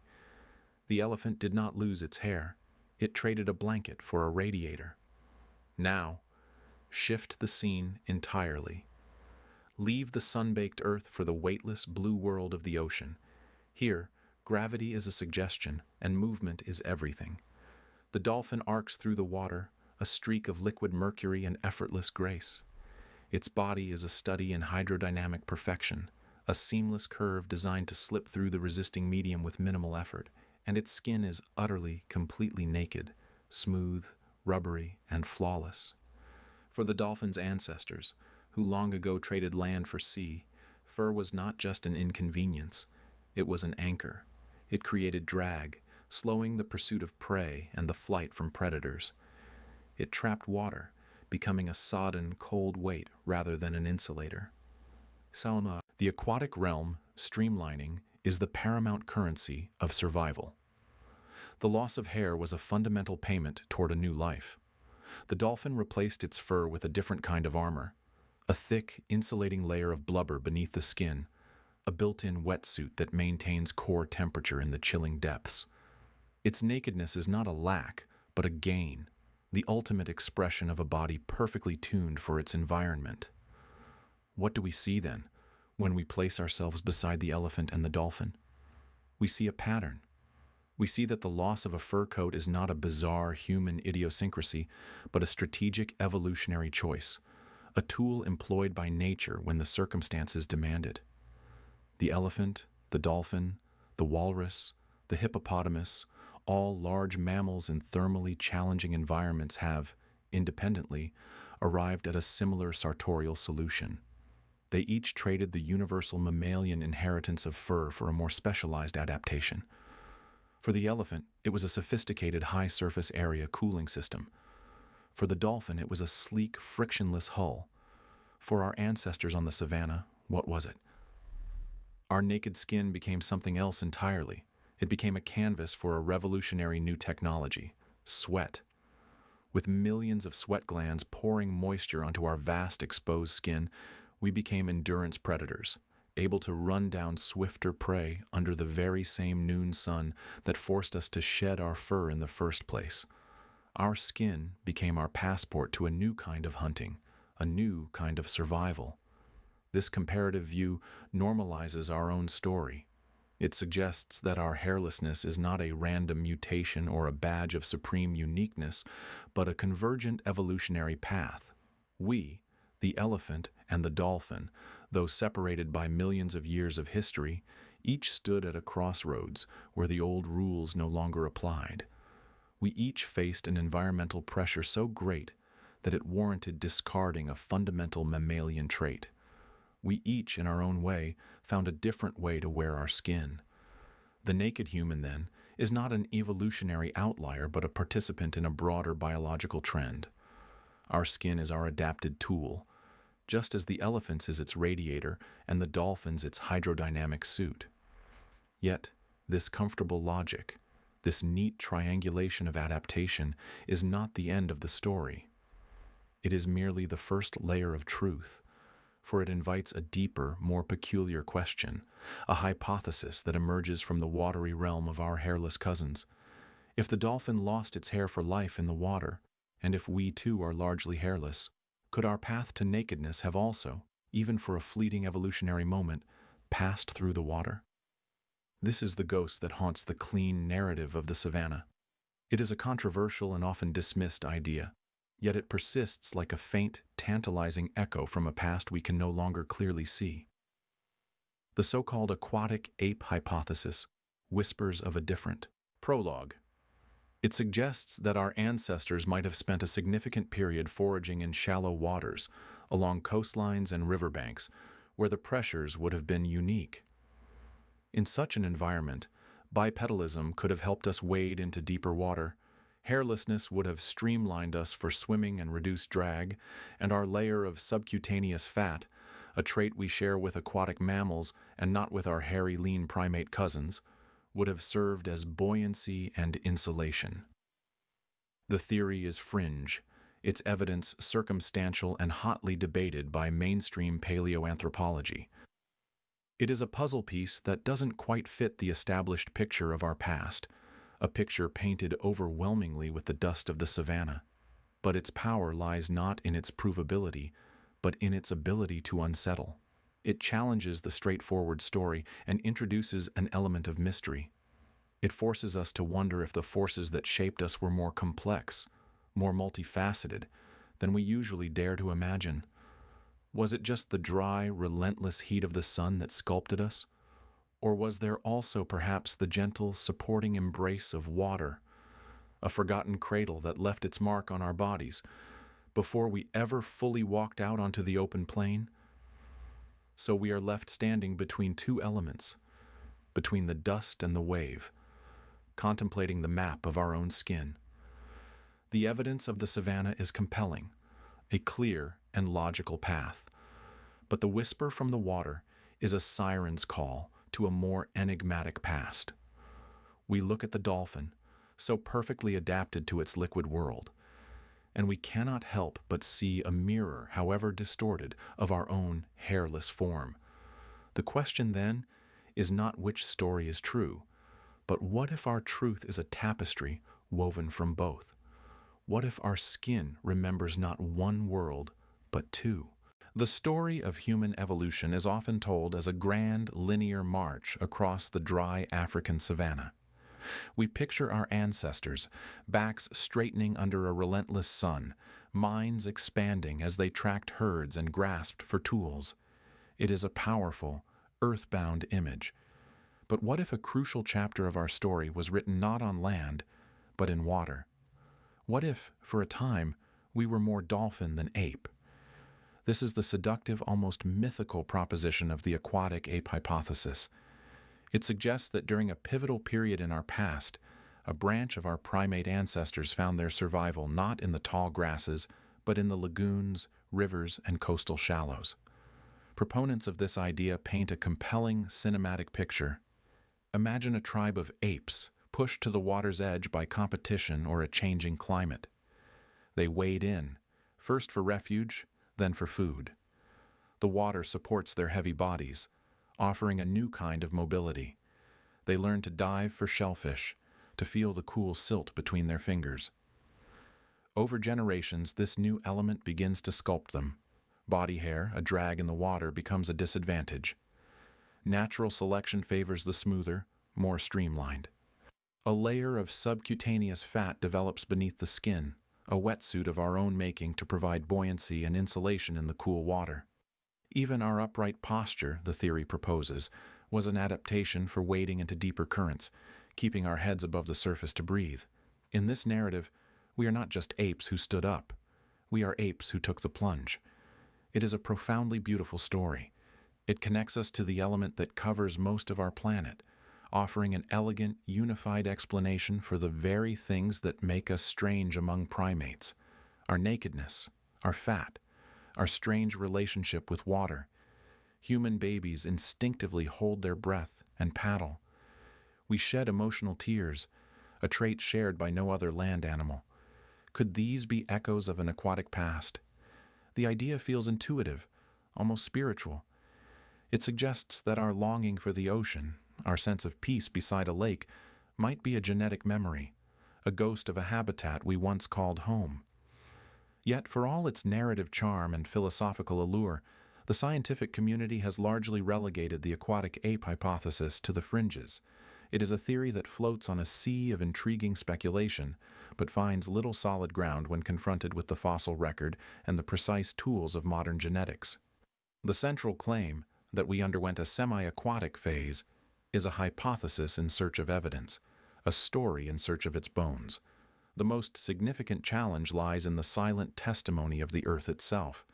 The elephant did not lose its hair. It traded a blanket for a radiator. Now, shift the scene entirely. Leave the sun-baked earth for the weightless blue world of the ocean. Here, gravity is a suggestion, and movement is everything. The dolphin arcs through the water, a streak of liquid mercury and effortless grace. Its body is a study in hydrodynamic perfection, a seamless curve designed to slip through the resisting medium with minimal effort, and its skin is utterly, completely naked, smooth, rubbery, and flawless. For the dolphin's ancestors, who long ago traded land for sea, fur was not just an inconvenience, it was an anchor. It created drag, slowing the pursuit of prey and the flight from predators. It trapped water, becoming a sodden, cold weight rather than an insulator. The aquatic realm, streamlining, is the paramount currency of survival. The loss of hair was a fundamental payment toward a new life. The dolphin replaced its fur with a different kind of armor, a thick, insulating layer of blubber beneath the skin, a built-in wetsuit that maintains core temperature in the chilling depths. Its nakedness is not a lack, but a gain, the ultimate expression of a body perfectly tuned for its environment. What do we see, then, when we place ourselves beside the elephant and the dolphin? We see a pattern. We see that the loss of a fur coat is not a bizarre human idiosyncrasy, but a strategic evolutionary choice, a tool employed by nature when the circumstances demand it. The elephant, the dolphin, the walrus, the hippopotamus, all large mammals in thermally challenging environments have, independently, arrived at a similar sartorial solution. They each traded the universal mammalian inheritance of fur for a more specialized adaptation. For the elephant, it was a sophisticated high-surface area cooling system. For the dolphin, it was a sleek, frictionless hull. For our ancestors on the savannah, what was it? Our naked skin became something else entirely. It became a canvas for a revolutionary new technology, sweat. With millions of sweat glands pouring moisture onto our vast exposed skin, we became endurance predators, able to run down swifter prey under the very same noon sun that forced us to shed our fur in the first place. Our skin became our passport to a new kind of hunting, a new kind of survival. This comparative view normalizes our own story. It suggests that our hairlessness is not a random mutation or a badge of supreme uniqueness, but a convergent evolutionary path. We, the elephant and the dolphin, though separated by millions of years of history, each stood at a crossroads where the old rules no longer applied. We each faced an environmental pressure so great that it warranted discarding a fundamental mammalian trait. We each, in our own way, found a different way to wear our skin. The naked human, then, is not an evolutionary outlier but a participant in a broader biological trend. Our skin is our adapted tool, just as the elephant's is its radiator and the dolphin's its hydrodynamic suit. Yet, this comfortable logic, this neat triangulation of adaptation, is not the end of the story. It is merely the first layer of truth, for it invites a deeper, more peculiar question, a hypothesis that emerges from the watery realm of our hairless cousins. If the dolphin lost its hair for life in the water, and if we too are largely hairless, could our path to nakedness have also, even for a fleeting evolutionary moment, passed through the water? This is the ghost that haunts the clean narrative of the savannah. It is a controversial and often dismissed idea, yet it persists like a faint, tantalizing echo from a past we can no longer clearly see. The so-called aquatic ape hypothesis whispers of a different. Prologue. It suggests that our ancestors might have spent a significant period foraging in shallow waters, along coastlines and riverbanks, where the pressures would have been unique. In such an environment, bipedalism could have helped us wade into deeper water, hairlessness would have streamlined us for swimming and reduced drag, and our layer of subcutaneous fat, a trait we share with aquatic mammals and not with our hairy, lean primate cousins, would have served as buoyancy and insulation. The theory is fringe, its evidence circumstantial and hotly debated by mainstream paleoanthropology. It is a puzzle piece that doesn't quite fit the established picture of our past, a picture painted overwhelmingly with the dust of the savanna. But its power lies not in its provability, but in its ability to unsettle. It challenges the straightforward story and introduces an element of mystery. It forces us to wonder if the forces that shaped us were more complex, more multifaceted, than we usually dare to imagine. Was it just the dry, relentless heat of the sun that sculpted us? Or was there also perhaps the gentle, supporting embrace of water, a forgotten cradle that left its mark on our bodies before we ever fully walked out onto the open plain? So we are left standing between two elements, between the dust and the wave, contemplating the map of our own skin. The evidence of the savanna is compelling, a clear and logical path. But the whisper from the water is a siren's call to a more enigmatic past. We look at the dolphin, so perfectly adapted to its liquid world, and we cannot help but see a mirror, however distorted, of our own hairless form. The question then is not which story is true, but what if our truth is a tapestry woven from both? What if our skin remembers not one world, but two? The story of human evolution is often told as a grand linear march across the dry African savanna. We picture our ancestors, backs straightening under a relentless sun, minds expanding as they tracked herds and grasped for tools. It is a powerful, earthbound image. But what if a crucial chapter of our story was written not on land, but in water? What if, for a time, we were more dolphin than ape? This is the seductive, almost mythical proposition of the aquatic ape hypothesis. It suggests that during a pivotal period in our past, a branch of our primate ancestors found their survival not in the tall grasses, but in the lagoons, rivers, and coastal shallows. Proponents of this idea paint a compelling cinematic picture. Imagine a tribe of apes pushed to the water's edge by competition or a changing climate. They wade in, first for refuge, then for food. The water supports their heavy bodies, offering a new kind of mobility. They learn to dive for shellfish, to feel the cool silt between their fingers. Over generations, this new element begins to sculpt them. Body hair, a drag in the water, becomes a disadvantage. Natural selection favors the smoother, more streamlined. A layer of subcutaneous fat develops beneath the skin, a wetsuit of our own making to provide buoyancy and insulation in the cool water. Even our upright posture, the theory proposes, was an adaptation for wading into deeper currents, keeping our heads above the surface to breathe. In this narrative, we are not just apes who stood up. We are apes who took the plunge. It is a profoundly beautiful story. It connects us to the element that covers most of our planet, offering an elegant, unified explanation for the very things that make us strange among primates: our nakedness, our fat, our strange relationship with water. Human babies instinctively hold their breath and paddle. We shed emotional tears, a trait shared by no other land animal. Could these be echoes of an aquatic past? The idea feels intuitive, almost spiritual. It suggests that our longing for the ocean, our sense of peace beside a lake, might be a genetic memory, a ghost of a habitat we once called home. Yet, for all its narrative charm and philosophical allure, the scientific community has largely relegated the aquatic ape hypothesis to the fringes. It is a theory that floats on a sea of intriguing speculation, but finds little solid ground when confronted with the fossil record and the precise tools of modern genetics. The central claim, that we underwent a semi-aquatic phase is a hypothesis in search of evidence, a story in search of its bones. The most significant challenge lies in the silent testimony of the Earth itself.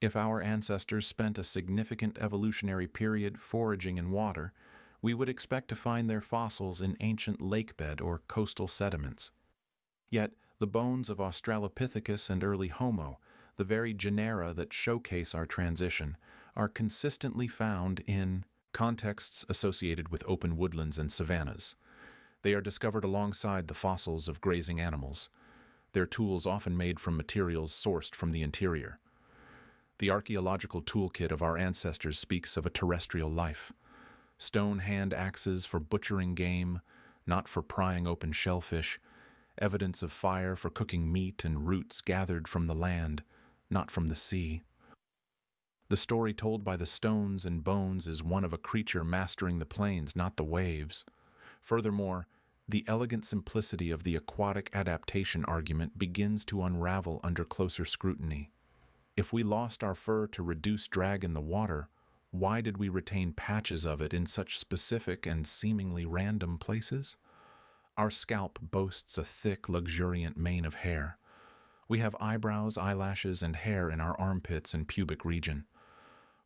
If our ancestors spent a significant evolutionary period foraging in water, we would expect to find their fossils in ancient lakebed or coastal sediments. Yet, the bones of Australopithecus and early Homo, the very genera that showcase our transition, are consistently found in contexts associated with open woodlands and savannas. They are discovered alongside the fossils of grazing animals, their tools often made from materials sourced from the interior. The archaeological toolkit of our ancestors speaks of a terrestrial life. Stone hand axes for butchering game, not for prying open shellfish, evidence of fire for cooking meat and roots gathered from the land, not from the sea. The story told by the stones and bones is one of a creature mastering the plains, not the waves. Furthermore, the elegant simplicity of the aquatic adaptation argument begins to unravel under closer scrutiny. If we lost our fur to reduce drag in the water, why did we retain patches of it in such specific and seemingly random places? Our scalp boasts a thick, luxuriant mane of hair. We have eyebrows, eyelashes, and hair in our armpits and pubic region.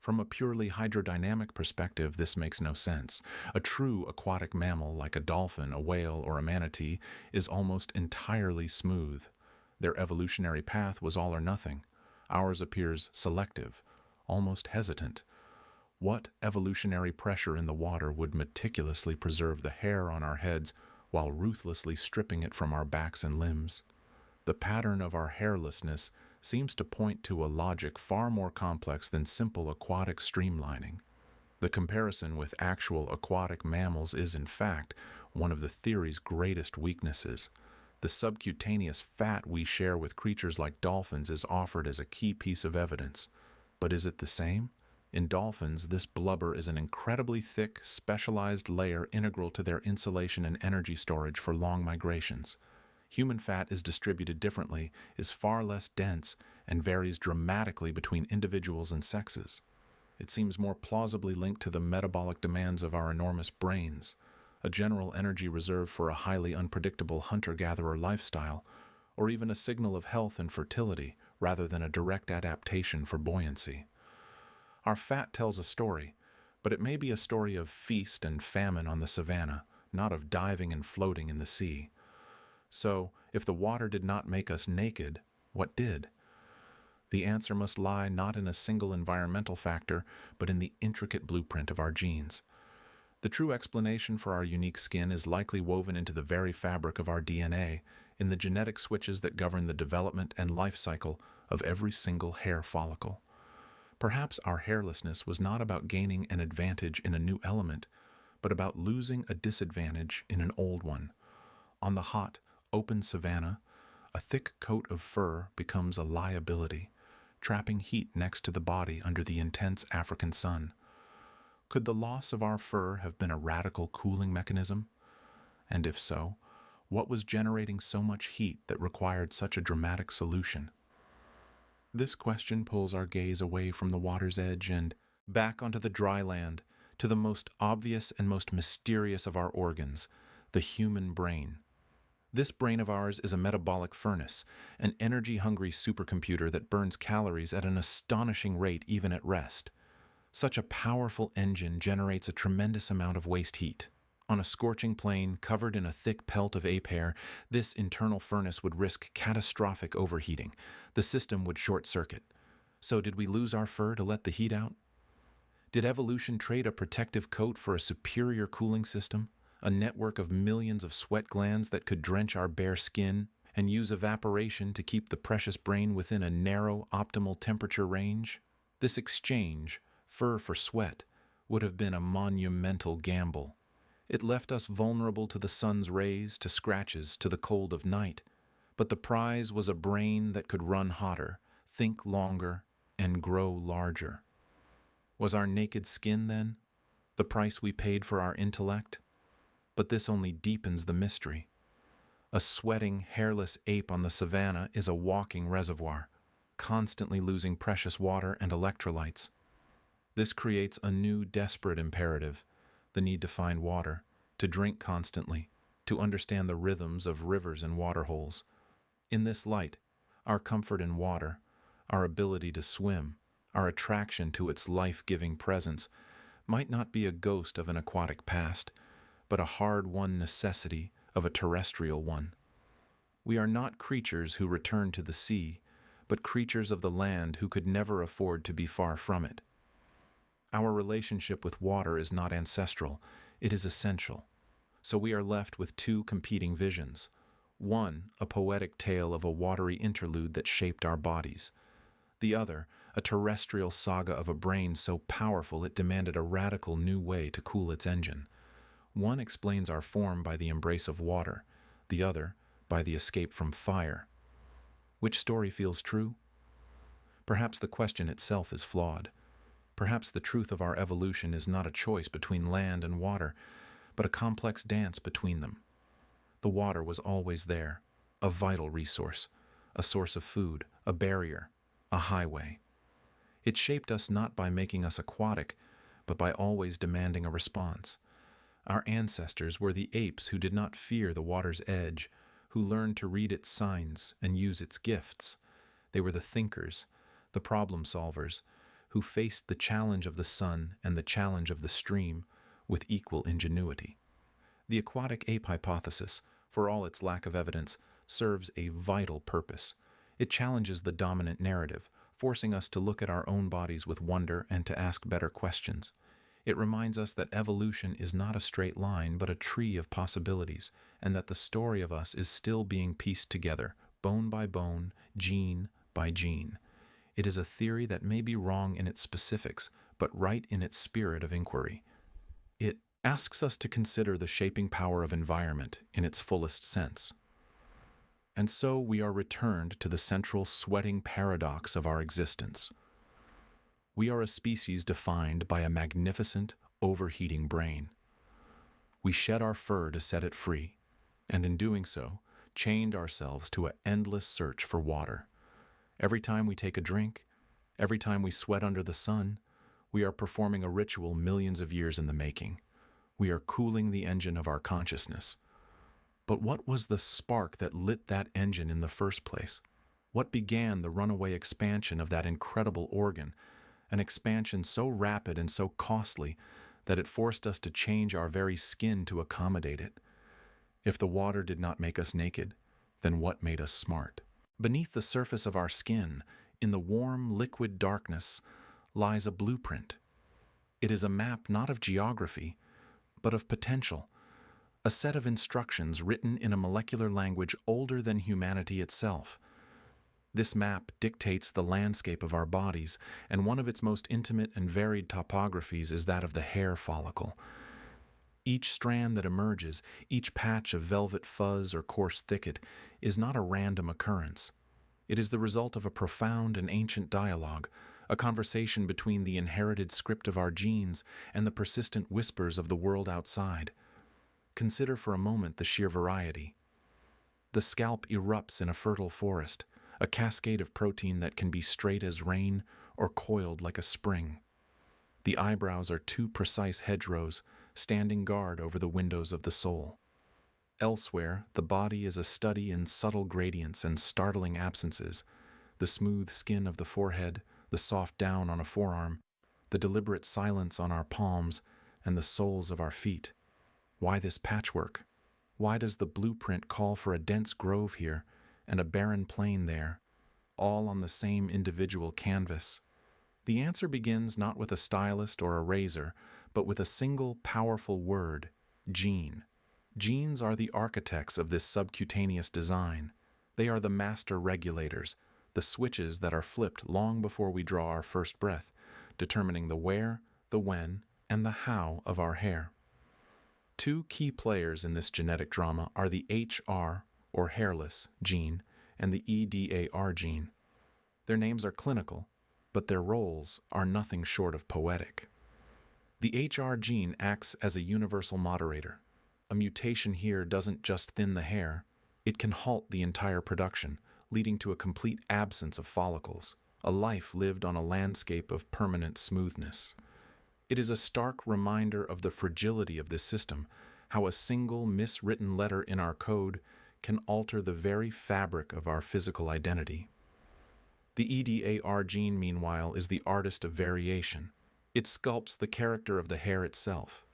From a purely hydrodynamic perspective, this makes no sense. A true aquatic mammal like a dolphin, a whale, or a manatee is almost entirely smooth. Their evolutionary path was all or nothing. Ours appears selective, almost hesitant. What evolutionary pressure in the water would meticulously preserve the hair on our heads while ruthlessly stripping it from our backs and limbs? The pattern of our hairlessness seems to point to a logic far more complex than simple aquatic streamlining. The comparison with actual aquatic mammals is, in fact, one of the theory's greatest weaknesses. The subcutaneous fat we share with creatures like dolphins is offered as a key piece of evidence. But is it the same? In dolphins, this blubber is an incredibly thick, specialized layer integral to their insulation and energy storage for long migrations. Human fat is distributed differently, is far less dense, and varies dramatically between individuals and sexes. It seems more plausibly linked to the metabolic demands of our enormous brains, a general energy reserve for a highly unpredictable hunter-gatherer lifestyle, or even a signal of health and fertility rather than a direct adaptation for buoyancy. Our fat tells a story, but it may be a story of feast and famine on the savanna, not of diving and floating in the sea. So, if the water did not make us naked, what did? The answer must lie not in a single environmental factor, but in the intricate blueprint of our genes. The true explanation for our unique skin is likely woven into the very fabric of our DNA, in the genetic switches that govern the development and life cycle of every single hair follicle. Perhaps our hairlessness was not about gaining an advantage in a new element, but about losing a disadvantage in an old one. On the hot, open savanna, a thick coat of fur becomes a liability, trapping heat next to the body under the intense African sun. Could the loss of our fur have been a radical cooling mechanism? And if so, what was generating so much heat that required such a dramatic solution? This question pulls our gaze away from the water's edge and back onto the dry land, to the most obvious and most mysterious of our organs, the human brain. This brain of ours is a metabolic furnace, an energy-hungry supercomputer that burns calories at an astonishing rate even at rest. Such a powerful engine generates a tremendous amount of waste heat. On a scorching plain covered in a thick pelt of ape hair, this internal furnace would risk catastrophic overheating. The system would short-circuit. So did we lose our fur to let the heat out? Did evolution trade a protective coat for a superior cooling system? A network of millions of sweat glands that could drench our bare skin and use evaporation to keep the precious brain within a narrow, optimal temperature range? This exchange, fur for sweat, would have been a monumental gamble. It left us vulnerable to the sun's rays, to scratches, to the cold of night. But the prize was a brain that could run hotter, think longer, and grow larger. Was our naked skin, then, the price we paid for our intellect? But this only deepens the mystery. A sweating, hairless ape on the savanna is a walking reservoir, constantly losing precious water and electrolytes. This creates a new desperate imperative, the need to find water, to drink constantly, to understand the rhythms of rivers and waterholes. In this light, our comfort in water, our ability to swim, our attraction to its life-giving presence might not be a ghost of an aquatic past, but a hard-won necessity of a terrestrial one. We are not creatures who return to the sea, but creatures of the land who could never afford to be far from it. Our relationship with water is not ancestral, it is essential. So we are left with two competing visions. One, a poetic tale of a watery interlude that shaped our bodies. The other, a terrestrial saga of a brain so powerful it demanded a radical new way to cool its engine. One explains our form by the embrace of water, the other by the escape from fire. Which story feels true? Perhaps the question itself is flawed. Perhaps the truth of our evolution is not a choice between land and water, but a complex dance between them. The water was always there, a vital resource, a source of food, a barrier, a highway. It shaped us not by making us aquatic, but by always demanding a response. Our ancestors were the apes who did not fear the water's edge, who learned to read its signs and use its gifts. They were the thinkers, the problem solvers, who faced the challenge of the sun and the challenge of the stream with equal ingenuity. The aquatic ape hypothesis, for all its lack of evidence, serves a vital purpose. It challenges the dominant narrative, forcing us to look at our own bodies with wonder and to ask better questions. It reminds us that evolution is not a straight line, but a tree of possibilities, and that the story of us is still being pieced together, bone by bone, gene by gene. It is a theory that may be wrong in its specifics, but right in its spirit of inquiry. It asks us to consider the shaping power of environment in its fullest sense. And so we are returned to the central sweating paradox of our existence. We are a species defined by a magnificent, overheating brain. We shed our fur to set it free, and in doing so, chained ourselves to an endless search for water. Every time we take a drink, every time we sweat under the sun, we are performing a ritual millions of years in the making. We are cooling the engine of our consciousness. But what was the spark that lit that engine in the first place? What began the runaway expansion of that incredible organ, an expansion so rapid and so costly that it forced us to change our very skin to accommodate it? If the water did not make us naked, then what made us smart? Beneath the surface of our skin, in the warm, liquid darkness, lies a blueprint. It is a map not of geography, but of potential, a set of instructions written in a molecular language older than humanity itself. This map dictates the landscape of our bodies, and one of its most intimate and varied topographies is that of the hair follicle. Each strand that emerges, each patch of velvet fuzz or coarse thicket, is not a random occurrence. It is the result of a profound and ancient dialogue, a conversation between the inherited script of our genes and the persistent whispers of the world outside. Consider for a moment the sheer variety. The scalp erupts in a fertile forest, a cascade of protein that can be straight as rain or coiled like a spring. The eyebrows are two precise hedgerows, standing guard over the windows of the soul. Elsewhere, the body is a study in subtle gradients and startling absences, the smooth skin of the forehead, the soft down on a forearm, the deliberate silence on our palms, and the soles of our feet. Why this patchwork? Why does the blueprint call for a dense grove here and a barren plain there, all on the same individual canvas? The answer begins not with a stylist or a razor, but with a single powerful word: gene. Genes are the architects of this subcutaneous design. They are the master regulators, the switches that are flipped long before we draw our first breath, determining the where, the when, and the how of our hair. Two key players in this genetic drama are the HR, or Hairless, gene and the EDAR gene. Their names are clinical, but their roles are nothing short of poetic. The HR gene acts as a universal moderator. A mutation here doesn't just thin the hair, it can halt the entire production, leading to a complete absence of follicles, a life lived on a landscape of permanent smoothness. It is a stark reminder of the fragility of this system, how a single miswritten letter in our code can alter the very fabric of our physical identity. The EDAR gene, meanwhile, is the artist of variation. It sculpts the character of the hair itself.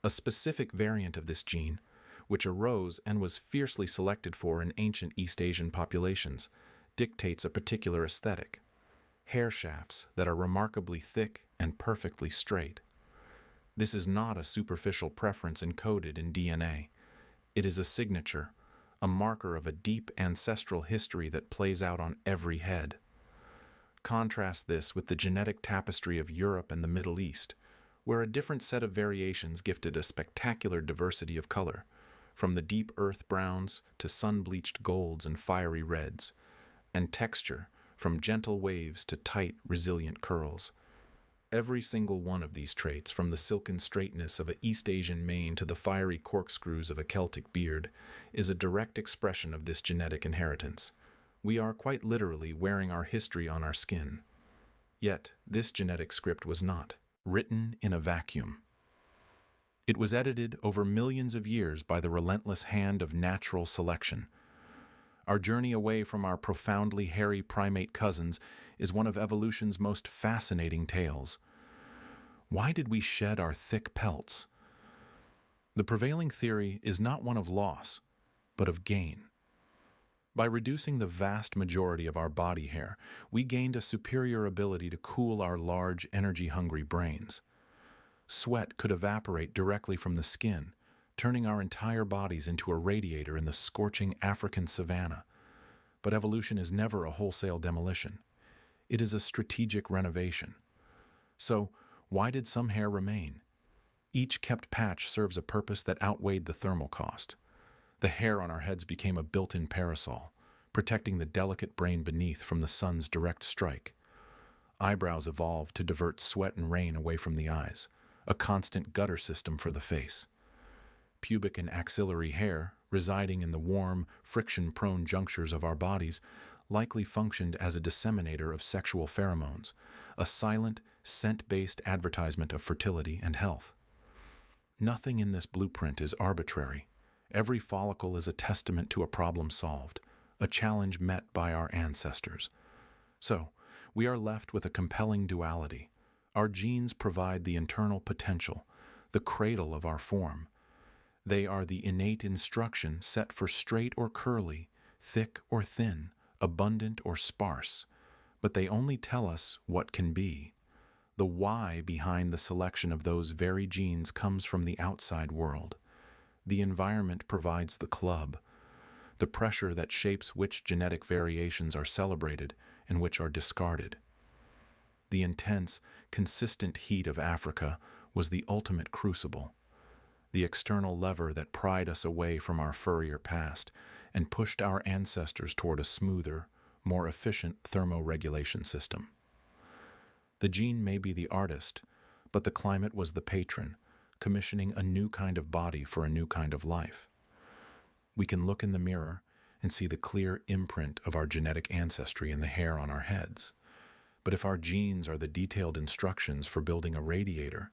A specific variant of this gene, which arose and was fiercely selected for in ancient East Asian populations, dictates a particular aesthetic. Hair shafts that are remarkably thick and perfectly straight. This is not a superficial preference encoded in DNA. It is a signature, a marker of a deep ancestral history that plays out on every head. Contrast this with the genetic tapestry of Europe and the Middle East, where a different set of variations gifted a spectacular diversity of color, from the deep earth browns to sun-bleached golds and fiery reds, and texture from gentle waves to tight, resilient curls. Every single one of these traits, from the silken straightness of an East Asian mane to the fiery corkscrews of a Celtic beard, is a direct expression of this genetic inheritance. We are quite literally wearing our history on our skin. Yet, this genetic script was not written in a vacuum. It was edited over millions of years by the relentless hand of natural selection. Our journey away from our profoundly hairy primate cousins is one of evolution's most fascinating tales. Why did we shed our thick pelts? The prevailing theory is not one of loss, but of gain. By reducing the vast majority of our body hair, we gained a superior ability to cool our large, energy-hungry brains. Sweat could evaporate directly from the skin, turning our entire bodies into a radiator in the scorching African savanna. But evolution is never a wholesale demolition. It is a strategic renovation. So, why did some hair remain? Each kept patch serves a purpose that outweighed the thermal cost. The hair on our heads became a built-in parasol, protecting the delicate brain beneath from the sun's direct strike. Eyebrows evolved to divert sweat and rain away from the eyes, a constant gutter system for the face. Pubic and axillary hair, residing in the warm, friction-prone junctures of our bodies, likely functioned as a disseminator of sexual pheromones, a silent, scent-based advertisement of fertility and health. Nothing in this blueprint is arbitrary. Every follicle is a testament to a problem solved, a challenge met by our ancestors. So, we are left with a compelling duality. Our genes provide the internal potential, the cradle of our form. They are the innate instruction set for straight or curly, thick or thin, abundant or sparse, but they only tell us what can be. The why behind the selection of those very genes comes from the outside world. The environment provides the club, the pressure that shapes which genetic variations are celebrated and which are discarded. The intense, consistent heat of Africa was the ultimate crucible, the external lever that pried us away from our furrier past and pushed our ancestors toward a smoother, more efficient thermoregulation system. The gene may be the artist, but the climate was the patron, commissioning a new kind of body for a new kind of life. We can look in the mirror and see the clear imprint of our genetic ancestry in the hair on our heads. But if our genes are the detailed instructions for building a radiator,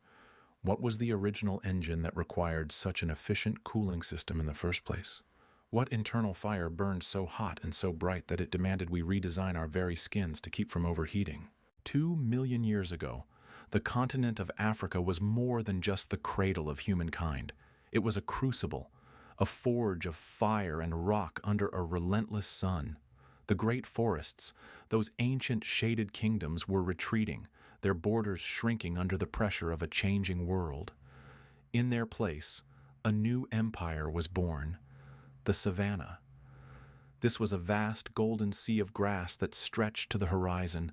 what was the original engine that required such an efficient cooling system in the first place? What internal fire burned so hot and so bright that it demanded we redesign our very skins to keep from overheating? 2 million years ago, the continent of Africa was more than just the cradle of humankind. It was a crucible, a forge of fire and rock under a relentless sun. The great forests, those ancient shaded kingdoms, were retreating, their borders shrinking under the pressure of a changing world. In their place, a new empire was born, the savanna. This was a vast golden sea of grass that stretched to the horizon,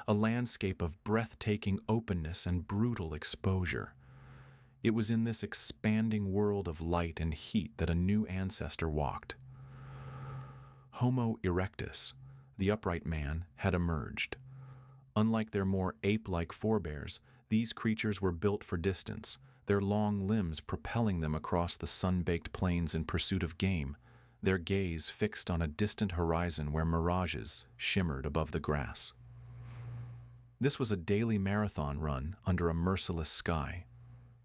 a landscape of breathtaking openness and brutal exposure. It was in this expanding world of light and heat that a new ancestor walked. Homo erectus, the upright man, had emerged. Unlike their more ape-like forebears, these creatures were built for distance, their long limbs propelling them across the sun-baked plains in pursuit of game, their gaze fixed on a distant horizon where mirages shimmered above the grass. This was a daily marathon run under a merciless sky.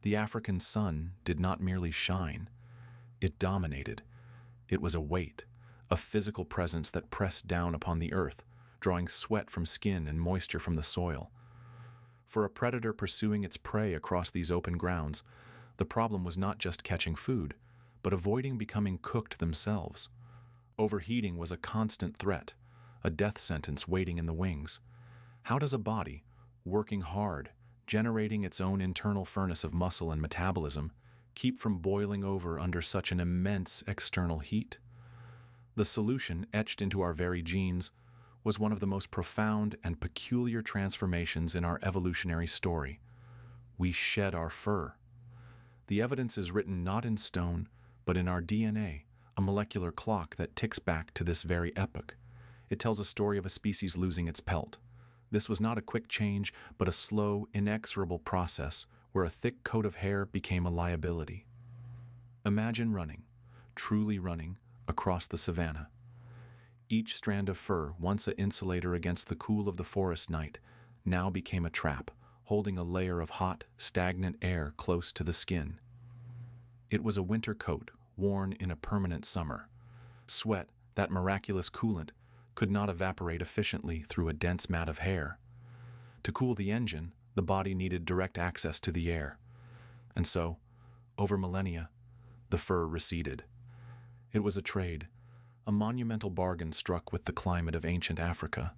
The African sun did not merely shine, it dominated. It was a weight, a physical presence that pressed down upon the earth, drawing sweat from skin and moisture from the soil. For a predator pursuing its prey across these open grounds, the problem was not just catching food, but avoiding becoming cooked themselves. Overheating was a constant threat, a death sentence waiting in the wings. How does a body, working hard, generating its own internal furnace of muscle and metabolism, keep from boiling over under such an immense external heat? The solution, etched into our very genes, was one of the most profound and peculiar transformations in our evolutionary story. We shed our fur. The evidence is written not in stone, but in our DNA, a molecular clock that ticks back to this very epoch. It tells a story of a species losing its pelt. This was not a quick change, but a slow, inexorable process where a thick coat of hair became a liability. Imagine running, truly running, across the savanna. Each strand of fur, once an insulator against the cool of the forest night, now became a trap, holding a layer of hot, stagnant air close to the skin. It was a winter coat, worn in a permanent summer. Sweat, that miraculous coolant, could not evaporate efficiently through a dense mat of hair. To cool the engine, the body needed direct access to the air. And so, over millennia, the fur receded. It was a trade, a monumental bargain struck with the climate of ancient Africa.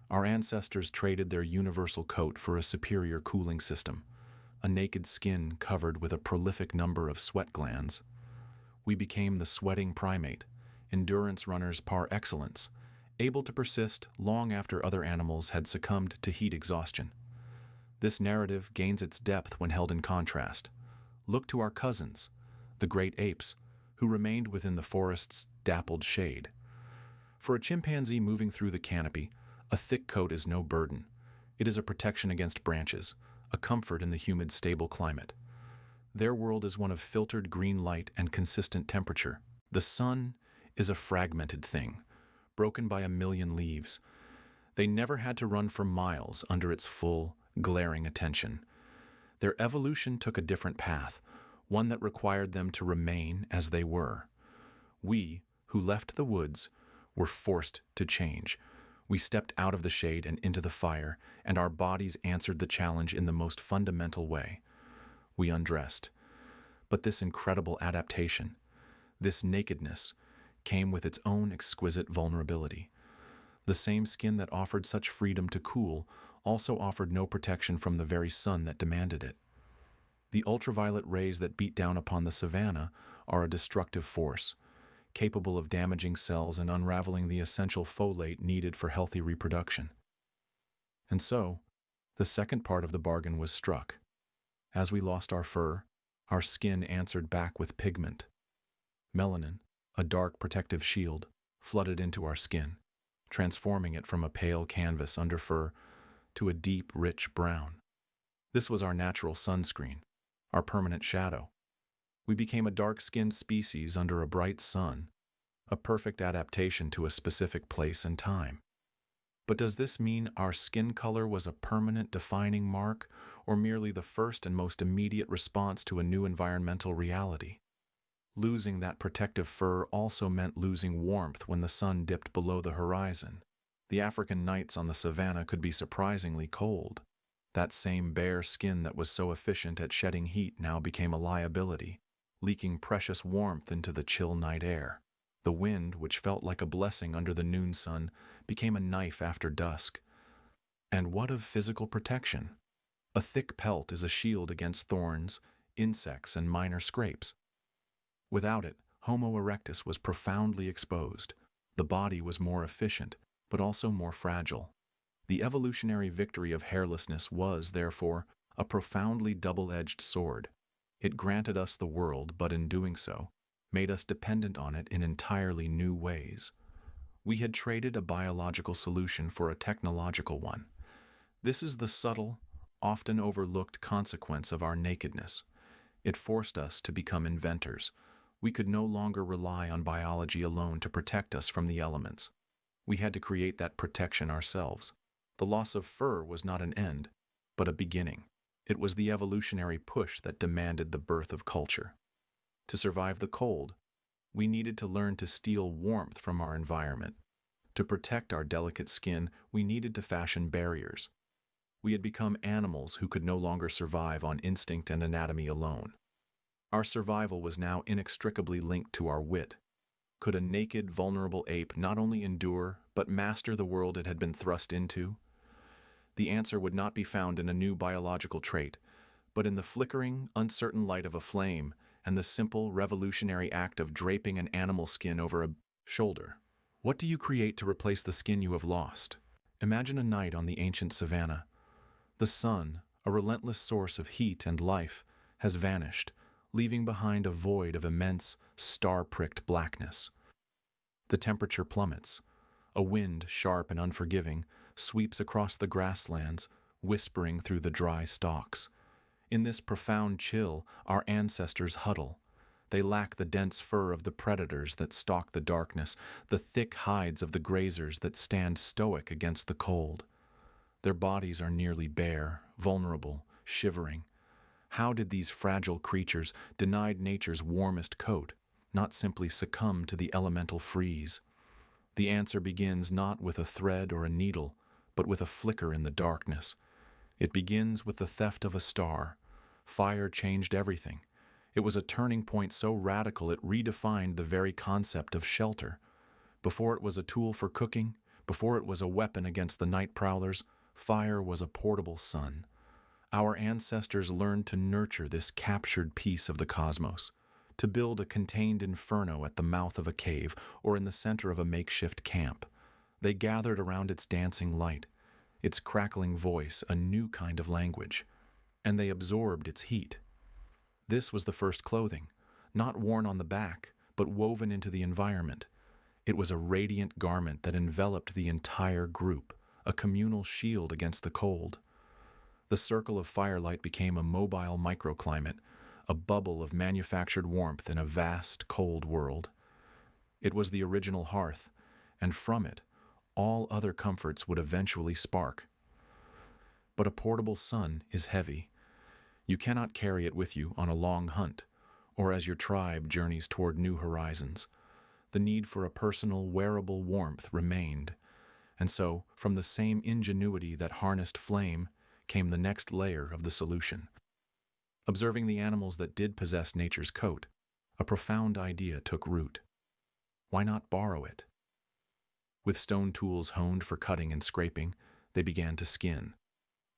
Our ancestors traded their universal coat for a superior cooling system, a naked skin covered with a prolific number of sweat glands. We became the sweating primate, endurance runners par excellence, able to persist long after other animals had succumbed to heat exhaustion. This narrative gains its depth when held in contrast. Look to our cousins, the great apes, who remained within the forest's dappled shade. For a chimpanzee moving through the canopy, a thick coat is no burden. It is a protection against branches, a comfort in the humid, stable climate. Their world is one of filtered green light and consistent temperature. The sun is a fragmented thing, broken by a million leaves. They never had to run for miles under its full, glaring attention. Their evolution took a different path, one that required them to remain as they were. We, who left the woods, were forced to change. We stepped out of the shade and into the fire, and our bodies answered the challenge in the most fundamental way. We undressed. But this incredible adaptation, this nakedness, came with its own exquisite vulnerability. The same skin that offered such freedom to cool also offered no protection from the very sun that demanded it. The ultraviolet rays that beat down upon the savanna are a destructive force, capable of damaging cells and unraveling the essential folate needed for healthy reproduction. And so, the second part of the bargain was struck. As we lost our fur, our skin answered back with pigment. Melanin, a dark protective shield, flooded into our skin, transforming it from a pale canvas under fur to a deep, rich brown. This was our natural sunscreen, our permanent shadow. We became a dark-skinned species under a bright sun, a perfect adaptation to a specific place and time. But does this mean our skin color was a permanent defining mark, or merely the first and most immediate response to a new environmental reality? Losing that protective fur also meant losing warmth when the sun dipped below the horizon. The African nights on the savanna could be surprisingly cold. That same bare skin that was so efficient at shedding heat now became a liability, leaking precious warmth into the chill night air. The wind, which felt like a blessing under the noon sun, became a knife after dusk. And what of physical protection? A thick pelt is a shield against thorns, insects, and minor scrapes. Without it, Homo erectus was profoundly exposed. The body was more efficient, but also more fragile. The evolutionary victory of hairlessness was, therefore, a profoundly double-edged sword. It granted us the world, but in doing so, made us dependent on it in entirely new ways. We had traded a biological solution for a technological one. This is the subtle, often overlooked consequence of our nakedness. It forced us to become inventors. We could no longer rely on biology alone to protect us from the elements. We had to create that protection ourselves. The loss of fur was not an end, but a beginning. It was the evolutionary push that demanded the birth of culture. To survive the cold, we needed to learn to steal warmth from our environment. To protect our delicate skin, we needed to fashion barriers. We had become animals who could no longer survive on instinct and anatomy alone. Our survival was now inextricably linked to our wit. Could a naked, vulnerable ape not only endure, but master the world it had been thrust into? The answer would not be found in a new biological trait, but in the flickering, uncertain light of a flame and the simple, revolutionary act of draping an animal skin over a shoulder. What do you create to replace the skin you have lost? Imagine a night on the ancient savanna. The sun, a relentless source of heat and life, has vanished, leaving behind a void of immense, star-pricked blackness. The temperature plummets. A wind, sharp and unforgiving, sweeps across the grasslands, whispering through the dry stalks. In this profound chill, our ancestors huddle. They lack the dense fur of the predators that stalk the darkness, the thick hides of the grazers that stand stoic against the cold. Their bodies are nearly bare, vulnerable, shivering. How did these fragile creatures, denied nature's warmest coat, not simply succumb to the elemental freeze? The answer begins not with a thread or a needle, but with a flicker in the darkness. It begins with the theft of a star. Fire changed everything. It was a turning point so radical it redefined the very concept of shelter. Before it was a tool for cooking, before it was a weapon against the night prowlers, fire was a portable sun. Our ancestors learned to nurture this captured piece of the cosmos, to build a contained inferno at the mouth of a cave or in the center of a makeshift camp. They gathered around its dancing light, its crackling voice, a new kind of language, and they absorbed its heat. This was the first clothing, not worn on the back, but woven into the environment. It was a radiant garment that enveloped the entire group, a communal shield against the cold. The circle of firelight became a mobile microclimate, a bubble of manufactured warmth in a vast, cold world. It was the original hearth, and from it, all other comforts would eventually spark. But a portable sun is heavy. You cannot carry it with you on a long hunt, or as your tribe journeys toward new horizons. The need for a personal, wearable warmth remained, and so, from the same ingenuity that harnessed flame, came the next layer of the solution. Observing the animals that did possess nature's coat, a profound idea took root. Why not borrow it? With stone tools honed for cutting and scraping, they began to skin.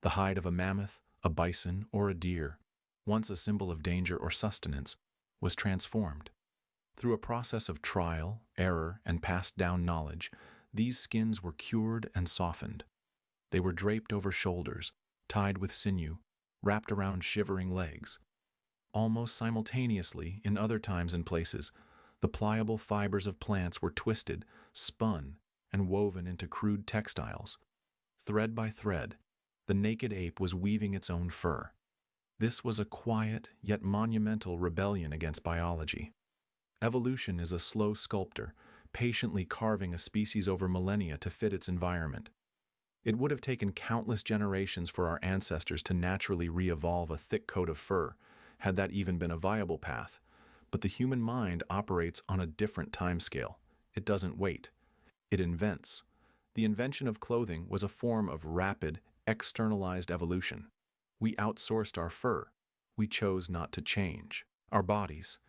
The hide of a mammoth, a bison, or a deer, once a symbol of danger or sustenance, was transformed. Through a process of trial, error, and passed down knowledge, these skins were cured and softened. They were draped over shoulders, tied with sinew, wrapped around shivering legs. Almost simultaneously, in other times and places, the pliable fibers of plants were twisted, spun, and woven into crude textiles. Thread by thread, the naked ape was weaving its own fur. This was a quiet, yet monumental rebellion against biology. Evolution is a slow sculptor, patiently carving a species over millennia to fit its environment. It would have taken countless generations for our ancestors to naturally re-evolve a thick coat of fur, had that even been a viable path. But the human mind operates on a different timescale. It doesn't wait. It invents. The invention of clothing was a form of rapid, externalized evolution. We outsourced our fur. We chose not to change our bodies,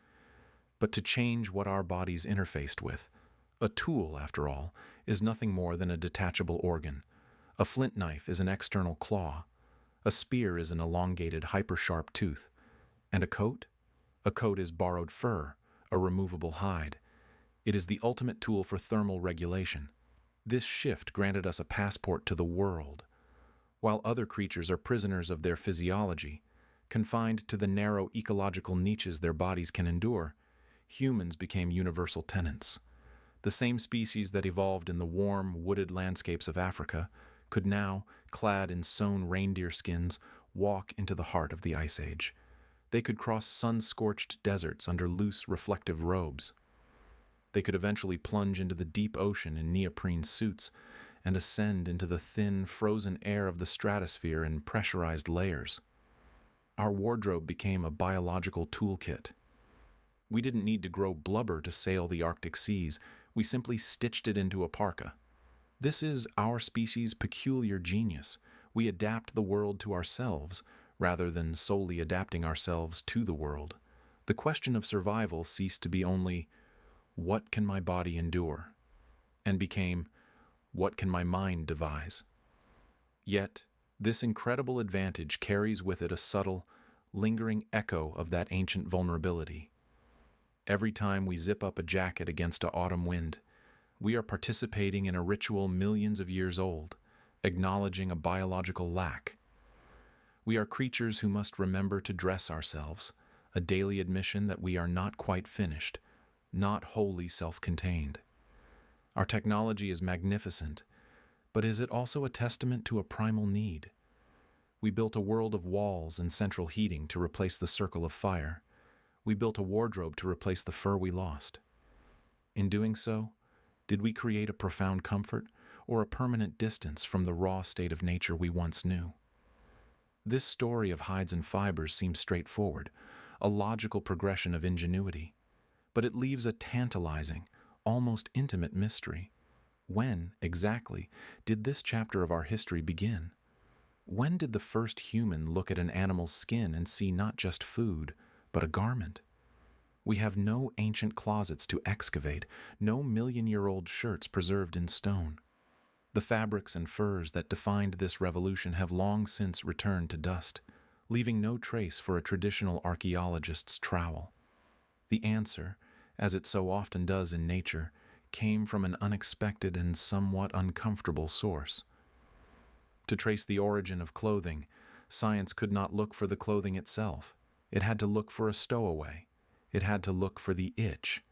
but to change what our bodies interfaced with. A tool, after all, is nothing more than a detachable organ. A flint knife is an external claw. A spear is an elongated, hyper-sharp tooth. And a coat? A coat is borrowed fur, a removable hide. It is the ultimate tool for thermal regulation. This shift granted us a passport to the world. While other creatures are prisoners of their physiology, confined to the narrow ecological niches their bodies can endure, humans became universal tenants. The same species that evolved in the warm, wooded landscapes of Africa could now, clad in sewn reindeer skins, walk into the heart of the Ice Age. They could cross sun-scorched deserts under loose, reflective robes. They could eventually plunge into the deep ocean in neoprene suits and ascend into the thin, frozen air of the stratosphere in pressurized layers. Our wardrobe became a biological toolkit. We didn't need to grow blubber to sail the Arctic seas. We simply stitched it into a parka. This is our species' peculiar genius. We adapt the world to ourselves, rather than solely adapting ourselves to the world. The question of survival ceased to be only, what can my body endure? And became, what can my mind devise? Yet, this incredible advantage carries with it a subtle, lingering echo of that ancient vulnerability. Every time we zip up a jacket against an autumn wind, we are participating in a ritual millions of years old, acknowledging a biological lack. We are creatures who must remember to dress ourselves, a daily admission that we are not quite finished, not wholly self-contained. Our technology is magnificent, but is it also a testament to a primal need? We built a world of walls and central heating to replace the circle of fire. We built a wardrobe to replace the fur we lost. In doing so, did we create a profound comfort or a permanent distance from the raw state of nature we once knew? This story of hides and fibers seems straightforward, a logical progression of ingenuity, but it leaves a tantalizing, almost intimate mystery. When, exactly, did this chapter of our history begin? When did the first human look at an animal's skin and see not just food, but a garment? We have no ancient closets to excavate, no million-year-old shirts preserved in stone. The fabrics and furs that defined this revolution have long since returned to dust, leaving no trace for a traditional archaeologist's trowel. The answer, as it so often does in nature, came from an unexpected and somewhat uncomfortable source. To trace the origin of clothing, science could not look for the clothing itself. It had to look for a stowaway. It had to look for the itch.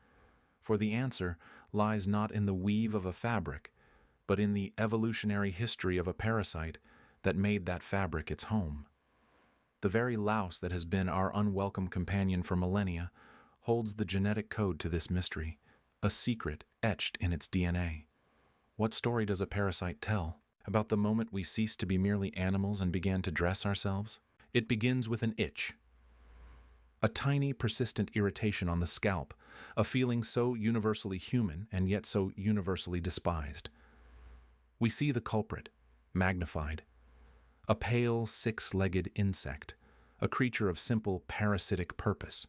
For the answer lies not in the weave of a fabric, but in the evolutionary history of a parasite that made that fabric its home. The very louse that has been our unwelcome companion for millennia holds the genetic code to this mystery, a secret etched in its DNA. What story does a parasite tell about the moment we ceased to be merely animals and began to dress ourselves? It begins with an itch. A tiny, persistent irritation on the scalp, a feeling so universally human and yet so universally despised. We see the culprit, magnified. A pale, six-legged insect, a creature of simple parasitic purpose.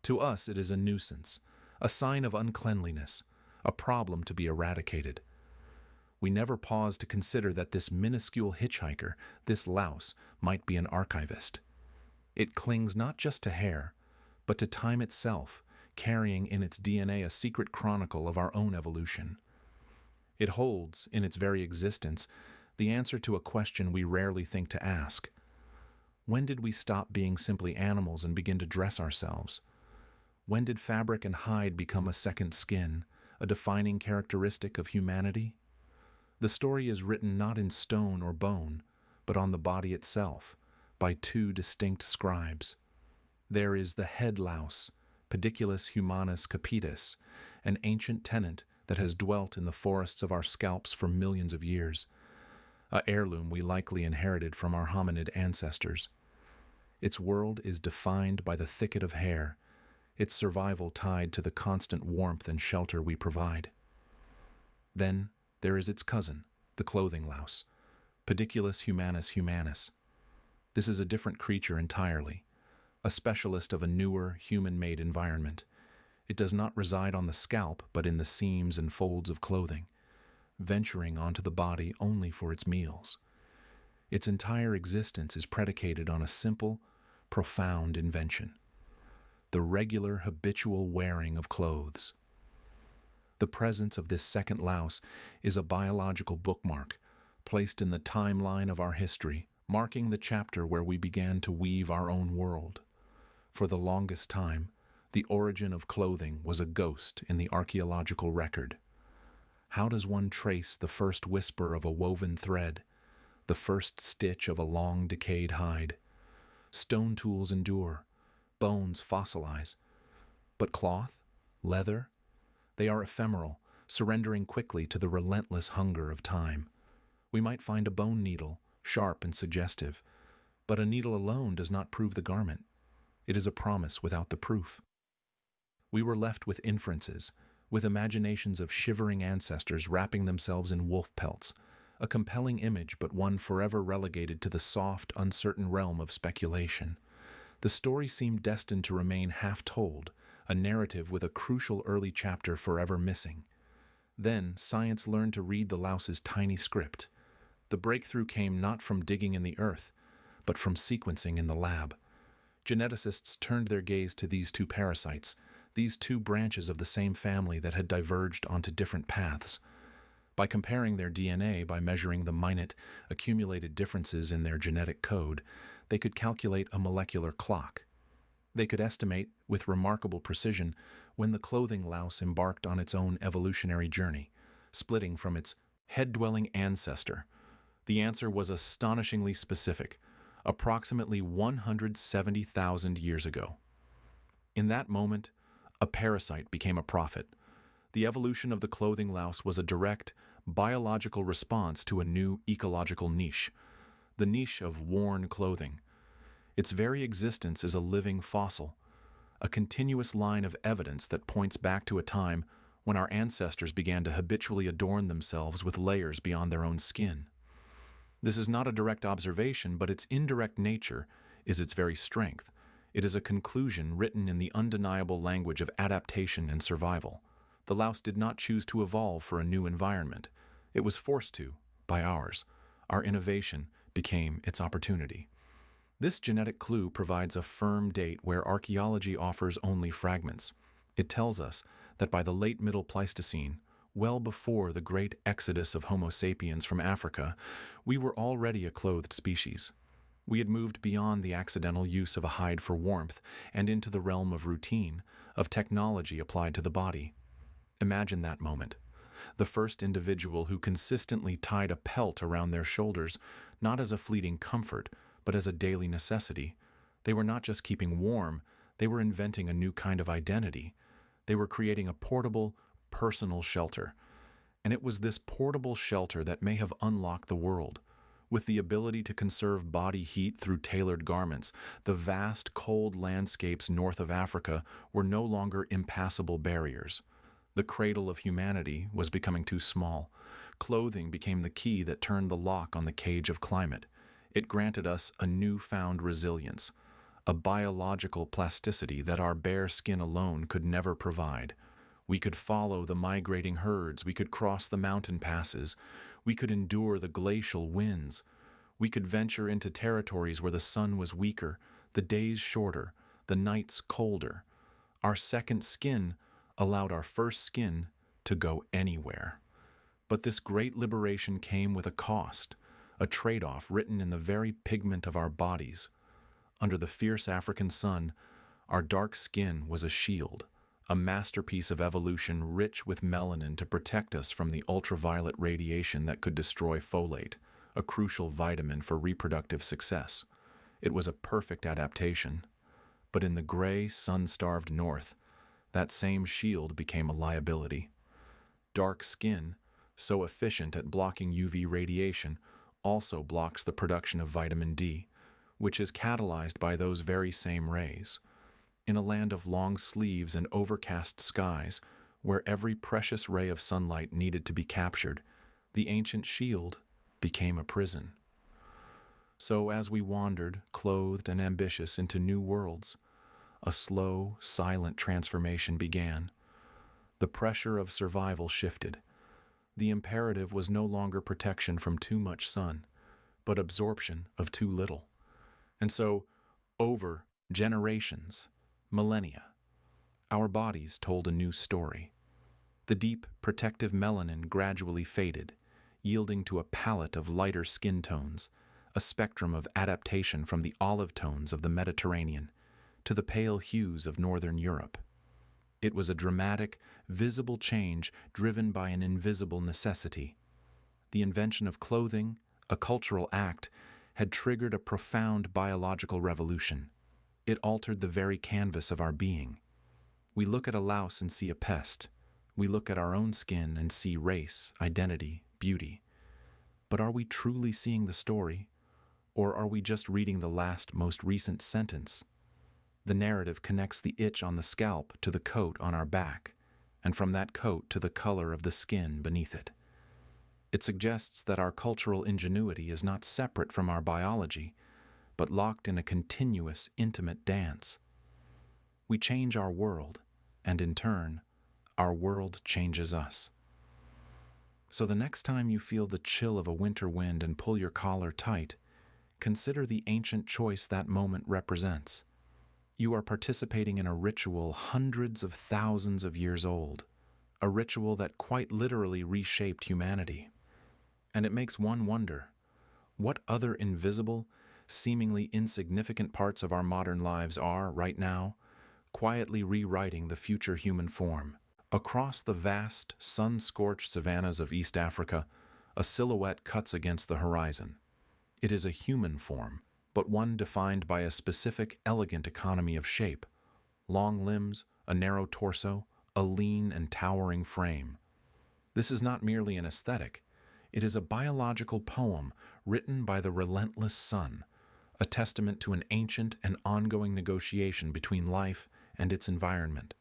To us it is a nuisance, a sign of uncleanliness, a problem to be eradicated. We never pause to consider that this minuscule hitchhiker, this louse, might be an archivist. It clings not just to hair, but to time itself, carrying in its DNA a secret chronicle of our own evolution. It holds, in its very existence, the answer to a question we rarely think to ask. When did we stop being simply animals and begin to dress ourselves? When did fabric and hide become a second skin, a defining characteristic of humanity? The story is written not in stone or bone, but on the body itself, by two distinct scribes. There is the head louse, Pediculus humanus capitis, an ancient tenant that has dwelt in the forests of our scalps for millions of years, a heirloom we likely inherited from our hominid ancestors. Its world is defined by the thicket of hair, its survival tied to the constant warmth and shelter we provide. Then there is its cousin, the clothing louse, Pediculus humanus humanus. This is a different creature entirely, a specialist of a newer, human-made environment. It does not reside on the scalp, but in the seams and folds of clothing, venturing onto the body only for its meals. Its entire existence is predicated on a simple, profound invention: the regular, habitual wearing of clothes. The presence of this second louse is a biological bookmark, placed in the timeline of our history, marking the chapter where we began to weave our own world. For the longest time, the origin of clothing was a ghost in the archaeological record. How does one trace the first whisper of a woven thread, the first stitch of a long decayed hide? Stone tools endure, bones fossilize. But cloth, leather, they are ephemeral, surrendering quickly to the relentless hunger of time. We might find a bone needle, sharp and suggestive, but a needle alone does not prove the garment. It is a promise without the proof. We were left with inferences, with imaginations of shivering ancestors wrapping themselves in wolf pelts, a compelling image but one forever relegated to the soft, uncertain realm of speculation. The story seemed destined to remain half-told, a narrative with a crucial early chapter forever missing. Then, science learned to read the louse's tiny script. The breakthrough came not from digging in the earth, but from sequencing in the lab. Geneticists turned their gaze to these two parasites, these two branches of the same family that had diverged onto different paths. By comparing their DNA by measuring the minute, accumulated differences in their genetic code, they could calculate a molecular clock. They could estimate, with remarkable precision, when the clothing louse embarked on its own evolutionary journey, splitting from its head-dwelling ancestor. The answer was astonishingly specific, approximately 170,000 years ago. In that moment, a parasite became a prophet. The evolution of the clothing louse was a direct, biological response to a new ecological niche, the niche of worn clothing. Its very existence is a living fossil, a continuous line of evidence that points back to a time when our ancestors began to habitually adorn themselves with layers beyond their own skin. This is not a direct observation, but its indirect nature is its very strength. It is a conclusion written in the undeniable language of adaptation and survival. The louse did not choose to evolve for a new environment. It was forced to, by ours. Our innovation became its opportunity. This genetic clue provides a firm date where archaeology offers only fragments. It tells us that by the late Middle Pleistocene, well before the great exodus of Homo sapiens from Africa, we were already a clothed species. We had moved beyond the accidental use of a hide for warmth and into the realm of routine, of technology applied to the body. Imagine that moment. The first individual who consistently tied a pelt around their shoulders, not as a fleeting comfort, but as a daily necessity. They were not just keeping warm, they were inventing a new kind of identity. They were creating a portable, personal shelter. And it was this portable shelter that may have unlocked the world. With the ability to conserve body heat through tailored garments, the vast, cold landscapes north of Africa were no longer impassable barriers. The cradle of humanity was becoming too small. Clothing became the key that turned the lock on the cage of climate. It granted us a newfound resilience, a biological plasticity that our bare skin alone could never provide. We could follow the migrating herds, we could cross the mountain passes, we could endure the glacial winds. We could venture into territories where the sun was weaker, the days shorter, the nights colder. Our second skin allowed our first skin to go anywhere. But this great liberation came with a cost, a trade-off written in the very pigment of our bodies. Under the fierce African sun, our dark skin was a shield, a masterpiece of evolution rich with melanin to protect us from the ultraviolet radiation that could destroy folate, a crucial vitamin for reproductive success. It was a perfect adaptation. But in the gray, sun-starved north, that same shield became a liability. Dark skin, so efficient at blocking UV radiation, also blocks the production of vitamin D, which is catalyzed by those very same rays. In a land of long sleeves and overcast skies, where every precious ray of sunlight needed to be captured, the ancient shield became a prison. So as we wandered, clothed and ambitious, into new worlds, a slow, silent transformation began. The pressure of survival shifted. The imperative was no longer protection from too much sun, but absorption of too little. And so, over generations, millennia, our bodies told a new story. The deep, protective melanin gradually faded, yielding to a palette of lighter skin tones, a spectrum of adaptation from the olive tones of the Mediterranean to the pale hues of Northern Europe. It was a dramatic, visible change driven by an invisible necessity. The invention of clothing, a cultural act, had triggered a profound biological revolution. It altered the very canvas of our being. We look at a louse and see a pest. We look at our own skin and see race, identity, beauty. But are we truly seeing the story? Or are we just reading the last, most recent sentence? The narrative connects the itch on the scalp to the coat on our back, and from that coat to the color of the skin beneath it. It suggests that our cultural ingenuity is not separate from our biology, but locked in a continuous, intimate dance. We change our world, and in turn, our world changes us. So the next time you feel the chill of a winter wind and pull your collar tight, consider the ancient choice that moment represents. You are participating in a ritual hundreds of thousands of years old, a ritual that quite literally reshaped humanity. And it makes one wonder, what other invisible, seemingly insignificant parts of our modern lives are, right now, quietly rewriting the future human form. Across the vast, sun-scorched savannas of East Africa, a silhouette cuts against the horizon. It is a human form, but one defined by a specific, elegant economy of shape. Long limbs, a narrow torso, a lean and towering frame. This is not merely an aesthetic. It is a biological poem written by the relentless sun, a testament to an ancient and ongoing negotiation between life and its environment.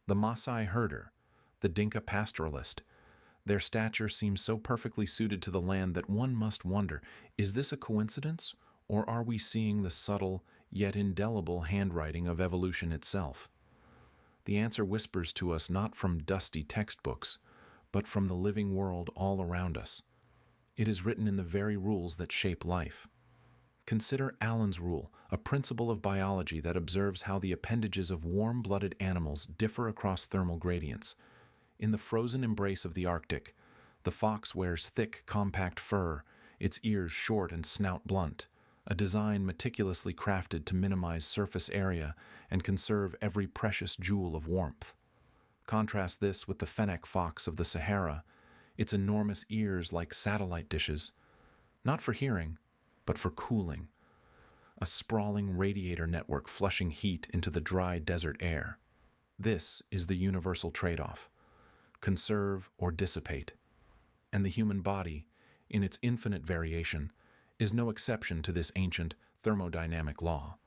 The Maasai herder, the Dinka pastoralist, their stature seems so perfectly suited to the land that one must wonder, is this a coincidence, or are we seeing the subtle, yet indelible handwriting of evolution itself? The answer whispers to us not from dusty textbooks, but from the living world all around us. It is written in the very rules that shape life. Consider Allen's rule, a principle of biology that observes how the appendages of warm-blooded animals differ across thermal gradients. In the frozen embrace of the Arctic, the fox wears thick, compact fur, its ears short and snout blunt, a design meticulously crafted to minimize surface area and conserve every precious joule of warmth. Contrast this with the fennec fox of the Sahara, its enormous ears like satellite dishes, not for hearing, but for cooling, a sprawling radiator network flushing heat into the dry desert air. This is the universal trade-off: conserve or dissipate. And the human body, in its infinite variation, is no exception to this ancient thermodynamic law.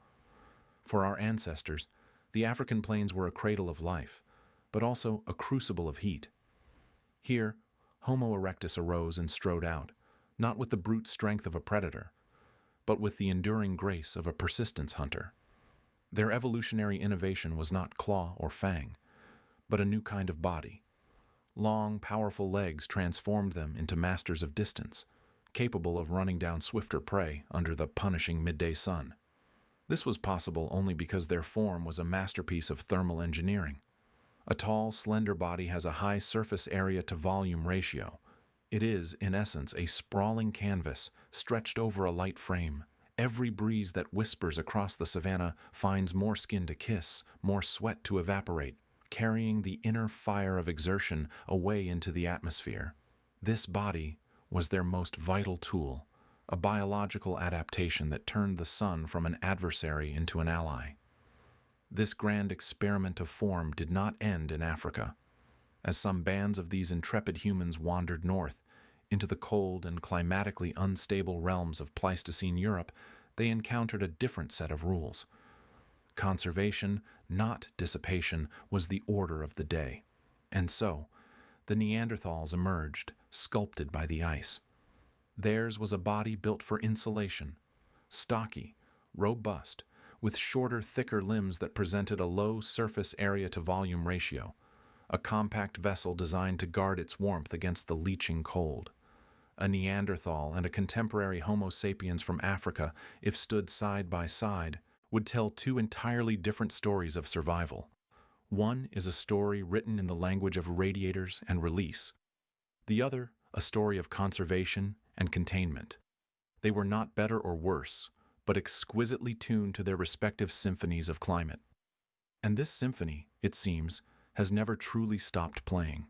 For our ancestors, the African plains were a cradle of life, but also a crucible of heat. Here, Homo erectus arose and strode out, not with the brute strength of a predator, but with the enduring grace of a persistence hunter. Their evolutionary innovation was not claw or fang, but a new kind of body. Long, powerful legs transformed them into masters of distance, capable of running down swifter prey under the punishing midday sun. This was possible only because their form was a masterpiece of thermal engineering. A tall, slender body has a high surface area to volume ratio. It is, in essence, a sprawling canvas stretched over a light frame. Every breeze that whispers across the savanna finds more skin to kiss, more sweat to evaporate, carrying the inner fire of exertion away into the atmosphere. This body was their most vital tool, a biological adaptation that turned the sun from an adversary into an ally. This grand experiment of form did not end in Africa. As some bands of these intrepid humans wandered north, into the cold and climatically unstable realms of Pleistocene Europe, they encountered a different set of rules. Conservation, not dissipation, was the order of the day. And so, the Neanderthals emerged, sculpted by the ice. Theirs was a body built for insulation, stocky, robust, with shorter, thicker limbs that presented a low surface area to volume ratio, a compact vessel designed to guard its warmth against the leaching cold. A Neanderthal and a contemporary Homo sapiens from Africa, if stood side by side, would tell two entirely different stories of survival. One is a story written in the language of radiators and release. The other, a story of conservation and containment. They were not better or worse, but exquisitely tuned to their respective symphonies of climate. And this symphony, it seems, has never truly stopped playing.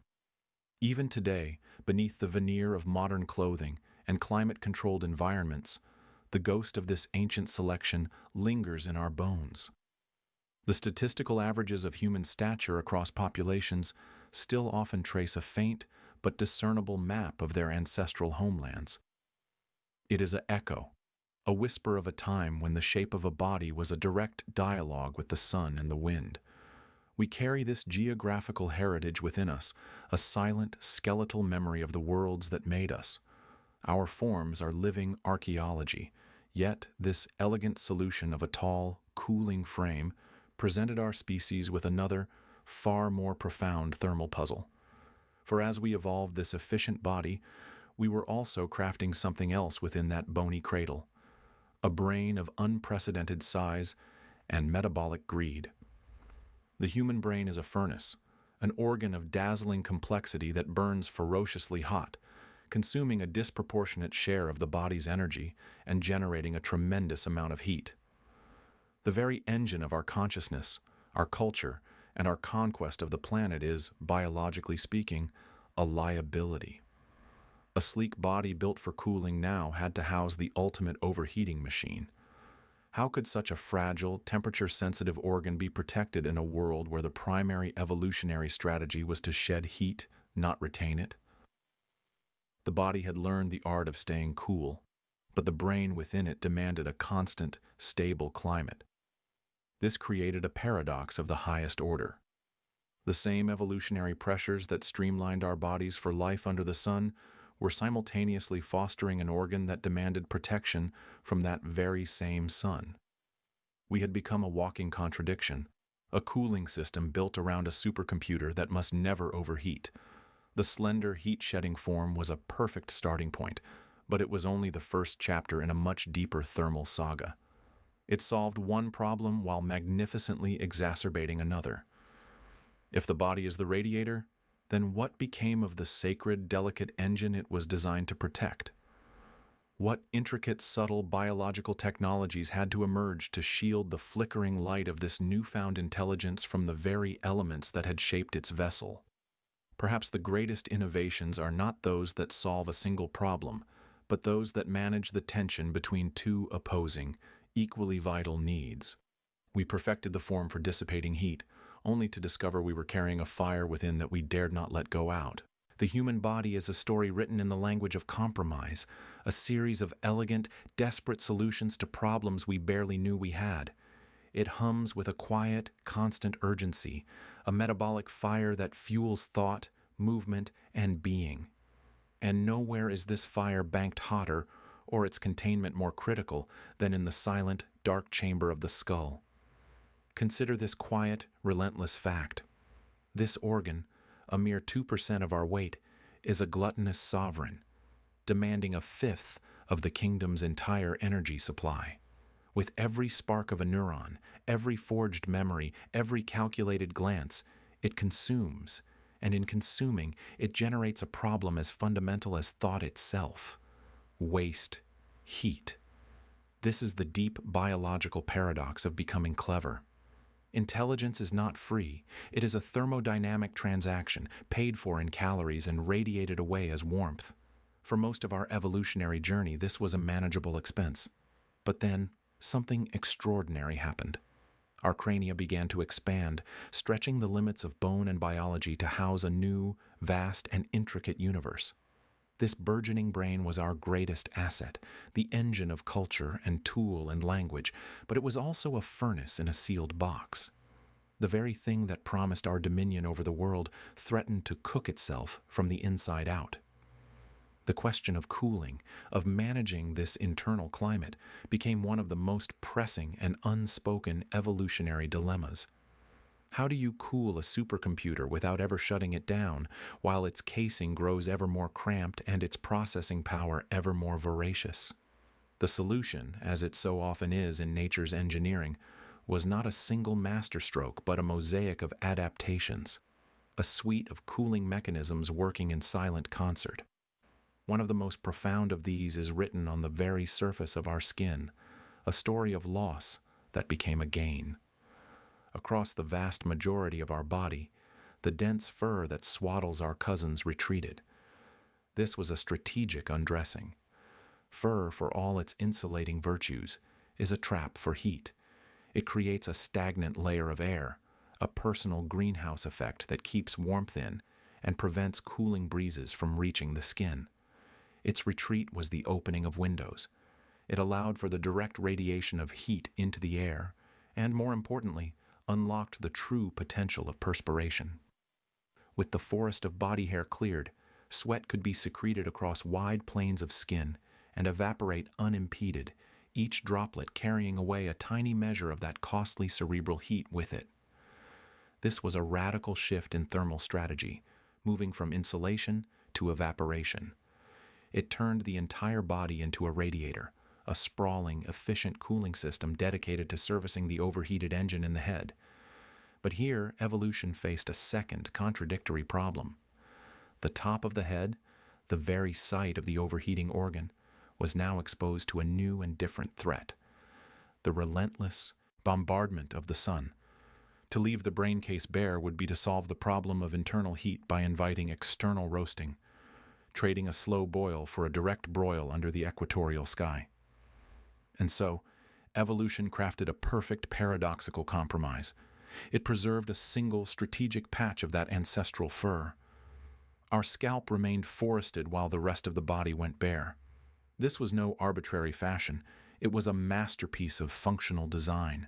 Even today, beneath the veneer of modern clothing and climate-controlled environments, the ghost of this ancient selection lingers in our bones. The statistical averages of human stature across populations still often trace a faint but discernible map of their ancestral homelands. It is an echo, a whisper of a time when the shape of a body was a direct dialogue with the sun and the wind. We carry this geographical heritage within us, a silent, skeletal memory of the worlds that made us. Our forms are living archaeology, yet this elegant solution of a tall, cooling frame presented our species with another, far more profound thermal puzzle. For as we evolved this efficient body, we were also crafting something else within that bony cradle, a brain of unprecedented size and metabolic greed. The human brain is a furnace, an organ of dazzling complexity that burns ferociously hot, consuming a disproportionate share of the body's energy and generating a tremendous amount of heat. The very engine of our consciousness, our culture, and our conquest of the planet is, biologically speaking, a liability. A sleek body built for cooling now had to house the ultimate overheating machine. How could such a fragile, temperature-sensitive organ be protected in a world where the primary evolutionary strategy was to shed heat, not retain it? The body had learned the art of staying cool, but the brain within it demanded a constant, stable climate. This created a paradox of the highest order. The same evolutionary pressures that streamlined our bodies for life under the sun were simultaneously fostering an organ that demanded protection from that very same sun. We had become a walking contradiction, a cooling system built around a supercomputer that must never overheat. The slender, heat-shedding form was a perfect starting point, but it was only the first chapter in a much deeper thermal saga. It solved one problem while magnificently exacerbating another. If the body is the radiator, then what became of the sacred, delicate engine it was designed to protect? What intricate, subtle biological technologies had to emerge to shield the flickering light of this newfound intelligence from the very elements that had shaped its vessel? Perhaps the greatest innovations are not those that solve a single problem, but those that manage the tension between two opposing, equally vital needs. We perfected the form for dissipating heat, only to discover we were carrying a fire within that we dared not let go out. The human body is a story written in the language of compromise, a series of elegant, desperate solutions to problems we barely knew we had. It hums with a quiet, constant urgency, a metabolic fire that fuels thought, movement, and being. And nowhere is this fire banked hotter or its containment more critical than in the silent, dark chamber of the skull. Consider this quiet, relentless fact. This organ, a mere 2% of our weight, is a gluttonous sovereign, demanding a fifth of the kingdom's entire energy supply. With every spark of a neuron, every forged memory, every calculated glance, it consumes, and in consuming, it generates a problem as fundamental as thought itself: waste, heat. This is the deep biological paradox of becoming clever. Intelligence is not free. It is a thermodynamic transaction, paid for in calories and radiated away as warmth. For most of our evolutionary journey, this was a manageable expense. But then, something extraordinary happened. Our crania began to expand, stretching the limits of bone and biology to house a new, vast, and intricate universe. This burgeoning brain was our greatest asset, the engine of culture and tool and language, but it was also a furnace in a sealed box. The very thing that promised our dominion over the world threatened to cook itself from the inside out. The question of cooling, of managing this internal climate, became one of the most pressing and unspoken evolutionary dilemmas. How do you cool a supercomputer without ever shutting it down, while its casing grows ever more cramped and its processing power ever more voracious? The solution, as it so often is in nature's engineering, was not a single masterstroke but a mosaic of adaptations, a suite of cooling mechanisms working in silent concert. One of the most profound of these is written on the very surface of our skin, a story of loss that became a gain. Across the vast majority of our body, the dense fur that swaddles our cousins retreated. This was a strategic undressing. Fur, for all its insulating virtues, is a trap for heat. It creates a stagnant layer of air, a personal greenhouse effect that keeps warmth in and prevents cooling breezes from reaching the skin. Its retreat was the opening of windows. It allowed for the direct radiation of heat into the air, and more importantly, unlocked the true potential of perspiration. With the forest of body hair cleared, sweat could be secreted across wide plains of skin and evaporate unimpeded, each droplet carrying away a tiny measure of that costly cerebral heat with it. This was a radical shift in thermal strategy, moving from insulation to evaporation. It turned the entire body into a radiator, a sprawling, efficient cooling system dedicated to servicing the overheated engine in the head. But here, evolution faced a second, contradictory problem. The top of the head, the very site of the overheating organ, was now exposed to a new and different threat: the relentless bombardment of the sun. To leave the brain case bare would be to solve the problem of internal heat by inviting external roasting, trading a slow boil for a direct broil under the equatorial sky. And so, evolution crafted a perfect paradoxical compromise. It preserved a single strategic patch of that ancestral fur. Our scalp remained forested while the rest of the body went bare. This was no arbitrary fashion. It was a masterpiece of functional design.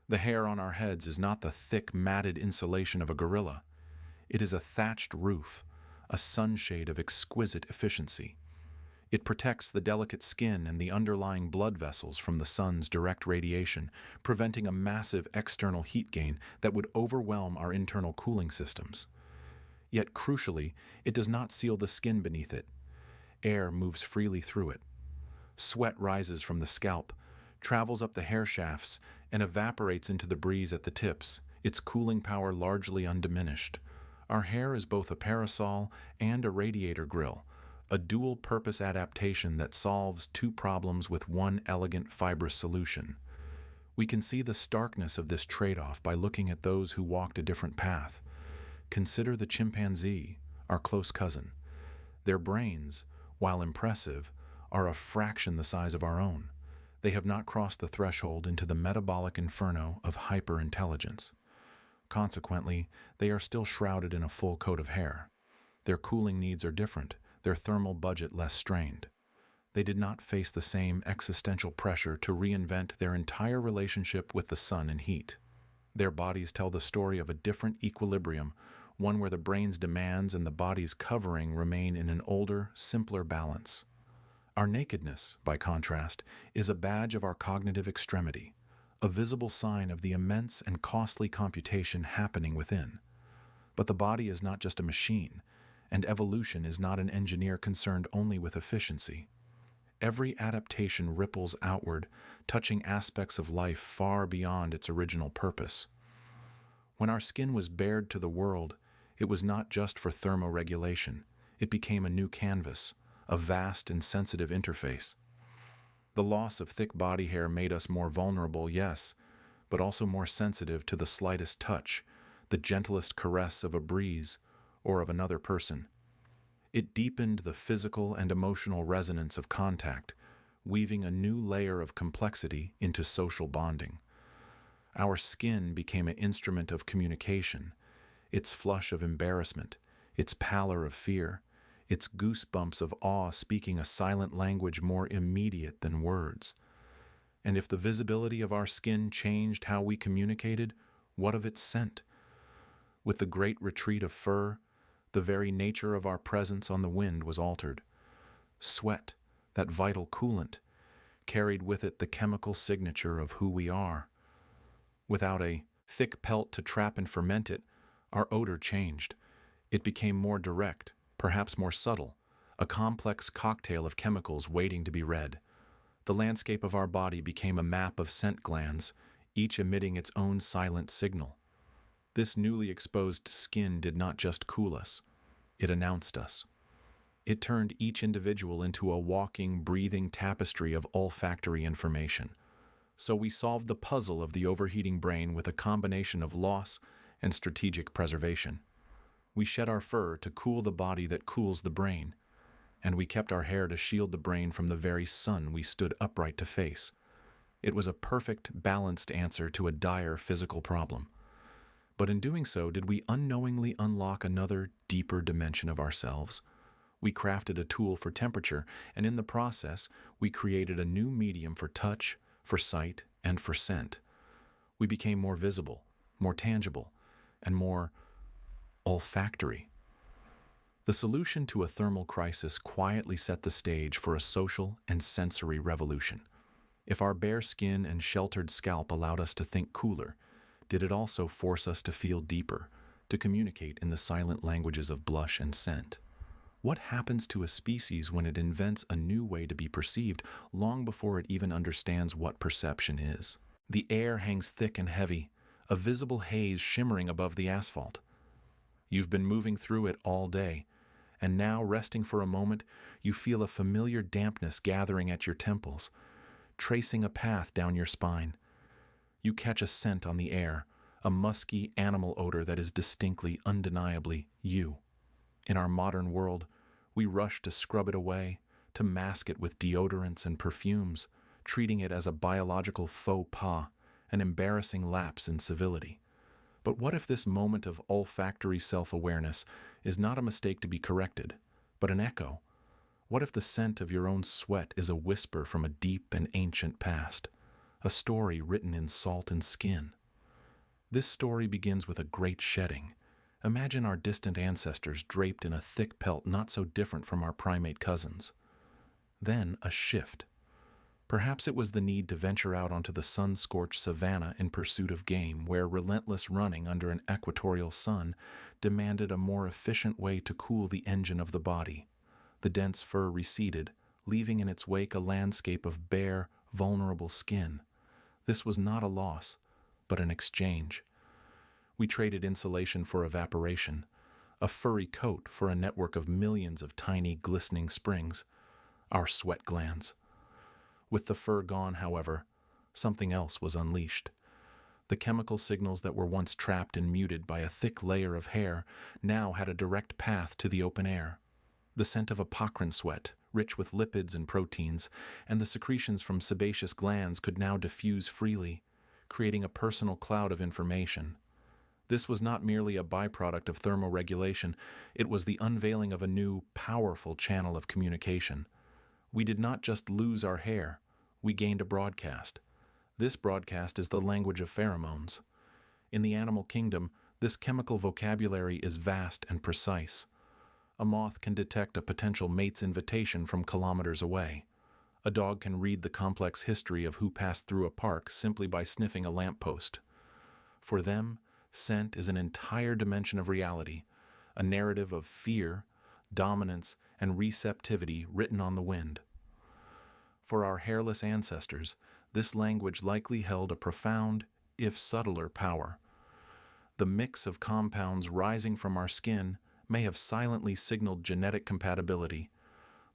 The hair on our heads is not the thick, matted insulation of a gorilla. It is a thatched roof, a sunshade of exquisite efficiency. It protects the delicate skin and the underlying blood vessels from the sun's direct radiation, preventing a massive external heat gain that would overwhelm our internal cooling systems. Yet crucially, it does not seal the skin beneath it. Air moves freely through it. Sweat rises from the scalp, travels up the hair shafts, and evaporates into the breeze at the tips, its cooling power largely undiminished. Our hair is both a parasol and a radiator grill, a dual-purpose adaptation that solves two problems with one elegant fibrous solution. We can see the starkness of this trade-off by looking at those who walked a different path. Consider the chimpanzee, our close cousin. Their brains, while impressive, are a fraction the size of our own. They have not crossed the threshold into the metabolic inferno of hyperintelligence. Consequently, they are still shrouded in a full coat of hair. Their cooling needs are different, their thermal budget less strained. They did not face the same existential pressure to reinvent their entire relationship with the sun and heat. Their bodies tell the story of a different equilibrium, one where the brain's demands and the body's covering remain in an older, simpler balance. Our nakedness, by contrast, is a badge of our cognitive extremity, a visible sign of the immense and costly computation happening within. But the body is not just a machine, and evolution is not an engineer concerned only with efficiency. Every adaptation ripples outward, touching aspects of life far beyond its original purpose. When our skin was bared to the world, it was not just for thermoregulation. It became a new canvas, a vast and sensitive interface. The loss of thick body hair made us more vulnerable, yes, but also more sensitive to the slightest touch, the gentlest caress of a breeze or of another person. It deepened the physical and emotional resonance of contact, weaving a new layer of complexity into social bonding. Our skin became an instrument of communication, its flush of embarrassment, its pallor of fear, its goosebumps of awe speaking a silent language more immediate than words. And if the visibility of our skin changed how we communicated, what of its scent? With the great retreat of fur, the very nature of our presence on the wind was altered. Sweat, that vital coolant, carried with it the chemical signature of who we are. Without a thick pelt to trap and ferment it, our odor changed. It became more direct, perhaps more subtle, a complex cocktail of chemicals waiting to be read. The landscape of our body became a map of scent glands, each emitting its own silent signal. This newly exposed skin did not just cool us, it announced us. It turned each individual into a walking, breathing tapestry of olfactory information. So we solved the puzzle of the overheating brain with a combination of loss and strategic preservation. We shed our fur to cool the body that cools the brain, and we kept our hair to shield the brain from the very sun we stood upright to face. It was a perfect, balanced answer to a dire physical problem. But in doing so, did we unknowingly unlock another, deeper dimension of ourselves? We crafted a tool for temperature, and in the process, we created a new medium for touch, for sight, and for scent. We became more visible, more tangible, and more olfactory. The solution to a thermal crisis quietly set the stage for a social and sensory revolution. If our bare skin and sheltered scalp allowed us to think cooler, did it also force us to feel deeper, to communicate in the silent languages of blush and scent? What happens to a species when it invents a new way to be perceived long before it even understands what perception is? The air hangs thick and heavy, a visible haze shimmering above the asphalt. You've been moving through it all day, and now, resting for a moment, you feel a familiar dampness gathering at your temples, tracing a path down your spine. You catch a scent on the air, a musky animal odor that is distinctly, undeniably you. In our modern world, we rush to scrub it away, to mask it with deodorants and perfumes, treating it as a biological faux pas, an embarrassing lapse in civility. But what if this moment of olfactory self-awareness is not a mistake to be corrected, but an echo? What if the scent of your own sweat is a whisper from a deep and ancient past, a story written in salt and skin? This story begins with a great shedding. Imagine our distant ancestors draped in a thick pelt not so different from our primate cousins. Then a shift. Perhaps it was the need to venture out onto the sun-scorched savanna in pursuit of game, where relentless running under an equatorial sun demanded a more efficient way to cool the engine of the body. The dense fur receded, leaving in its wake a landscape of bare, vulnerable skin. This was not a loss, but an exchange. We traded insulation for evaporation, a furry coat for a network of millions of tiny, glistening springs, our sweat glands. With the fur gone, however, something else was unleashed. The chemical signals that were once trapped and muted by a thick layer of hair now had a direct path to the open air. The scent of apocrine sweat, rich with lipids and proteins, and the secretions from sebaceous glands could now diffuse freely, creating a personal cloud of information. This was not merely a byproduct of thermoregulation, it was the unveiling of a new, powerful channel of communication. We did not just lose our hair, we gained a broadcast. This broadcast is the language of pheromones. In the animal kingdom, this chemical vocabulary is vast and precise. A moth can detect a potential mate's invitation from kilometers away. A dog can read the complex history of who passed through a park simply by sniffing a lamppost. For them, scent is an entire dimension of reality, a narrative of fear, dominance, and receptivity written on the wind. For our hairless ancestors, this language likely held a profound, if subtler, power. The mix of compounds rising from our skin may have silently signaled genetic compatibility,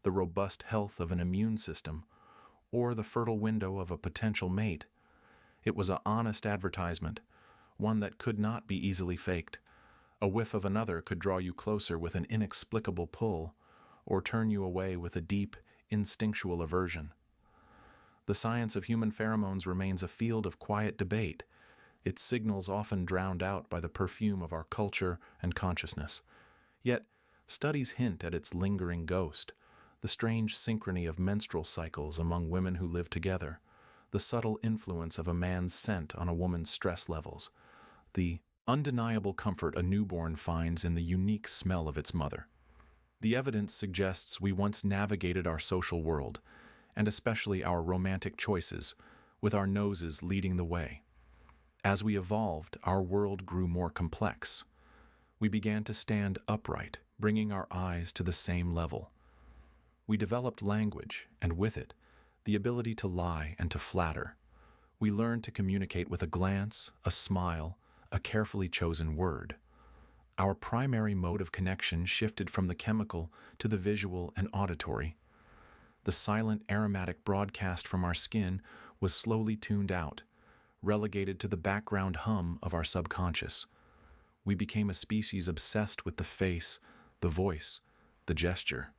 the robust health of an immune system, or the fertile window of a potential mate. It was an honest advertisement, one that could not be easily faked. A whiff of another could draw you closer with an inexplicable pull, or turn you away with a deep, instinctual aversion. The science of human pheromones remains a field of quiet debate, its signals often drowned out by the perfume of our culture and consciousness. Yet, studies hint at its lingering ghost, the strange synchrony of menstrual cycles among women who live together, the subtle influence of a man's scent on a woman's stress levels, the undeniable comfort a newborn finds in the unique smell of its mother. The evidence suggests we once navigated our social world, and especially our romantic choices, with our noses leading the way. As we evolved, our world grew more complex. We began to stand upright, bringing our eyes to the same level. We developed language, and with it, the ability to lie and to flatter. We learned to communicate with a glance, a smile, a carefully chosen word. Our primary mode of connection shifted from the chemical to the visual and auditory. The silent aromatic broadcast from our skin was slowly tuned out, relegated to the background hum of our subconscious. We became a species obsessed with the face, the voice, the gesture.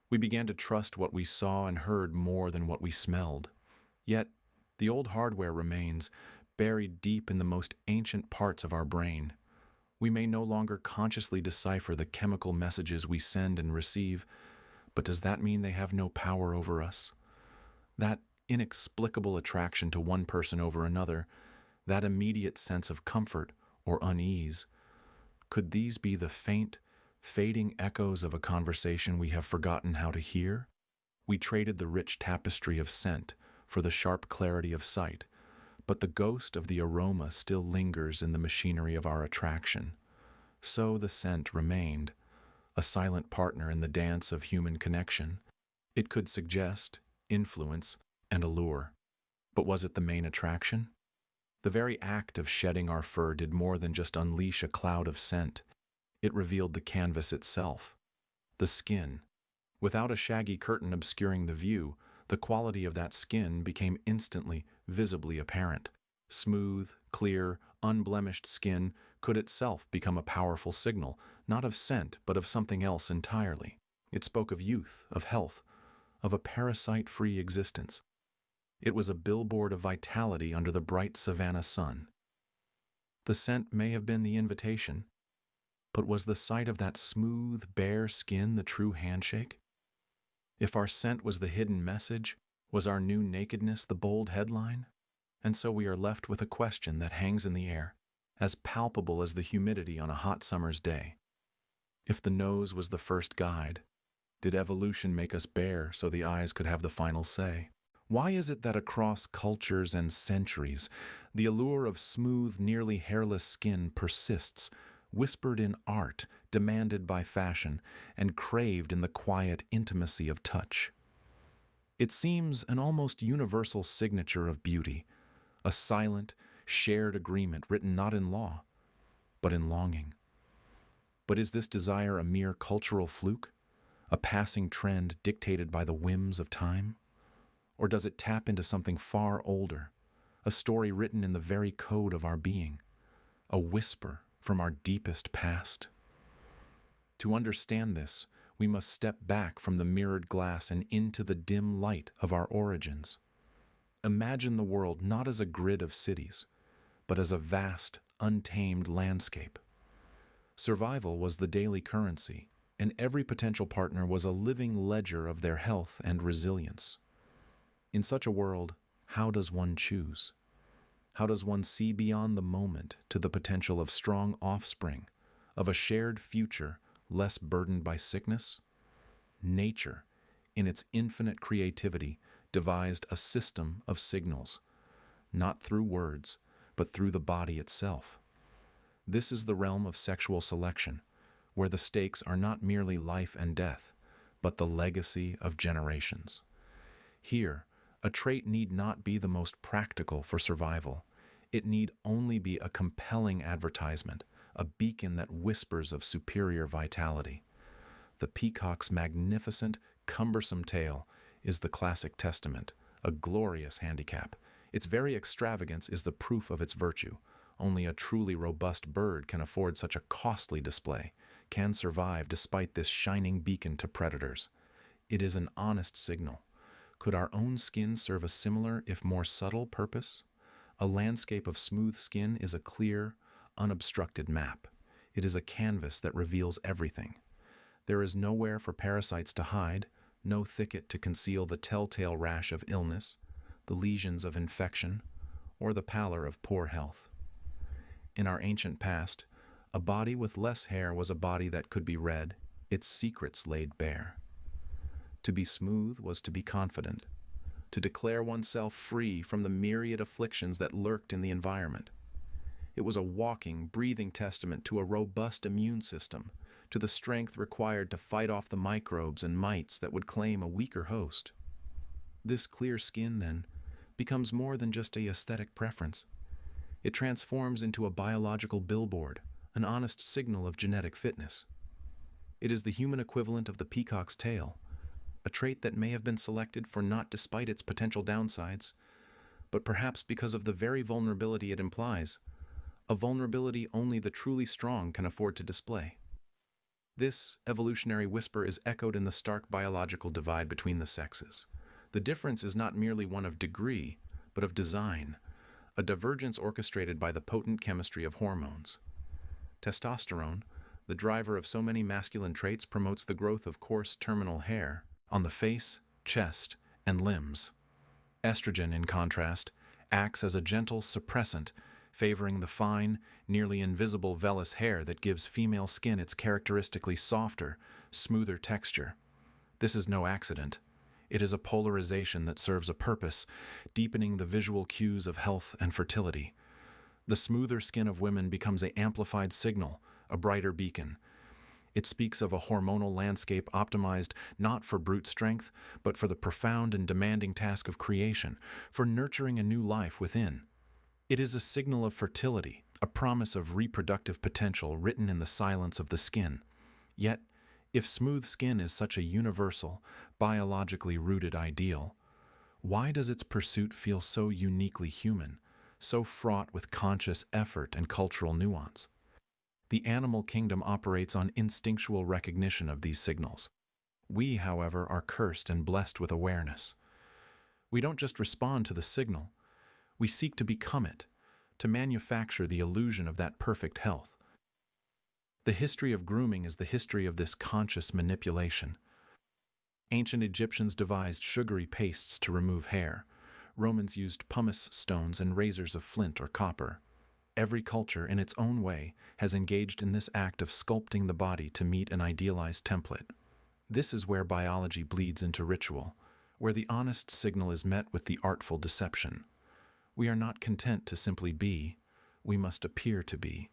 We began to trust what we saw and heard more than what we smelled. Yet, the old hardware remains, buried deep in the most ancient parts of our brain. We may no longer consciously decipher the chemical messages we send and receive, but does that mean they have no power over us? That inexplicable attraction to one person over another, that immediate sense of comfort or unease, could these be the faint, fading echoes of a conversation we have forgotten how to hear? We traded the rich tapestry of scent for the sharp clarity of sight, but the ghost of the aroma still lingers in the machinery of our attraction. So the scent remained, a silent partner in the dance of human connection. It could suggest, influence, and allure. But was it the main attraction? The very act of shedding our fur did more than just unleash a cloud of scent. It revealed the canvas itself, the skin. Without a shaggy curtain obscuring the view, the quality of that skin became instantly, visibly apparent. Smooth, clear, unblemished skin could itself become a powerful signal, not of scent, but of something else entirely. It spoke of youth, of health, of a parasite-free existence. It was a billboard of vitality under the bright savanna sun. The scent may have been the invitation, but was the sight of that smooth, bare skin the true handshake? If our scent was the hidden message, was our new nakedness the bold headline? And so we are left with a question that hangs in the air, as palpable as the humidity on a hot summer's day. If the nose was the first guide, did evolution make us bare so the eyes could have the final say? Why is it that across cultures and centuries, the allure of smooth, nearly hairless skin persists, whispered in art, demanded by fashion, and craved in the quiet intimacy of touch? It seems an almost universal signature of beauty, a silent, shared agreement written not in law, but in longing. But is this desire a mere cultural fluke, a passing trend dictated by the whims of time? Or does it tap into something far older, a story written in the very code of our being, a whisper from our deepest past? To understand this, we must step back from the mirrored glass and into the dim light of our origins. Imagine the world not as a grid of cities, but as a vast, untamed landscape. Survival was the daily currency, and every potential partner was a living ledger of their health and resilience. In such a world, how does one choose? How does one see beyond the moment to the potential of strong offspring, of a shared future less burdened by sickness? Nature, in its infinite creativity, devised a system of signals, not through words, but through the body itself. This is the realm of sexual selection, where the stakes are not merely life and death, but the legacy of generations. Here, a trait need not be the most practical for survival. It need only be a compelling advertisement, a beacon that whispers of superior vitality. The peacock's magnificent, cumbersome tail is the classic testament, a glorious handicap. Its very extravagance is the proof of its virtue. Only a truly robust bird can afford such a costly display, can survive despite this shining beacon to predators. It is an honest signal. Could our own skin serve a similar, if more subtle, purpose? A landscape of smooth skin is a clear, unobstructed map. It is a canvas that reveals everything. There is nowhere for parasites to hide, no thicket to conceal the telltale rash of illness, the lesions of infection, or the pallor of poor health. In our ancient past, a body with less hair was a body that could be read, its secrets laid bare. To be smooth was to be confident, to declare oneself free from the myriad afflictions that lurked in the environment. It was a walking, breathing testament to a robust immune system, to the strength required to fight off the microbes and mites that would claim a weaker host. This clear skin, then, becomes more than just an aesthetic preference. It transforms into a biological billboard, an honest signal of genetic fitness. It is the human equivalent of the peacock's tail, a trait that may have been selected for not despite its potential downsides, but perhaps because of the very vulnerability it implies, a vulnerability only the truly strong can afford to display. This evolutionary whisper is echoed in the stark biological divide between the sexes. The difference is not merely one of degree, but of design. a divergence orchestrated by the potent chemistry of hormones. Testosterone, the driver of so many masculine traits, promotes the growth of coarse terminal hair on the face, chest, and limbs. Estrogen, in contrast, acts as a gentle suppressant, favoring the fine, nearly invisible vellus hair that gives female skin its characteristically softer, smoother texture. This is no accident. It is a polarization that serves a purpose, deepening the visual cues of health and fertility. The smoother skin of women becomes an amplified signal, a brighter beacon. It speaks of a hormonal landscape optimized not for brute strength, but for the profound and demanding task of creation, for nurturing a new life within. It is a signal of fertility, a promise of reproductive potential written in the silence of the skin. Yet, if smooth skin is such a universal, biologically rooted ideal, why does its pursuit feel so uniquely human, so fraught with conscious effort and cultural nuance? The animal kingdom operates on instinctual recognition of these signals. We, however, are cursed and blessed with awareness. We don't just respond to the signal, we seek to become it, to manufacture the illusion of that perfect health. The history of grooming is the history of this conscious manipulation. Ancient Egyptians devised sugary pastes to remove hair. Romans used pumice stones and razors of flint or copper. Every culture, in its own way, has engaged in this act of sculpting the body to meet an idealized template. This is where biology bleeds into ritual, where the honest signal is met with the artful deception. We are not content to simply be, we must appear to be.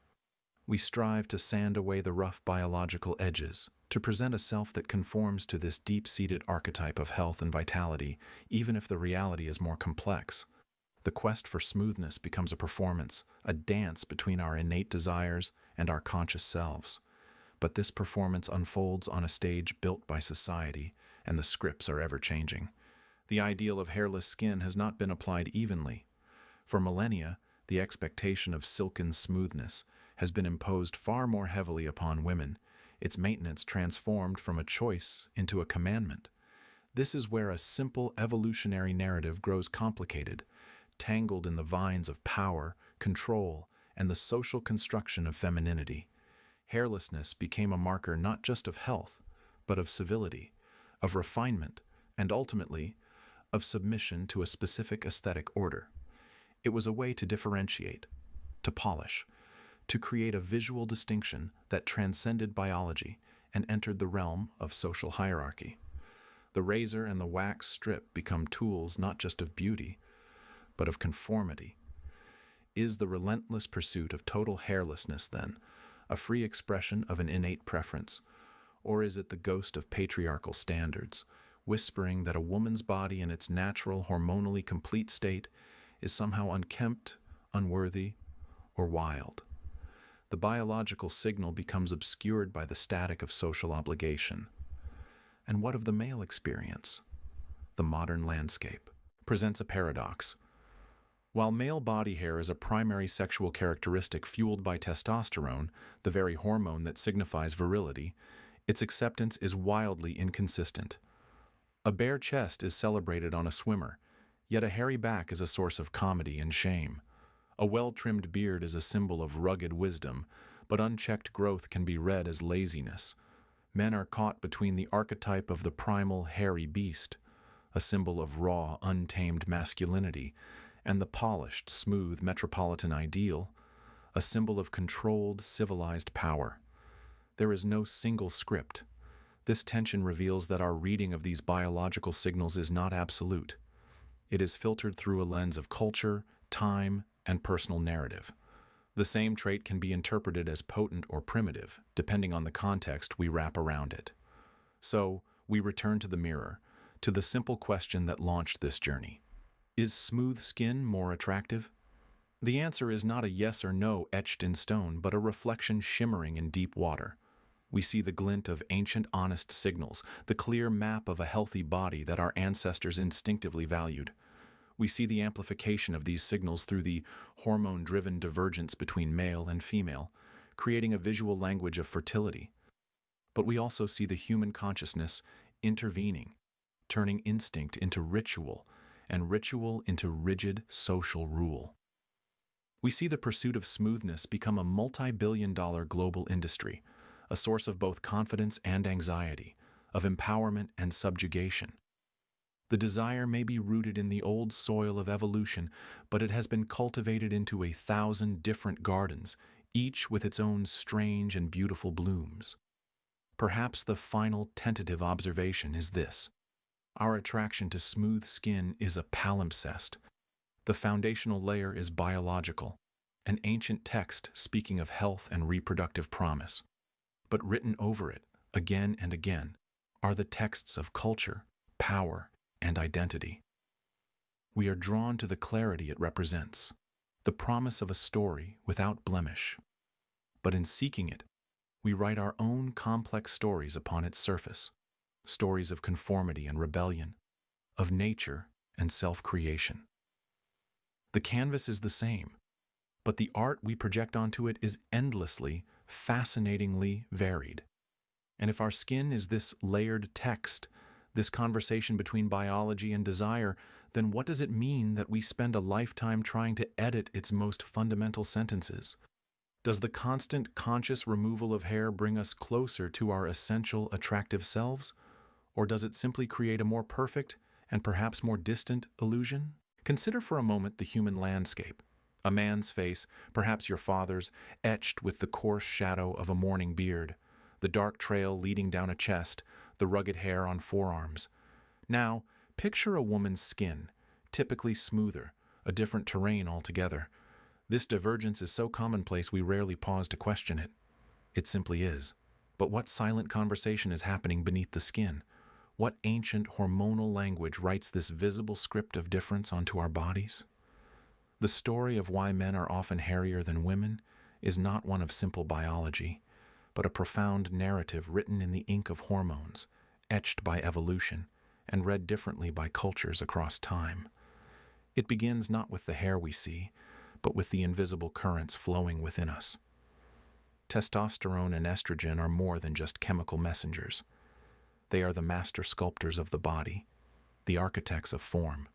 We strive to sand away the rough biological edges, to present a self that conforms to this deep-seated archetype of health and vitality, even if the reality is more complex. The quest for smoothness becomes a performance, a dance between our innate desires and our conscious selves. But this performance unfolds on a stage built by society, and the scripts are ever-changing. The ideal of hairless skin has not been applied evenly. For millennia, the expectation of silken smoothness has been imposed far more heavily upon women, its maintenance transformed from a choice into a commandment. This is where a simple evolutionary narrative grows complicated, tangled in the vines of power, control, and the social construction of femininity. Hairlessness became a marker not just of health, but of civility, of refinement, and ultimately, of submission to a specific aesthetic order. It was a way to differentiate, to polish, to create a visual distinction that transcended biology and entered the realm of social hierarchy. The razor and the wax strip become tools not just of beauty, but of conformity. Is the relentless pursuit of total hairlessness, then, a free expression of an innate preference, or is it the ghost of patriarchal standards, whispering that a woman's body in its natural, hormonally complete state is somehow unkempt, unworthy, or wild? The biological signal becomes obscured by the static of social obligation. And what of the male experience? The modern landscape presents a paradox. While male body hair is a primary sexual characteristic fueled by testosterone, the very hormone that signifies virility, its acceptance is wildly inconsistent. A bare chest is celebrated on a swimmer, yet a hairy back is a source of comedy and shame. A well-trimmed beard is a symbol of rugged wisdom, but unchecked growth can be read as laziness. Men are caught between the archetype of the primal hairy beast, a symbol of raw, untamed masculinity, and the polished, smooth metropolitan ideal, a symbol of controlled, civilized power. There is no single script. This tension reveals that our reading of these biological signals is not absolute. It is filtered through a lens of culture, time, and personal narrative. The same trait can be interpreted as potent or primitive, depending on the context we wrap around it. So, we return to the mirror, to the simple question that launched this journey. Is smooth skin more attractive? The answer is not a yes or no etched in stone, but a reflection shimmering in deep water. We see the glint of ancient honest signals, the clear map of a healthy body that our ancestors instinctively valued. We see the amplification of these signals through the hormone-driven divergence between male and female, creating a visual language of fertility. But we also see the human consciousness intervening, turning instinct into ritual, and ritual into rigid social rule. We see the pursuit of smoothness become a multi-billion-dollar global industry, a source of both confidence and anxiety, of empowerment and subjugation. The desire may be rooted in the old soil of evolution, but it has been cultivated into 1,000 different gardens, each with its own strange and beautiful blooms. Perhaps the final tentative observation is this: our attraction to smooth skin is a palimpsest. The foundational layer is biological, an ancient text speaking of health and reproductive promise. But written over it, again and again, are the texts of culture, power, and identity. We are drawn to the clarity it represents, the promise of a story without blemish. But in seeking it, we write our own complex stories upon its surface, stories of conformity and rebellion, of nature and self-creation. The canvas is the same, but the art we project onto it is endlessly, fascinatingly varied. And if our skin is this layered text, this conversation between biology and desire, then what does it mean that we spend a lifetime trying to edit its most fundamental sentences? Does the constant conscious removal of hair bring us closer to our essential attractive selves? Or does it simply create a more perfect and perhaps more distant illusion? Consider for a moment the human landscape. A man's face, perhaps your father's, etched with the coarse shadow of a morning beard, the dark trail leading down a chest, the rugged hair on forearms. Now, picture a woman's skin, typically smoother, a different terrain altogether. This divergence is so commonplace we rarely pause to question it. It simply is. But what silent conversation is happening beneath the skin? What ancient hormonal language writes this visible script of difference onto our bodies? The story of why men are often hairier than women is not one of simple biology, but a profound narrative written in the ink of hormones, etched by evolution, and read differently by cultures across time. It begins not with the hair we see, but with the invisible currents flowing within us. Testosterone and estrogen are more than just chemical messengers. They are the master sculptors of the body, the architects of form.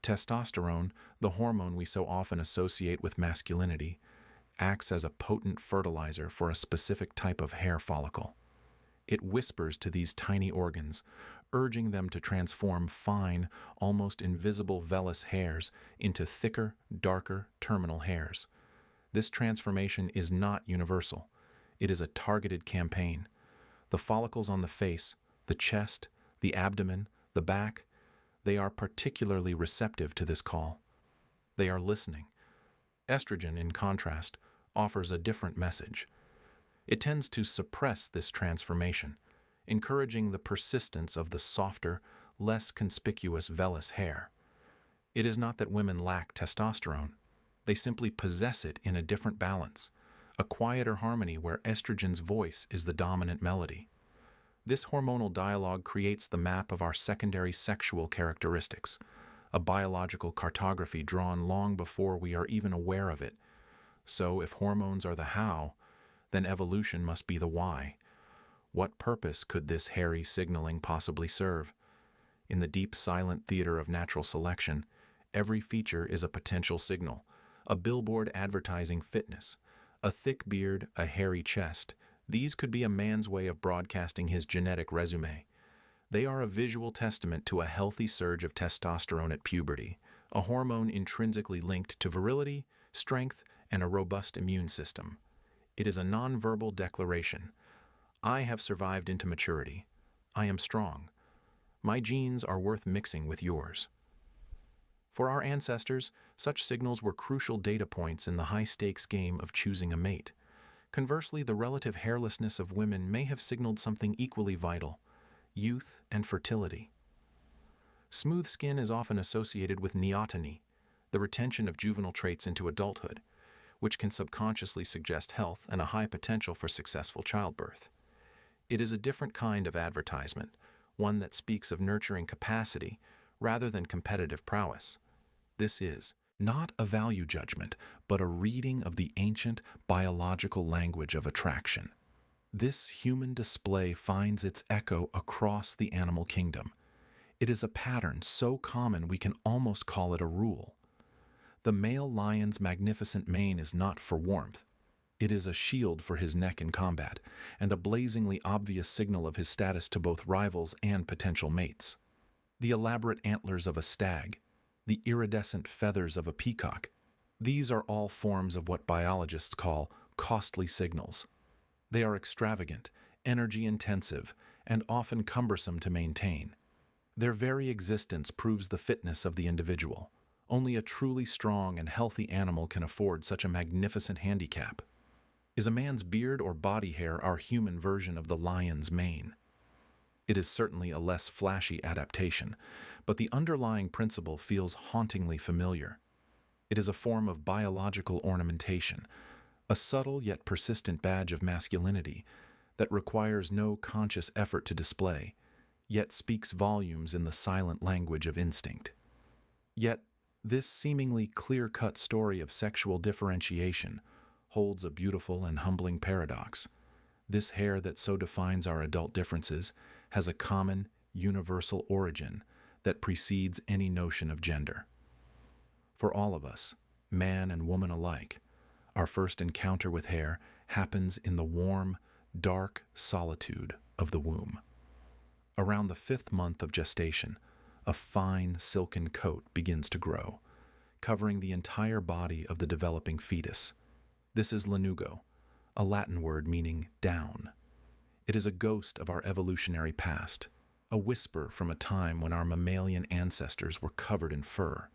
Testosterone, the hormone we so often associate with masculinity, acts as a potent fertilizer for a specific type of hair follicle. It whispers to these tiny organs, urging them to transform fine, almost invisible vellus hairs into thicker, darker terminal hairs. This transformation is not universal. It is a targeted campaign. The follicles on the face, the chest, the abdomen, the back, they are particularly receptive to this call. They are listening. Estrogen, in contrast, offers a different message. It tends to suppress this transformation, encouraging the persistence of the softer, less conspicuous vellus hair. It is not that women lack testosterone. They simply possess it in a different balance, a quieter harmony where estrogen's voice is the dominant melody. This hormonal dialogue creates the map of our secondary sexual characteristics, a biological cartography drawn long before we are even aware of it. So, if hormones are the how, then evolution must be the why. What purpose could this hairy signaling possibly serve? In the deep, silent theater of natural selection, every feature is a potential signal, a billboard advertising fitness, a thick beard, a hairy chest. These could be a man's way of broadcasting his genetic resume. They are a visual testament to a healthy surge of testosterone at puberty, a hormone intrinsically linked to virility, strength, and a robust immune system. It is a nonverbal declaration. I have survived into maturity. I am strong. My genes are worth mixing with yours. For our ancestors, such signals were crucial data points in the high-stakes game of choosing a mate. Conversely, the relative hairlessness of women may have signaled something equally vital: youth and fertility. Smooth skin is often associated with neoteny, the retention of juvenile traits into adulthood, which can subconsciously suggest health and a high potential for successful childbirth. It is a different kind of advertisement, one that speaks of nurturing capacity rather than competitive prowess. This is not a value judgment, but a reading of the ancient biological language of attraction. This human display finds its echo across the animal kingdom. It is a pattern so common we can almost call it a rule. The male lion's magnificent mane is not for warmth. It is a shield for his neck in combat, and a blazingly obvious signal of his status to both rivals and potential mates. The elaborate antlers of a stag, the iridescent feathers of a peacock, these are all forms of what biologists call costly signals. They are extravagant, energy-intensive, and often cumbersome to maintain. Their very existence proves the fitness of the individual. Only a truly strong and healthy animal can afford such a magnificent handicap. Is a man's beard or body hair our human version of the lion's mane? It is certainly a less flashy adaptation, but the underlying principle feels hauntingly familiar. It is a form of biological ornamentation, a subtle yet persistent badge of masculinity that requires no conscious effort to display, yet speaks volumes in the silent language of instinct. Yet, this seemingly clear-cut story of sexual differentiation holds a beautiful and humbling paradox. This hair that so defines our adult differences has a common, universal origin that precedes any notion of gender. For all of us, man and woman alike, our first encounter with hair happens in the warm, dark solitude of the womb. Around the 5th month of gestation, a fine, silken coat begins to grow, covering the entire body of the developing fetus. This is Lanugo, a Latin word meaning down. It is a ghost of our evolutionary past, a whisper from a time when our mammalian ancestors were covered in fur.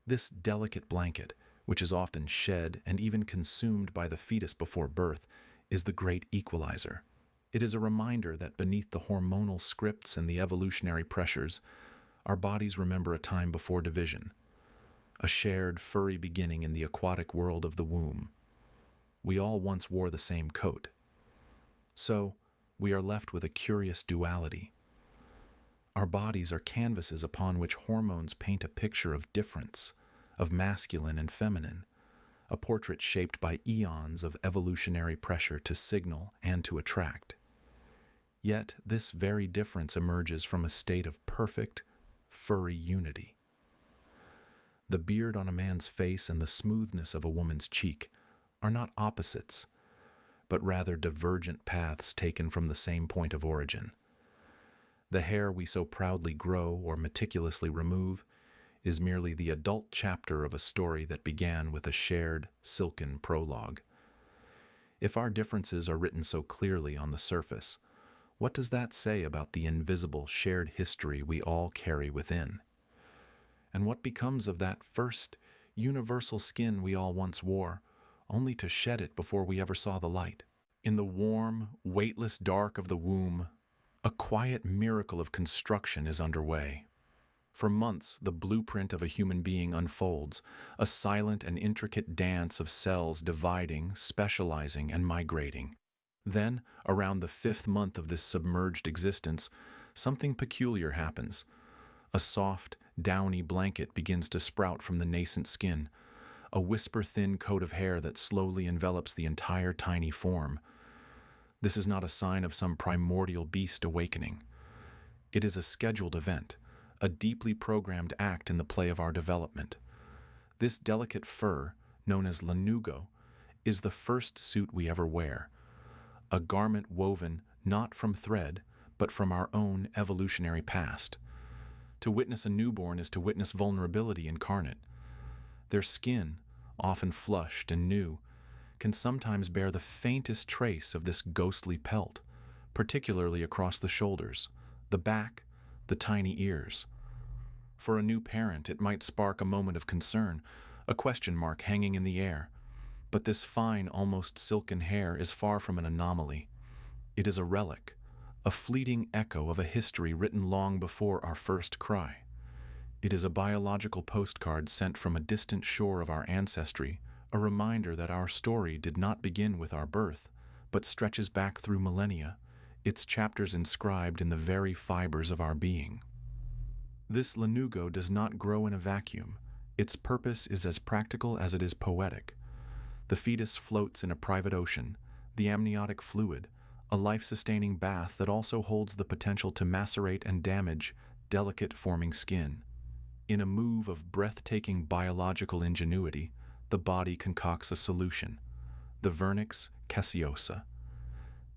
This delicate blanket, which is often shed and even consumed by the fetus before birth, is the great equalizer. It is a reminder that beneath the hormonal scripts and the evolutionary pressures, our bodies remember a time before division, a shared furry beginning in the aquatic world of the womb. We all once wore the same coat. So, we are left with a curious duality. Our bodies are canvases upon which hormones paint a picture of difference, of masculine and feminine, a portrait shaped by eons of evolutionary pressure to signal and to attract. Yet this very difference emerges from a state of perfect, furry unity. The beard on a man's face and the smoothness of a woman's cheek are not opposites, but rather divergent paths taken from the same point of origin. The hair we so proudly grow or meticulously remove is merely the adult chapter of a story that began with a shared, silken prologue. If our differences are written so clearly on the surface, what does that say about the invisible shared history we all carry within? And what becomes of that first, universal skin we all once wore, only to shed it before we ever saw the light? In the warm, weightless dark of the womb, a quiet miracle of construction is underway. For months, the blueprint of a human being unfolds, a silent and intricate dance of cells dividing, specializing, and migrating. Then, around the 5th month of this submerged existence, something peculiar happens. A soft, downy blanket begins to sprout from the nascent skin, a whisper-thin coat of hair that slowly envelops the entire tiny form. This is not a sign of some primordial beast awakening. It is a scheduled event, a deeply programmed act in the play of our development. This delicate fur, known as Lanugo, is the first suit we ever wear, a garment woven not from thread, but from our own evolutionary past. To witness a newborn is to witness vulnerability incarnate. Their skin, often flushed and new, can sometimes bear the faintest trace of this ghostly pelt, particularly across the shoulders, the back, the tiny ears. For a new parent, it might spark a moment of concern, a question mark hanging in the air. But this fine, almost silken hair is far from an anomaly. It is a relic, a fleeting echo of a history written long before our first cry. It is a biological postcard sent from a distant shore of our ancestry, a reminder that our story did not begin with our birth, but stretches back through millennia, its chapters inscribed in the very fibers of our being. This Lanugo does not grow in a vacuum. Its purpose is as practical as it is poetic. The fetus floats in a private ocean, the amniotic fluid, a life-sustaining bath that also holds the potential to macerate and damage delicate forming skin. In a move of breathtaking biological ingenuity, the body concocts a solution, the vernix caseosa.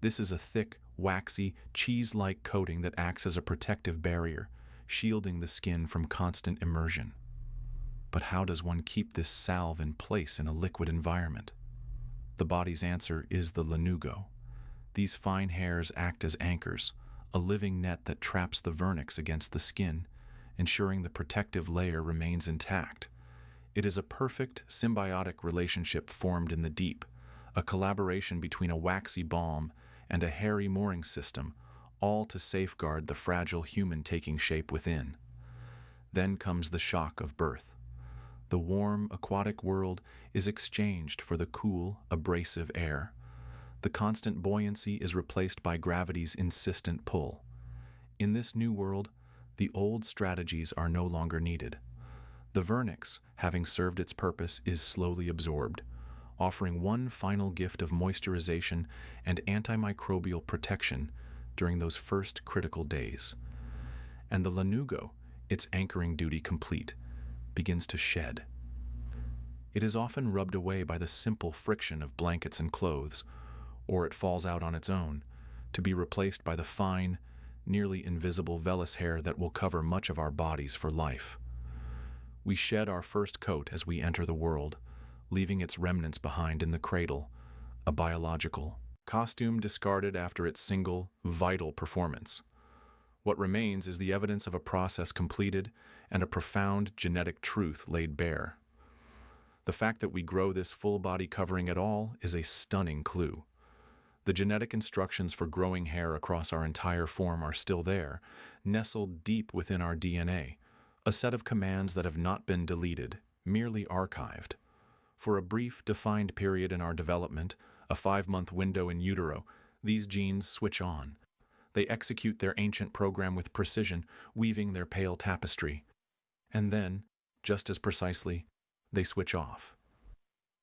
This is a thick, waxy, cheese-like coating that acts as a protective barrier, shielding the skin from constant immersion. But how does one keep this salve in place in a liquid environment? The body's answer is the lanugo. These fine hairs act as anchors, a living net that traps the vernix against the skin, ensuring the protective layer remains intact. It is a perfect symbiotic relationship formed in the deep, a collaboration between a waxy balm and a hairy mooring system, all to safeguard the fragile human taking shape within. Then comes the shock of birth. The warm, aquatic world is exchanged for the cool, abrasive air. The constant buoyancy is replaced by gravity's insistent pull. In this new world, the old strategies are no longer needed. The vernix, having served its purpose, is slowly absorbed, offering one final gift of moisturization and antimicrobial protection during those first critical days. And the lanugo, its anchoring duty complete, begins to shed. It is often rubbed away by the simple friction of blankets and clothes, or it falls out on its own, to be replaced by the fine, nearly invisible vellus hair that will cover much of our bodies for life. We shed our first coat as we enter the world, leaving its remnants behind in the cradle, a biological costume discarded after its single, vital performance. What remains is the evidence of a process completed and a profound genetic truth laid bare. The fact that we grow this full body covering at all is a stunning clue. The genetic instructions for growing hair across our entire form are still there, nestled deep within our DNA, a set of commands that have not been deleted, merely archived. For a brief, defined period in our development, a 5-month window in utero, these genes switch on. They execute their ancient program with precision, weaving their pale tapestry. And then, just as precisely, they switch off.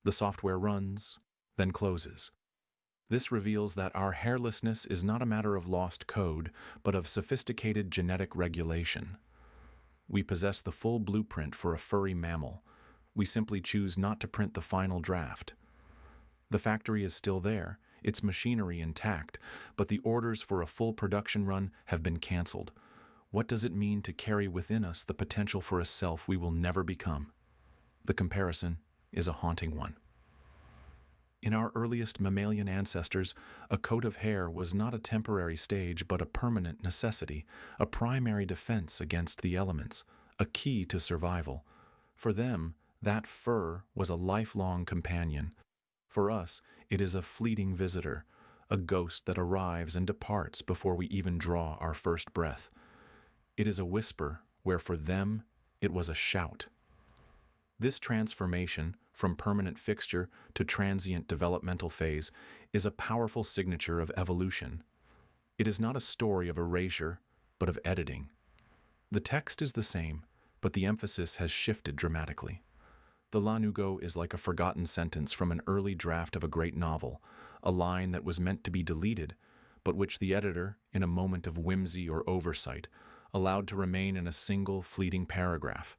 The software runs, then closes. This reveals that our hairlessness is not a matter of lost code, but of sophisticated genetic regulation. We possess the full blueprint for a furry mammal. We simply choose not to print the final draft. The factory is still there, its machinery intact, but the orders for a full production run have been canceled. What does it mean to carry within us the potential for a self we will never become? The comparison is a haunting one. In our earliest mammalian ancestors, a coat of hair was not a temporary stage but a permanent necessity, a primary defense against the elements, a key to survival. For them, that fur was a lifelong companion. For us, it is a fleeting visitor, a ghost that arrives and departs before we even draw our first breath. It is a whisper where for them, it was a shout. This transformation, from permanent fixture to transient developmental phase, is a powerful signature of evolution. It is not a story of erasure, but of editing. The text is the same, but the emphasis has shifted dramatically. The Lanugo is like a forgotten sentence from an early draft of a great novel, a line that was meant to be deleted, but which the editor, in a moment of whimsy or oversight, allowed to remain in a single fleeting paragraph.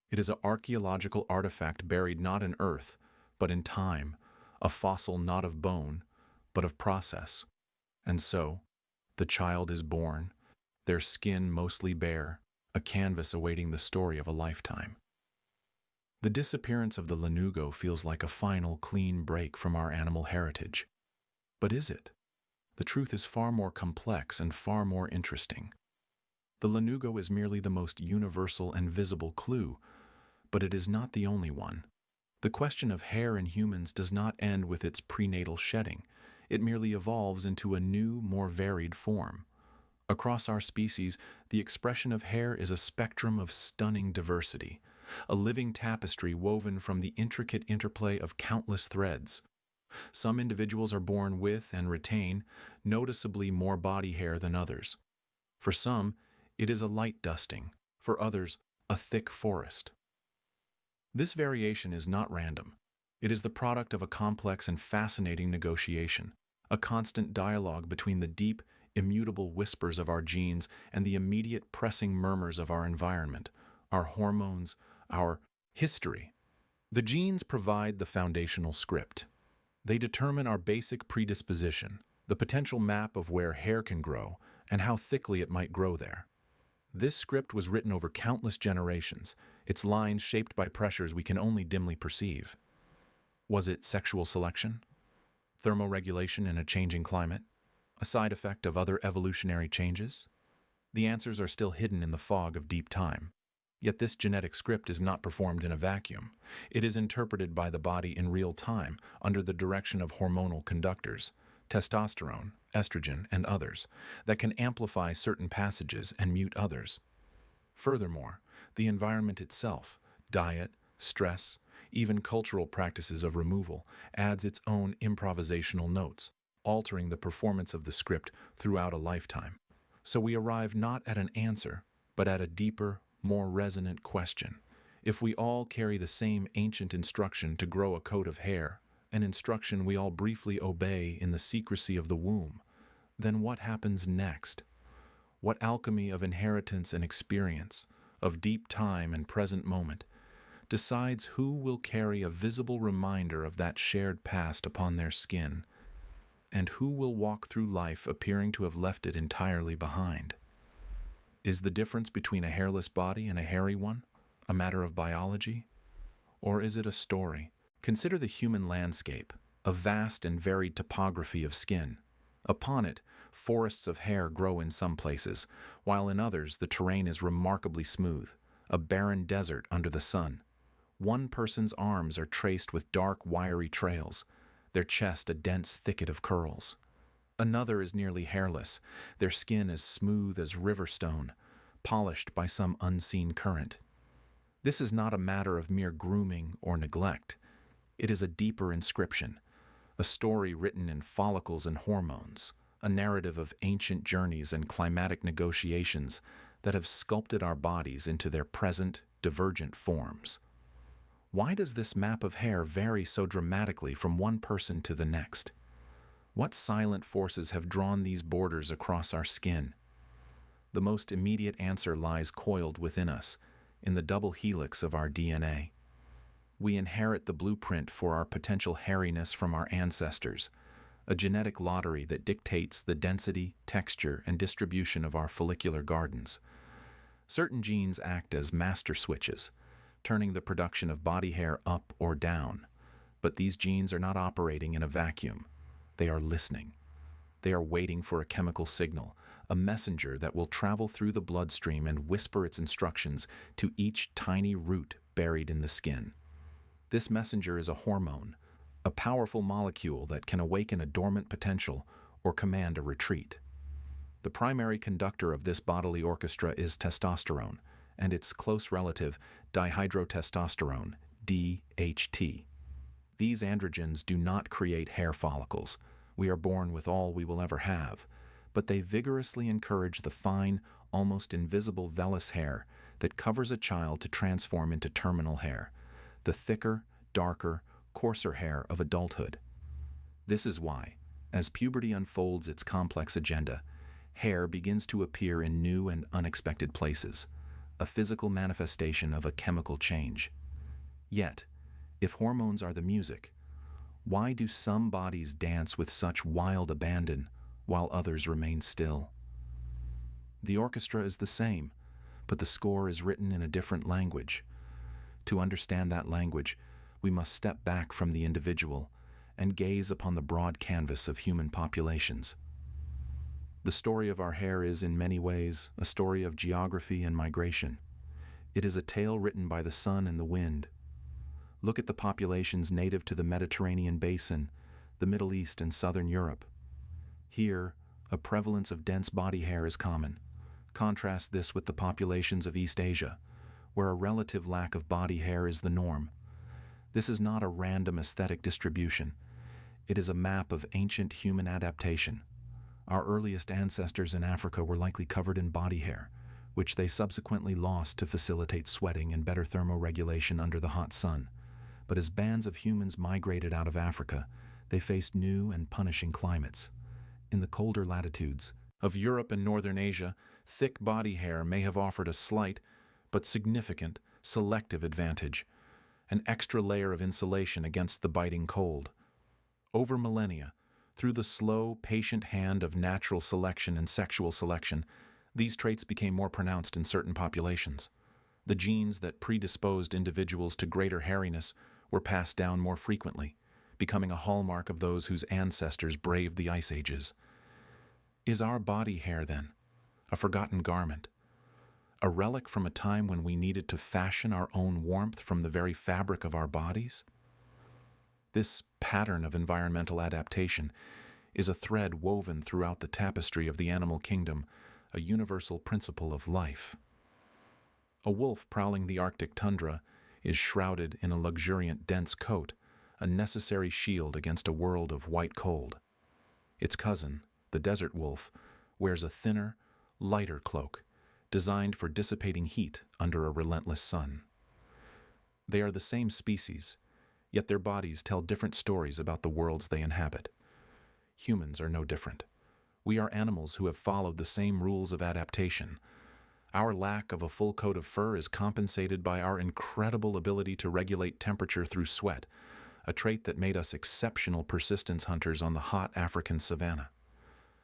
It is an archaeological artifact buried not in earth, but in time, a fossil not of bone, but of process. And so, the child is born, their skin mostly bare, a canvas awaiting the story of a lifetime. The disappearance of the lanugo feels like a final, clean break from our animal heritage. But is it? The truth is far more complex and far more interesting. The lanugo is merely the most universal and visible clue, but it is not the only one. The question of hair in humans does not end with its prenatal shedding. It merely evolves into a new, more varied form. Across our species, the expression of hair is a spectrum of stunning diversity, a living tapestry woven from the intricate interplay of countless threads. Some individuals are born with and retain noticeably more body hair than others. For some, it is a light dusting, for others, a thick forest. This variation is not random. It is the product of a complex and fascinating negotiation, a constant dialogue between the deep, immutable whispers of our genes and the immediate pressing murmurs of our environment, our hormones, our history. The genes provide the foundational script. They determine our basic predisposition, the potential map of where hair can grow and how thickly it might grow there. This script was written over countless generations, its lines shaped by pressures we can only dimly perceive. Was it sexual selection? Thermoregulation in a changing climate? A side effect of other evolutionary changes? The answers are still hidden in the fog of deep time. Yet this genetic script is not performed in a vacuum. It is interpreted by the body in real time under the direction of hormonal conductors, testosterone, estrogen, and others, that can amplify certain passages and mute others. Furthermore, the environment itself, diet, stress, even cultural practices of removal, adds its own improvisational notes, altering the performance of the script throughout a lifetime. So we arrive not at an answer, but at a deeper, more resonant question. If we all carry the same ancient instruction to grow a coat of hair, an instruction we all briefly obey in the secrecy of the womb, then what happens next? What alchemy of inheritance and experience, of deep time and present moment, decides who will carry a visible reminder of that shared past upon their skin, and who will walk through life appearing to have left it entirely behind? Is the difference between a hairless body and a hairy one a matter of biology? Or is it a story? Consider the human landscape, a vast and varied topography of skin. Upon it, forests of hair grow in some places, while in others the terrain is remarkably smooth, a barren desert under the sun. One person's arms are traced with dark, wiry trails, their chest a dense thicket of curls. Another is nearly hairless, their skin as smooth as river stone, polished by some unseen current. This is not a matter of mere grooming or neglect. It is a deeper inscription, a story written in follicles and hormones, a narrative of ancient journeys and climatic negotiations that have sculpted our bodies into their present, divergent forms. Why does this map of hair vary so dramatically from one person to the next? What silent forces have drawn these borders across our skin? The most immediate answer lies coiled within us, in the double helix of our DNA. We inherit the blueprint for our potential hairiness from our ancestors, a genetic lottery that dictates the density, texture, and distribution of our follicular gardens. Certain genes act as master switches, turning the production of body hair up or down. But these genes are not operating in a vacuum. They are listening. They are waiting for a chemical signal, a messenger that will travel through the bloodstream and whisper its instructions to each tiny root buried in the skin. This messenger is a hormone, a powerful molecule that can awaken a dormant potential or command a retreat. The primary conductor of this bodily orchestra is testosterone, and its close relative, dihydrotestosterone, DHT. These androgens do not create hair follicles. We are born with all we will ever have, but they vigorously encourage the fine, almost invisible vellus hair that covers a child to transform into terminal hair, the thicker, darker, coarser hair of adulthood. This is why, as puberty unfolds its complex agenda, hair begins to appear in new and unexpected places, a physical manifestation of a chemical change. Yet, if hormones are the music, why do some bodies dance with such wild abandon while others remain still? The orchestra is the same, but the score is written in a different language. To understand that language, we must step back from the individual and gaze upon the broad canvas of human populations. The story of our hair is, in many ways, a story of geography and migration. It is a tale written by the sun and the wind. Look at the populations native to the Mediterranean basin, the Middle East, and Southern Europe. Here, a prevalence of dense body hair is common. Contrast this with the populations of East Asia, where a relative lack of body hair is the norm. This is not a random aesthetic distribution. It is a map of ancient human adaptation. Our earliest ancestors in Africa were likely covered in body hair, which they subsequently lost to facilitate sweating and better thermoregulation under the hot sun. But as bands of humans migrated out of Africa, they faced new and punishing climates. In the colder latitudes of Europe and Northern Asia, thick body hair may have offered a slight, but significant, selective advantage, an extra layer of insulation against the biting cold. Over millennia, through the slow, patient hand of natural selection and sexual selection, these traits became more pronounced in certain populations. The genes that predisposed individuals to greater hairiness were passed down more frequently, becoming a hallmark of those whose ancestors braved the ice ages. Is our body hair, then, a forgotten garment? A relic from a time when we needed to fashion our own warmth from the very fabric of our bodies? This pattern of environmental adaptation is a thread woven throughout the tapestry of the animal kingdom, a universal principle of life. A wolf prowling the Arctic tundra is shrouded in a luxuriant dense coat, a necessary shield against a world of white cold. Its cousin, the desert wolf, wears a thinner, lighter cloak, designed for dissipating heat under a relentless sun. They are the same species, yet their bodies tell different stories about the worlds they inhabit. Humans are no different. We are animals who have followed the same rules of adaptation. Our lack of a full coat of fur is compensated by our incredible ability to regulate temperature through sweat, a trait that made us exceptional persistence hunters on the hot African savanna.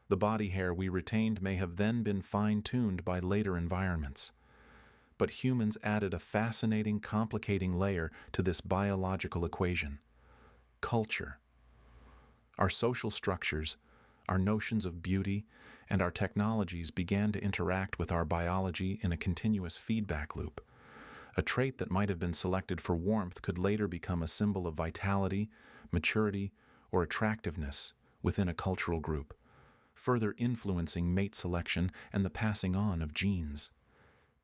The body hair we retained may have then been fine-tuned by later environments. But humans added a fascinating, complicating layer to this biological equation: culture. Our social structures, our notions of beauty, and our technologies began to interact with our biology in a continuous feedback loop. A trait that might have been selected for warmth could later become a symbol of vitality, maturity, or attractiveness within a cultural group, further influencing mate selection and the passing on of genes.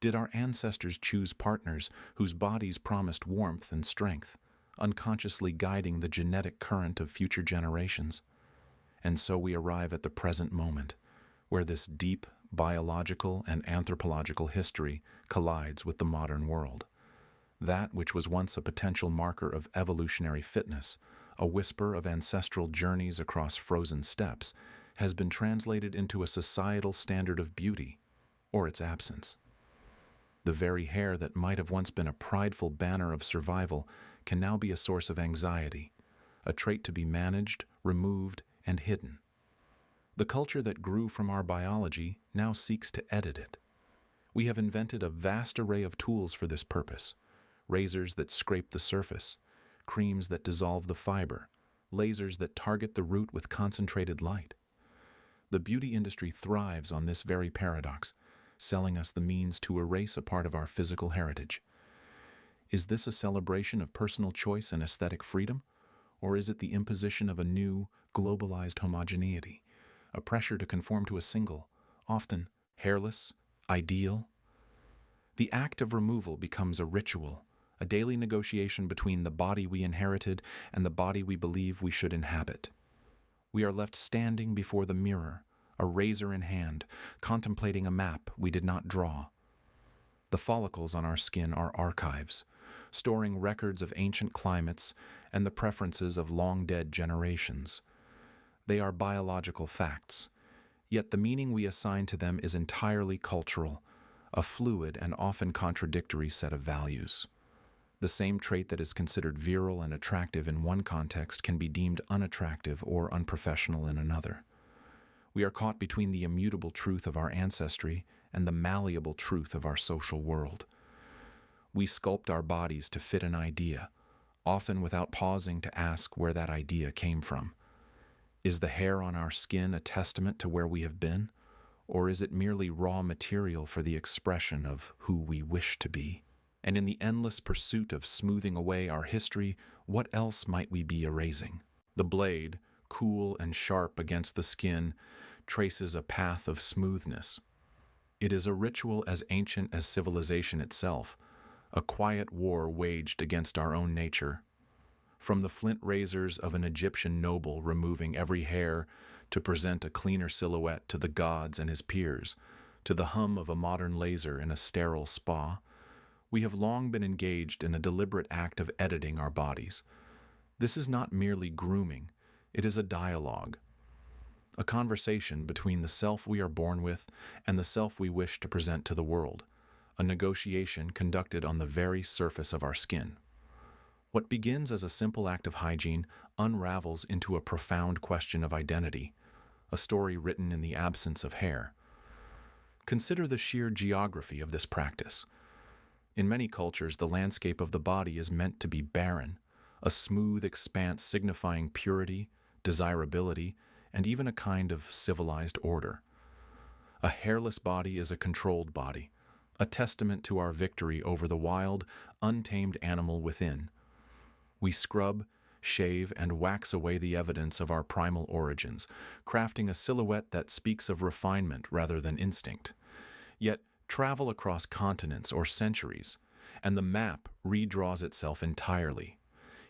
Did our ancestors choose partners whose bodies promised warmth and strength, unconsciously guiding the genetic current of future generations? And so we arrive at the present moment, where this deep biological and anthropological history collides with the modern world. That which was once a potential marker of evolutionary fitness, a whisper of ancestral journeys across frozen steppes, has been translated into a societal standard of beauty, or its absence. The very hair that might have once been a prideful banner of survival can now be a source of anxiety, a trait to be managed, removed, and hidden. The culture that grew from our biology now seeks to edit it. We have invented a vast array of tools for this purpose: razors that scrape the surface, creams that dissolve the fiber, lasers that target the root with concentrated light. The beauty industry thrives on this very paradox, selling us the means to erase a part of our physical heritage. Is this a celebration of personal choice and aesthetic freedom, or is it the imposition of a new, globalized homogeneity, a pressure to conform to a single, often hairless, ideal? The act of removal becomes a ritual, a daily negotiation between the body we inherited and the body we believe we should inhabit. We are left standing before the mirror, a razor in hand, contemplating a map we did not draw. The follicles on our skin are archives, storing records of ancient climates and the preferences of long-dead generations. They are biological facts, yet the meaning we assign to them is entirely cultural, a fluid and often contradictory set of values. The same trait that is considered virile and attractive in one context can be deemed unattractive or unprofessional in another. We are caught between the immutable truth of our ancestry and the malleable truth of our social world. We sculpt our bodies to fit an idea, often without pausing to ask where that idea came from. Is the hair on our skin a testament to where we have been, or is it merely raw material for the expression of who we wish to be? And in the endless pursuit of smoothing away our history, what else might we be erasing? The blade, cool and sharp against the skin, traces a path of smoothness. It is a ritual as ancient as civilization itself, a quiet war waged against our own nature. From the flint razors of an Egyptian noble removing every hair to present a cleaner silhouette to the gods and his peers, to the hum of a modern laser in a sterile spa, we have long been engaged in a deliberate act of editing our bodies. This is not merely grooming, it is a dialogue, a conversation between the self we are born with and the self we wish to present to the world, a negotiation conducted on the very surface of our skin. What begins as a simple act of hygiene unravels into a profound question of identity, a story written in the absence of hair. Consider the sheer geography of this practice. In many cultures, the landscape of the body is meant to be barren, a smooth expanse signifying purity, desirability, and even a kind of civilized order. A hairless body is a controlled body, a testament to our victory over the wild, untamed animal within. We scrub, shave, and wax away the evidence of our primal origins, crafting a silhouette that speaks of refinement rather than instinct. Yet, travel across continents or centuries, and the map redraws itself entirely.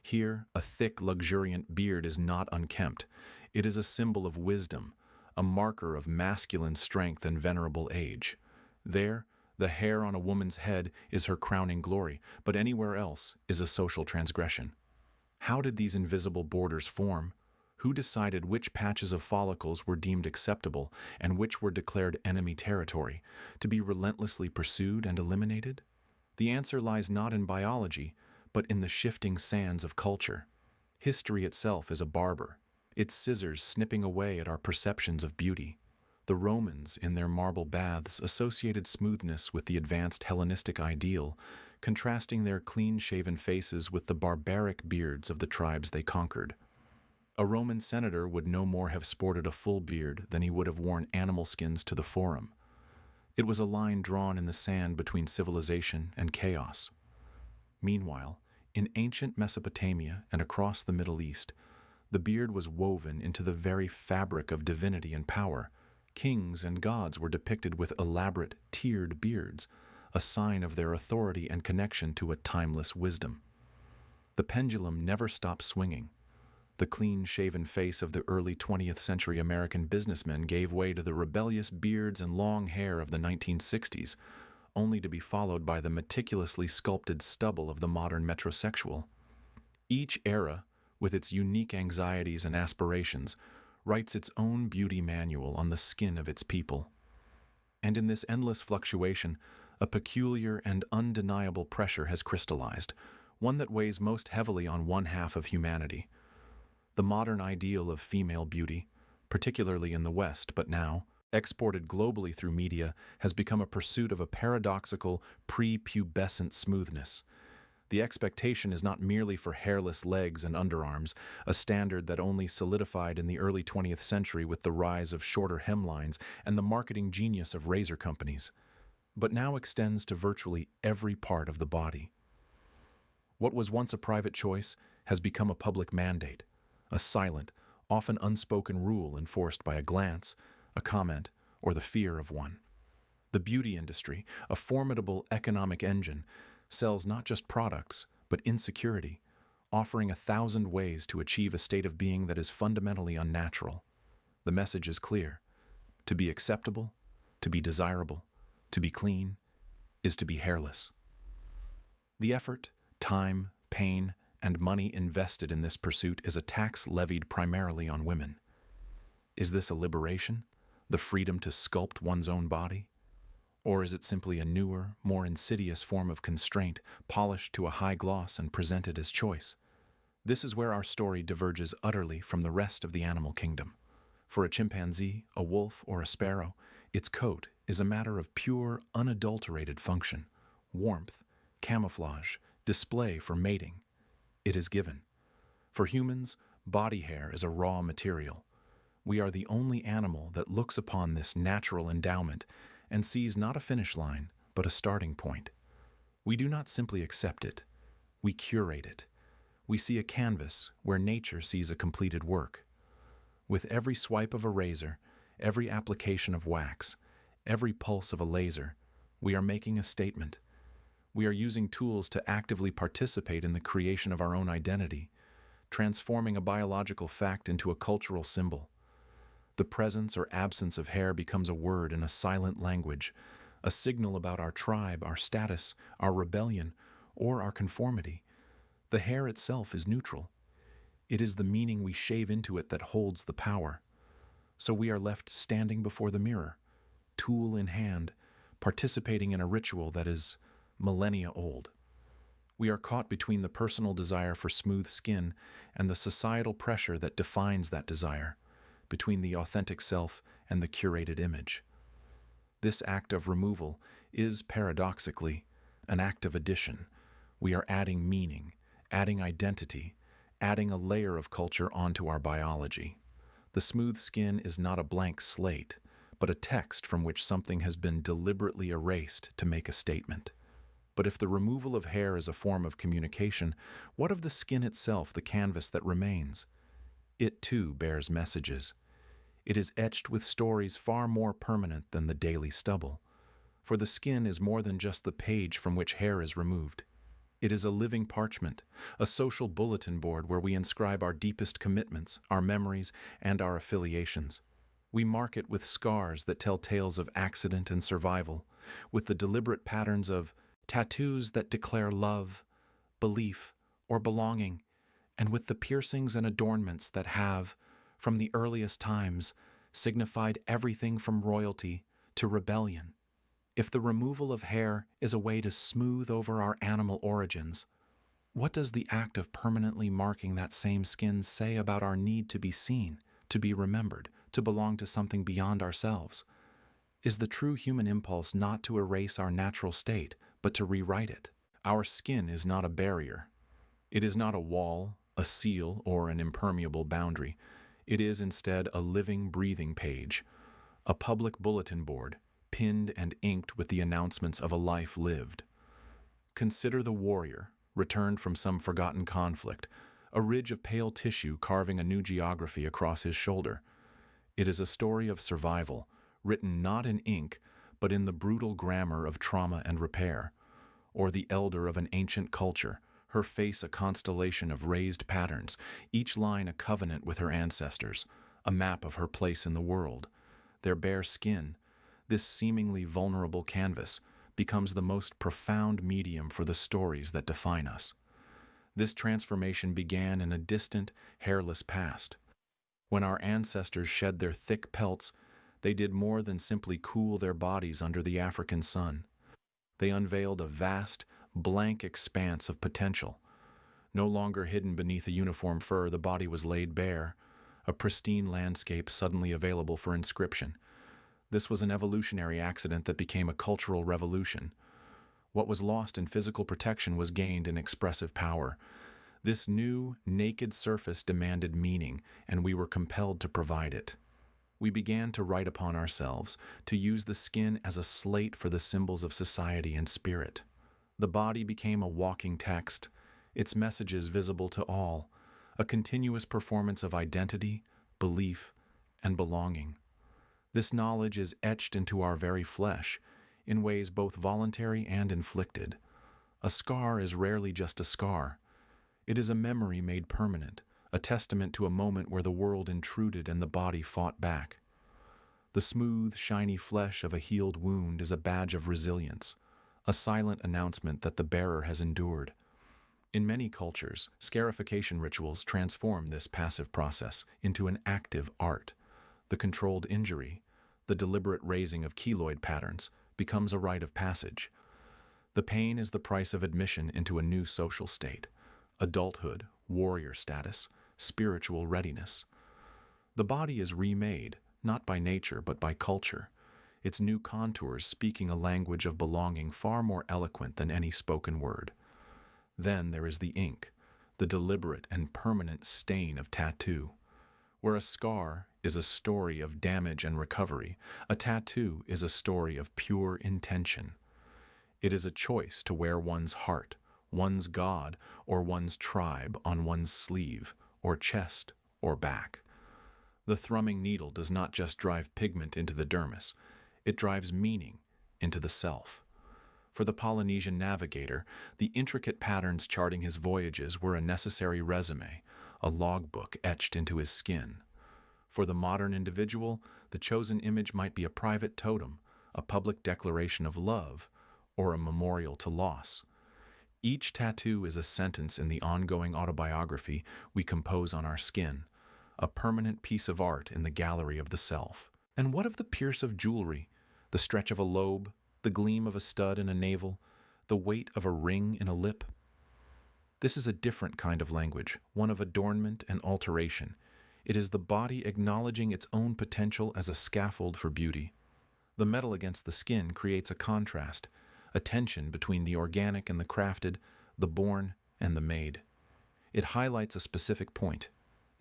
Here, a thick, luxuriant beard is not unkempt. It is a symbol of wisdom, a marker of masculine strength and venerable age. There, the hair on a woman's head is her crowning glory, but anywhere else is a social transgression. How did these invisible borders form? Who decided which patches of follicles were deemed acceptable and which were declared enemy territory, to be relentlessly pursued and eliminated? The answer lies not in biology, but in the shifting sands of culture. History itself is a barber, its scissors snipping away at our perceptions of beauty. The Romans, in their marble baths, associated smoothness with the advanced Hellenistic ideal, contrasting their clean-shaven faces with the barbaric beards of the tribes they conquered. A Roman senator would no more have sported a full beard than he would have worn animal skins to the forum. It was a line drawn in the sand between civilization and chaos. Meanwhile, in ancient Mesopotamia and across the Middle East, the beard was woven into the very fabric of divinity and power. Kings and gods were depicted with elaborate, tiered beards, a sign of their authority and connection to a timeless wisdom. The pendulum never stopped swinging. The clean-shaven face of the early 20th century American businessmen gave way to the rebellious beards and long hair of the 1960s, only to be followed by the meticulously sculpted stubble of the modern metrosexual. Each era, with its unique anxieties and aspirations, writes its own beauty manual on the skin of its people. And in this endless fluctuation, a peculiar and undeniable pressure has crystallized, one that weighs most heavily on one half of humanity. The modern ideal of female beauty, particularly in the West, but now, exported globally through media, has become a pursuit of a paradoxical, prepubescent smoothness. The expectation is not merely for hairless legs and underarms, a standard that only solidified in the early 20th century with the rise of shorter hemlines and the marketing genius of razor companies, but now extends to virtually every part of the body. What was once a private choice has become a public mandate, a silent, often unspoken rule enforced by a glance, a comment, or the fear of one. The beauty industry, a formidable economic engine, sells not just products, but insecurity, offering 1,000 ways to achieve a state of being that is fundamentally unnatural. The message is clear. To be acceptable, to be desirable, to be clean, is to be hairless. The effort, time, pain, and money invested in this pursuit is a tax levied primarily on women. Is this a liberation, the freedom to sculpt one's own body? Or is it simply a newer, more insidious form of constraint, polished to a high gloss and presented as choice? This is where our story diverges utterly from the rest of the animal kingdom. For a chimpanzee, a wolf, or a sparrow, its coat is a matter of pure, unadulterated function, warmth, camouflage, display for mating. It is given. For humans, body hair is a raw material. We are the only animal that looks upon this natural endowment and sees not a finish line, but a starting point. We do not simply accept it. We curate it. We see a canvas where nature sees a completed work. With every swipe of a razor, every application of wax, every pulse of a laser, we are making a statement. We are using tools to actively participate in the creation of our own identity, transforming a biological fact into a cultural symbol. The presence or absence of hair becomes a word in a silent language, a signal about our tribe, our status, our rebellion, or our conformity. The hair itself is neutral. It is the meaning we shave into it that holds the power. So we are left standing before the mirror, tool in hand, participating in a ritual that is millennia old. We are caught between the personal desire for smooth skin and the societal pressure that defines that desire, between the authentic self and the curated image. This act of removal is, paradoxically, an act of addition. We are adding meaning, adding identity, adding a layer of culture onto our biology. The smooth skin is not a blank slate, but a text from which something has been deliberately erased to make a statement. But if the removal of hair is a form of communication, what of the skin itself, the canvas that remains? It too bears messages. It is etched with stories far more permanent than the daily stubble. For the skin is more than just the page from which hair is removed. It is a living parchment, a social bulletin board where we inscribe our deepest commitments, our memories, and our affiliations. We mark it with scars that tell tales of accident and survival, with the deliberate patterns of tattoos that declare love, belief, or belonging, and with the piercings and adornments that have, from the earliest times, signified everything from royalty to rebellion. If the removal of hair is a way to smooth over our animal origins, what does the act of permanently marking that same skin say about our need to be seen, to be remembered, to belong to something beyond ourselves? Is the true human impulse not to erase our natural state, but to rewrite it? Our skin is not a barrier. It is not a wall, a seal, or an impermeable boundary. It is instead a living, breathing page, a public bulletin board, pinned and inked with the announcements of a life lived. Consider the warrior, returned from some forgotten conflict, a ridge of pale tissue carving a new geography across his shoulder. It is a story of survival, written not in ink, but in the brutal grammar of trauma and repair. Or the elder of an ancient culture, her face a constellation of raised patterns, each line a covenant with her ancestors, a map of her place in the world. Their bare skin, this seemingly vulnerable canvas, becomes the most profound medium for the stories that define us. This transformation began in a distant, hairless past. When our ancestors shed their thick pelts, they did more than simply cool their bodies under the African sun. They unveiled a vast, blank expanse of potential. No longer hidden beneath a uniform fur, the body was laid bare, a pristine landscape suddenly available for inscription. This was an evolutionary accident that became a cultural revolution. What was lost in physical protection was gained in expressive power. This new, naked surface demanded meaning, and we were compelled to provide it. We began to write upon ourselves, to use the skin as a slate for the symbols of society and spirit. The body became a walking text, its messages visible to all, a continuous performance of identity, belief, and belonging. This knowledge is etched into our very flesh, in ways both voluntary and inflicted. A scar is rarely just a scar. It is a memory made permanent, a testament to a moment where the world intruded and the body fought back. The smooth, shiny flesh of a healed wound is a badge of resilience, a silent announcement that the bearer has endured. In many cultures, scarification rituals transform this passive process into an active art. The controlled injury, the deliberate raising of keloid patterns, becomes a rite of passage. The pain is the price of admission into a new social state, adulthood, warrior status, spiritual readiness. The body is remade, not by nature but by culture, its new contours speaking a language of belonging far more eloquent than any spoken word. Then there is the ink, the deliberate and permanent stain of tattoo. Where a scar is a story of damage and recovery, a tattoo is a story of pure intention. It is a choice to wear one's heart, one's god, or one's tribe on one's sleeve, or chest, or back. The thrumming needle does not just drive pigment into the dermis, it drives meaning into the self. For the Polynesian navigator, the intricate patterns charting his voyages were a necessary resume, a logbook etched into his skin. For the modern individual, the chosen image might be a private totem, a public declaration of love, or a memorial to loss. Each tattoo is a sentence in the ongoing autobiography we compose on our skin, a permanent piece of art in the gallery of the self. And what of the pierce of jewelry, the stretch of a lobe, The gleam of a stud in a navel, the weight of a ring in a lip. This is a different kind of language, one of adornment and alteration. It is the body acknowledging its own potential as a scaffold for beauty. The metal against the skin creates a contrast, a tension between the organic and the crafted, the born and the made. It highlights a specific point,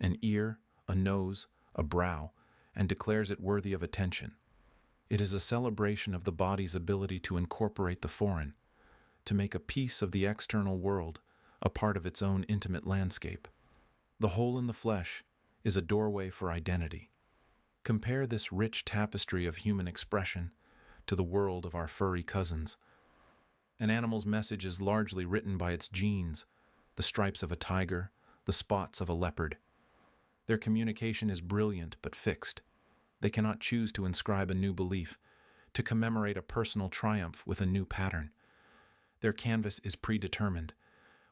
an ear, a nose, a brow, and declares it worthy of attention. It is a celebration of the body's ability to incorporate the foreign, to make a piece of the external world a part of its own intimate landscape. The hole in the flesh is a doorway for identity. Compare this rich tapestry of human expression to the world of our furry cousins. An animal's message is largely written by its genes, the stripes of a tiger, the spots of a leopard. Their communication is brilliant but fixed. They cannot choose to inscribe a new belief, to commemorate a personal triumph with a new pattern. Their canvas is predetermined.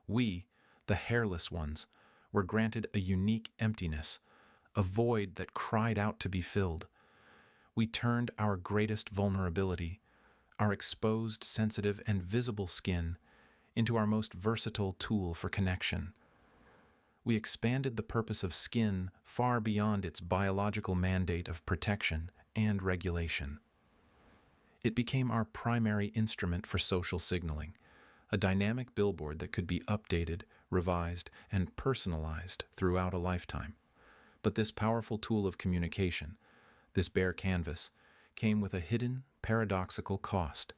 We, the hairless ones, were granted a unique emptiness, a void that cried out to be filled. We turned our greatest vulnerability, our exposed, sensitive, and visible skin, into our most versatile tool for connection. We expanded the purpose of skin far beyond its biological mandate of protection and regulation. It became our primary instrument for social signaling, a dynamic billboard that could be updated, revised, and personalized throughout a lifetime. But this powerful tool of communication, this bare canvas, came with a hidden, paradoxical cost.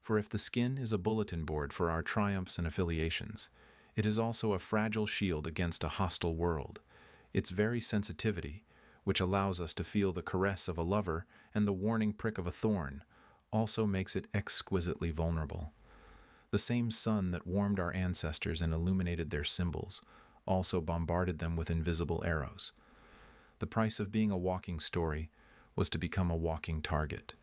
For if the skin is a bulletin board for our triumphs and affiliations, it is also a fragile shield against a hostile world. Its very sensitivity, which allows us to feel the caress of a lover and the warning prick of a thorn, also makes it exquisitely vulnerable. The same sun that warmed our ancestors and illuminated their symbols also bombarded them with invisible arrows. The price of being a walking story was to become a walking target.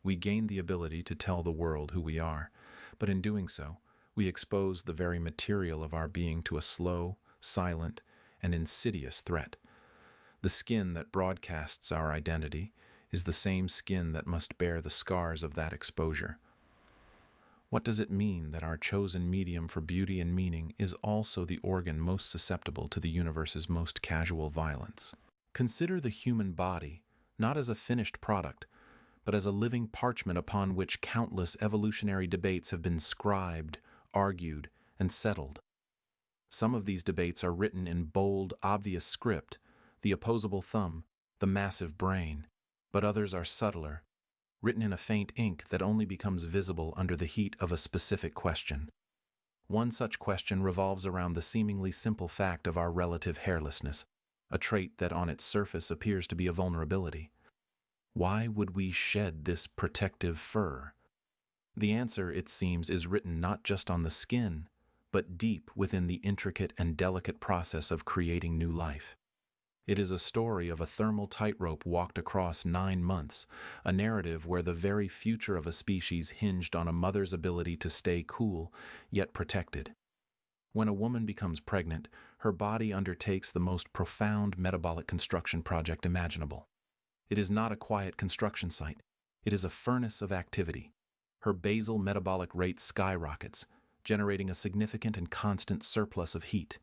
We gained the ability to tell the world who we are, but in doing so, we expose the very material of our being to a slow, silent, and insidious threat. The skin that broadcasts our identity is the same skin that must bear the scars of that exposure. What does it mean that our chosen medium for beauty and meaning is also the organ most susceptible to the universe's most casual violence? Consider the human body not as a finished product, but as a living parchment upon which countless evolutionary debates have been scribed, argued, and settled. Some of these debates are written in bold, obvious script, the opposable thumb, the massive brain, but others are subtler, written in a faint ink that only becomes visible under the heat of a specific question. One such question revolves around the seemingly simple fact of our relative hairlessness, a trait that on its surface appears to be a vulnerability. Why would we shed this protective fur? The answer, it seems, is written not just on the skin, but deep within the intricate and delicate process of creating new life. It is a story of a thermal tightrope walked across 9 months, a narrative where the very future of a species hinged on a mother's ability to stay cool, yet protected. When a woman becomes pregnant, her body undertakes the most profound metabolic construction project imaginable. It is not a quiet construction site. It is a furnace of activity. Her basal metabolic rate skyrockets, generating a significant and constant surplus of heat.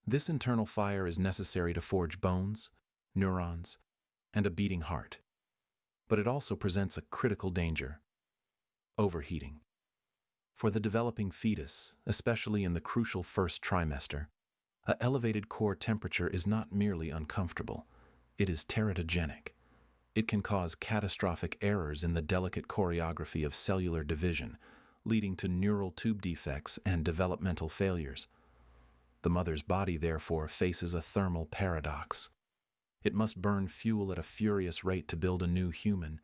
This internal fire is necessary to forge bones, neurons, and a beating heart. But it also presents a critical danger: overheating. For the developing fetus, especially in the crucial first trimester, an elevated core temperature is not merely uncomfortable, it is teratogenic. It can cause catastrophic errors in the delicate choreography of cellular division, leading to neural tube defects and developmental failures. The mother's body, therefore, faces a thermal paradox. It must burn fuel at a furious rate to build a new human,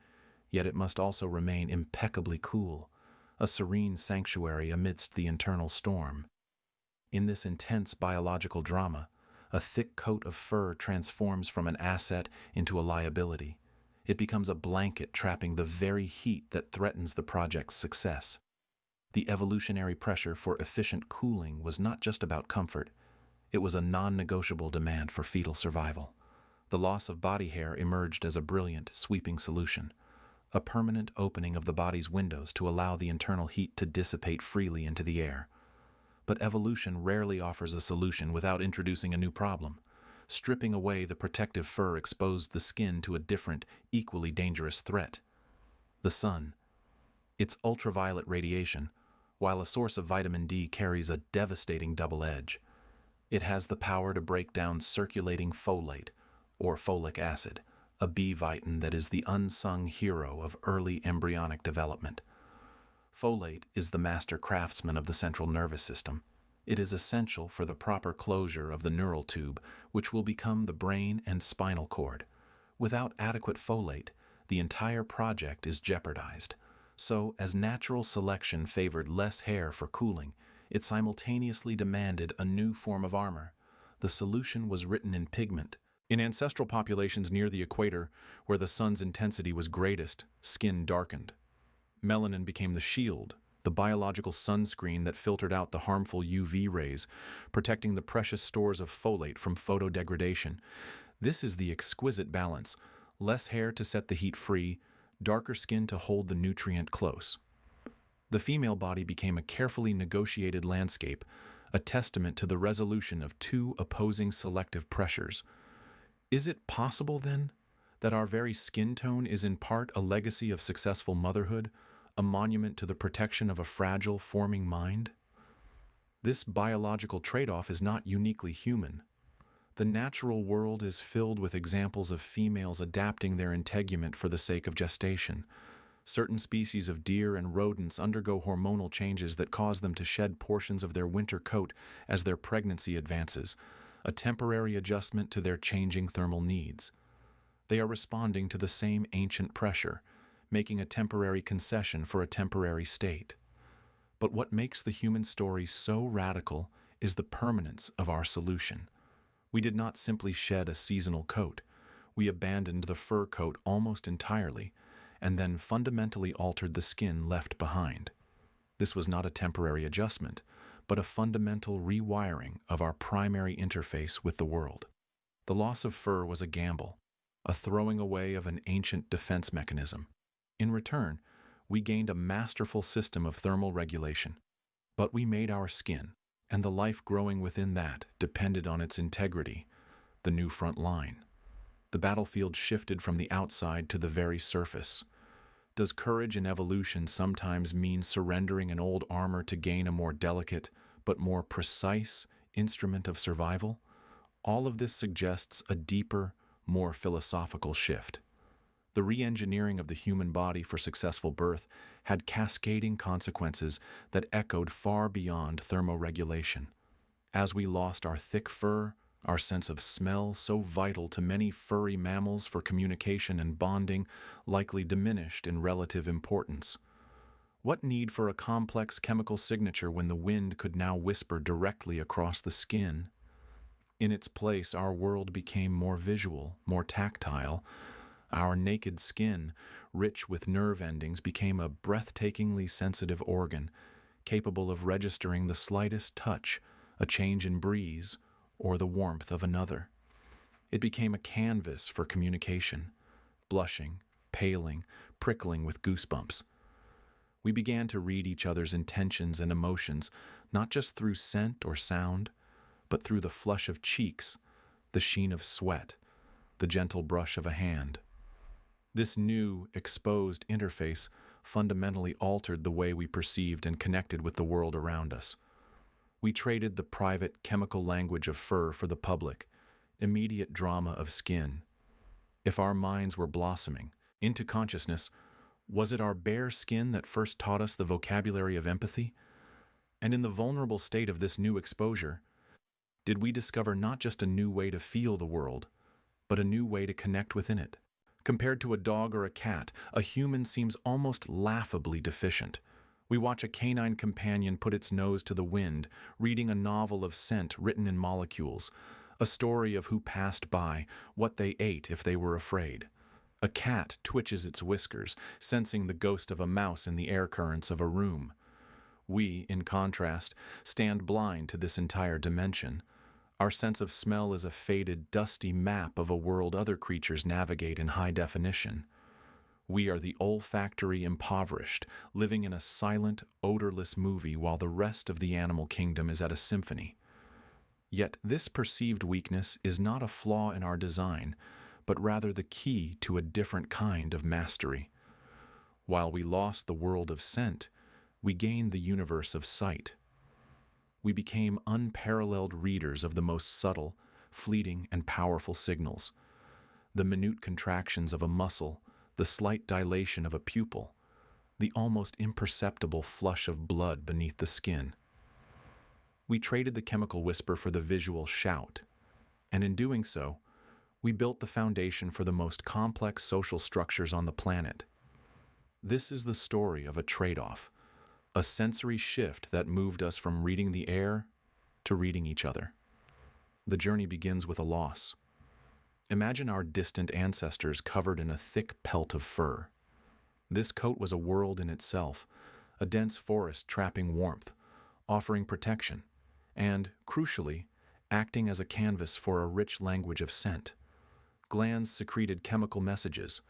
yet it must also remain impeccably cool, a serene sanctuary amidst the internal storm. In this intense biological drama, a thick coat of fur transforms from an asset into a liability. It becomes a blanket trapping the very heat that threatens the project's success. The evolutionary pressure for efficient cooling was not just about comfort. It was a non-negotiable demand for fetal survival. The loss of body hair emerged as a brilliant, sweeping solution. a permanent opening of the body's windows to allow the internal heat to dissipate freely into the air. But evolution rarely offers a solution without introducing a new problem. Stripping away the protective fur exposed the skin to a different, equally dangerous threat: the sun. Its ultraviolet radiation, while a source of vitamin D, carries a devastating double edge. It has the power to break down circulating folate, or folic acid, a B vitamin that is the unsung hero of early embryonic development. Folate is the master craftsman of the central nervous system. It is essential for the proper closure of the neural tube, which will become the brain and spinal cord. Without adequate folate, the entire project is jeopardized. So, as natural selection favored less hair for cooling, it simultaneously demanded a new form of armor. The solution was written in pigment. In ancestral populations near the equator, where the sun's intensity was greatest, skin darkened. Melanin became the shield, the biological sunscreen that filtered out the harmful UV rays, protecting the precious stores of folate from photodegradation. This is the exquisite balance: less hair to set the heat free, darker skin to hold the nutrient close. The female body became a carefully negotiated landscape, a testament to the resolution of two opposing selective pressures. Is it possible, then, that our very skin tone is in part a legacy of successful motherhood, a monument to the protection of a fragile, forming mind? This biological trade-off is not uniquely human. The natural world is filled with examples of females adapting their integument for the sake of gestation. Certain species of deer and rodents undergo hormonal changes that cause them to shed portions of their winter coat as their pregnancy advances, a temporary adjustment to their changing thermal needs. They are responding to the same ancient pressure, making a temporary concession for a temporary state. But what makes the human story so radical is the permanence of our solution. We did not simply shed a seasonal coat. We abandoned the fur coat almost entirely, and then fundamentally altered the skin left behind. This was not a temporary adjustment, but a fundamental rewiring of our primary interface with the world. The loss of fur was a gamble, a throwing away of an ancient defense mechanism. In return, we gained a masterful system of thermal regulation, but we made our skin, and the life growing within that depended on its integrity, the new front line. The battlefield shifted from the outside to the very surface. Does courage in evolution sometimes mean surrendering an old armor to gain a more delicate, but more precise instrument of survival? All of this suggests a deeper, more philosophical shift. The re-engineering of the human body for successful birth had cascading consequences that echoed far beyond thermoregulation. As we lost our thick fur, our sense of smell, so vital to many furry mammals for communication and bonding, likely diminished in relative importance. What need for a complex chemical signature when the wind could now whisper directly across the skin? In its place, our world became more visual, more tactile. Our naked skin, rich with nerve endings, became a breathtakingly sensitive organ, capable of registering the slightest touch, a change in breeze, or the warmth of another. It became a canvas for communication, blushing, paling, prickling with goosebumps. We began to read each other's intentions and emotions, not just through scent or sound, but through the flush of cheeks, the sheen of sweat, the gentle brush of a hand. This new, exposed interface fundamentally altered the way we perceived and connected with the world around us. We traded the private chemical language of fur for the public, immediate drama of skin. If our minds were blossoming into consciousness, was it our bare skin that first taught us the vocabulary of empathy? And in the vulnerable state of this new exposure, did we discover not just a new way to feel the world, but a new way to connect within it? Compared to a dog or a cat, a human seems almost laughably deficient. We watch a canine companion put its nose to the wind, reading a novel of scent written in molecules, a story of who passed by, what they ate if they were afraid. A cat twitches its whiskers, sensing the ghost of a mouse in the air currents of a room. We, in contrast, stand blind to this entire dimension. Our sense of smell is a faded, dusty map of a world other creatures navigate in high definition. We are the olfactory impoverished, living in a silent, odorless movie while the rest of the animal kingdom is at a symphony. Yet this perceived weakness is not a flaw in our design, but rather the key to a different kind of mastery. While we lost the world of scent, we gained the universe of sight. We became unparalleled readers of the most subtle, fleeting, and powerful signals. The minute contractions of a muscle, the slight dilation of a pupil, the almost imperceptible flush of blood beneath the skin. We traded the chemical whisper for the visual shout, and in doing so, we built the foundation for the most complex social structures on the planet. This is the story of a trade-off, a sensory shift that moved us from reading the air to reading each other. The journey begins with a loss. Imagine our distant ancestors covered in a thick pelt of fur. This coat was a world in itself, a dense forest trapping warmth, offering protection, and, crucially, acting as a canvas for a rich language of scent. Glands secreted chemical messages,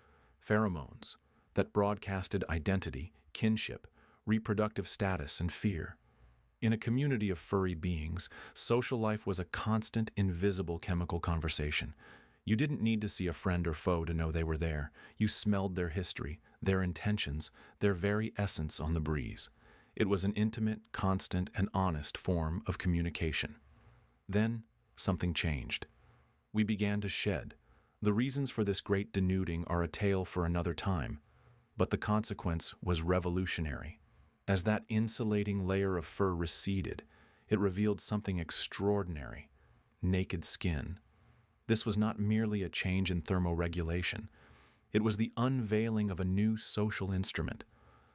pheromones, that broadcasted identity, kinship, reproductive status, and fear. In a community of furry beings, social life was a constant, invisible chemical conversation. You didn't need to see a friend or foe to know they were there. You smelled their history, their intentions, their very essence on the breeze. It was an intimate, constant, and honest form of communication. Then, something changed. We began to shed. The reasons for this great denuding are a tale for another time, but the consequence was revolutionary. As that insulating layer of fur receded, it revealed something extraordinary: naked skin. This was not merely a change in thermoregulation. It was the unveiling of a new social instrument.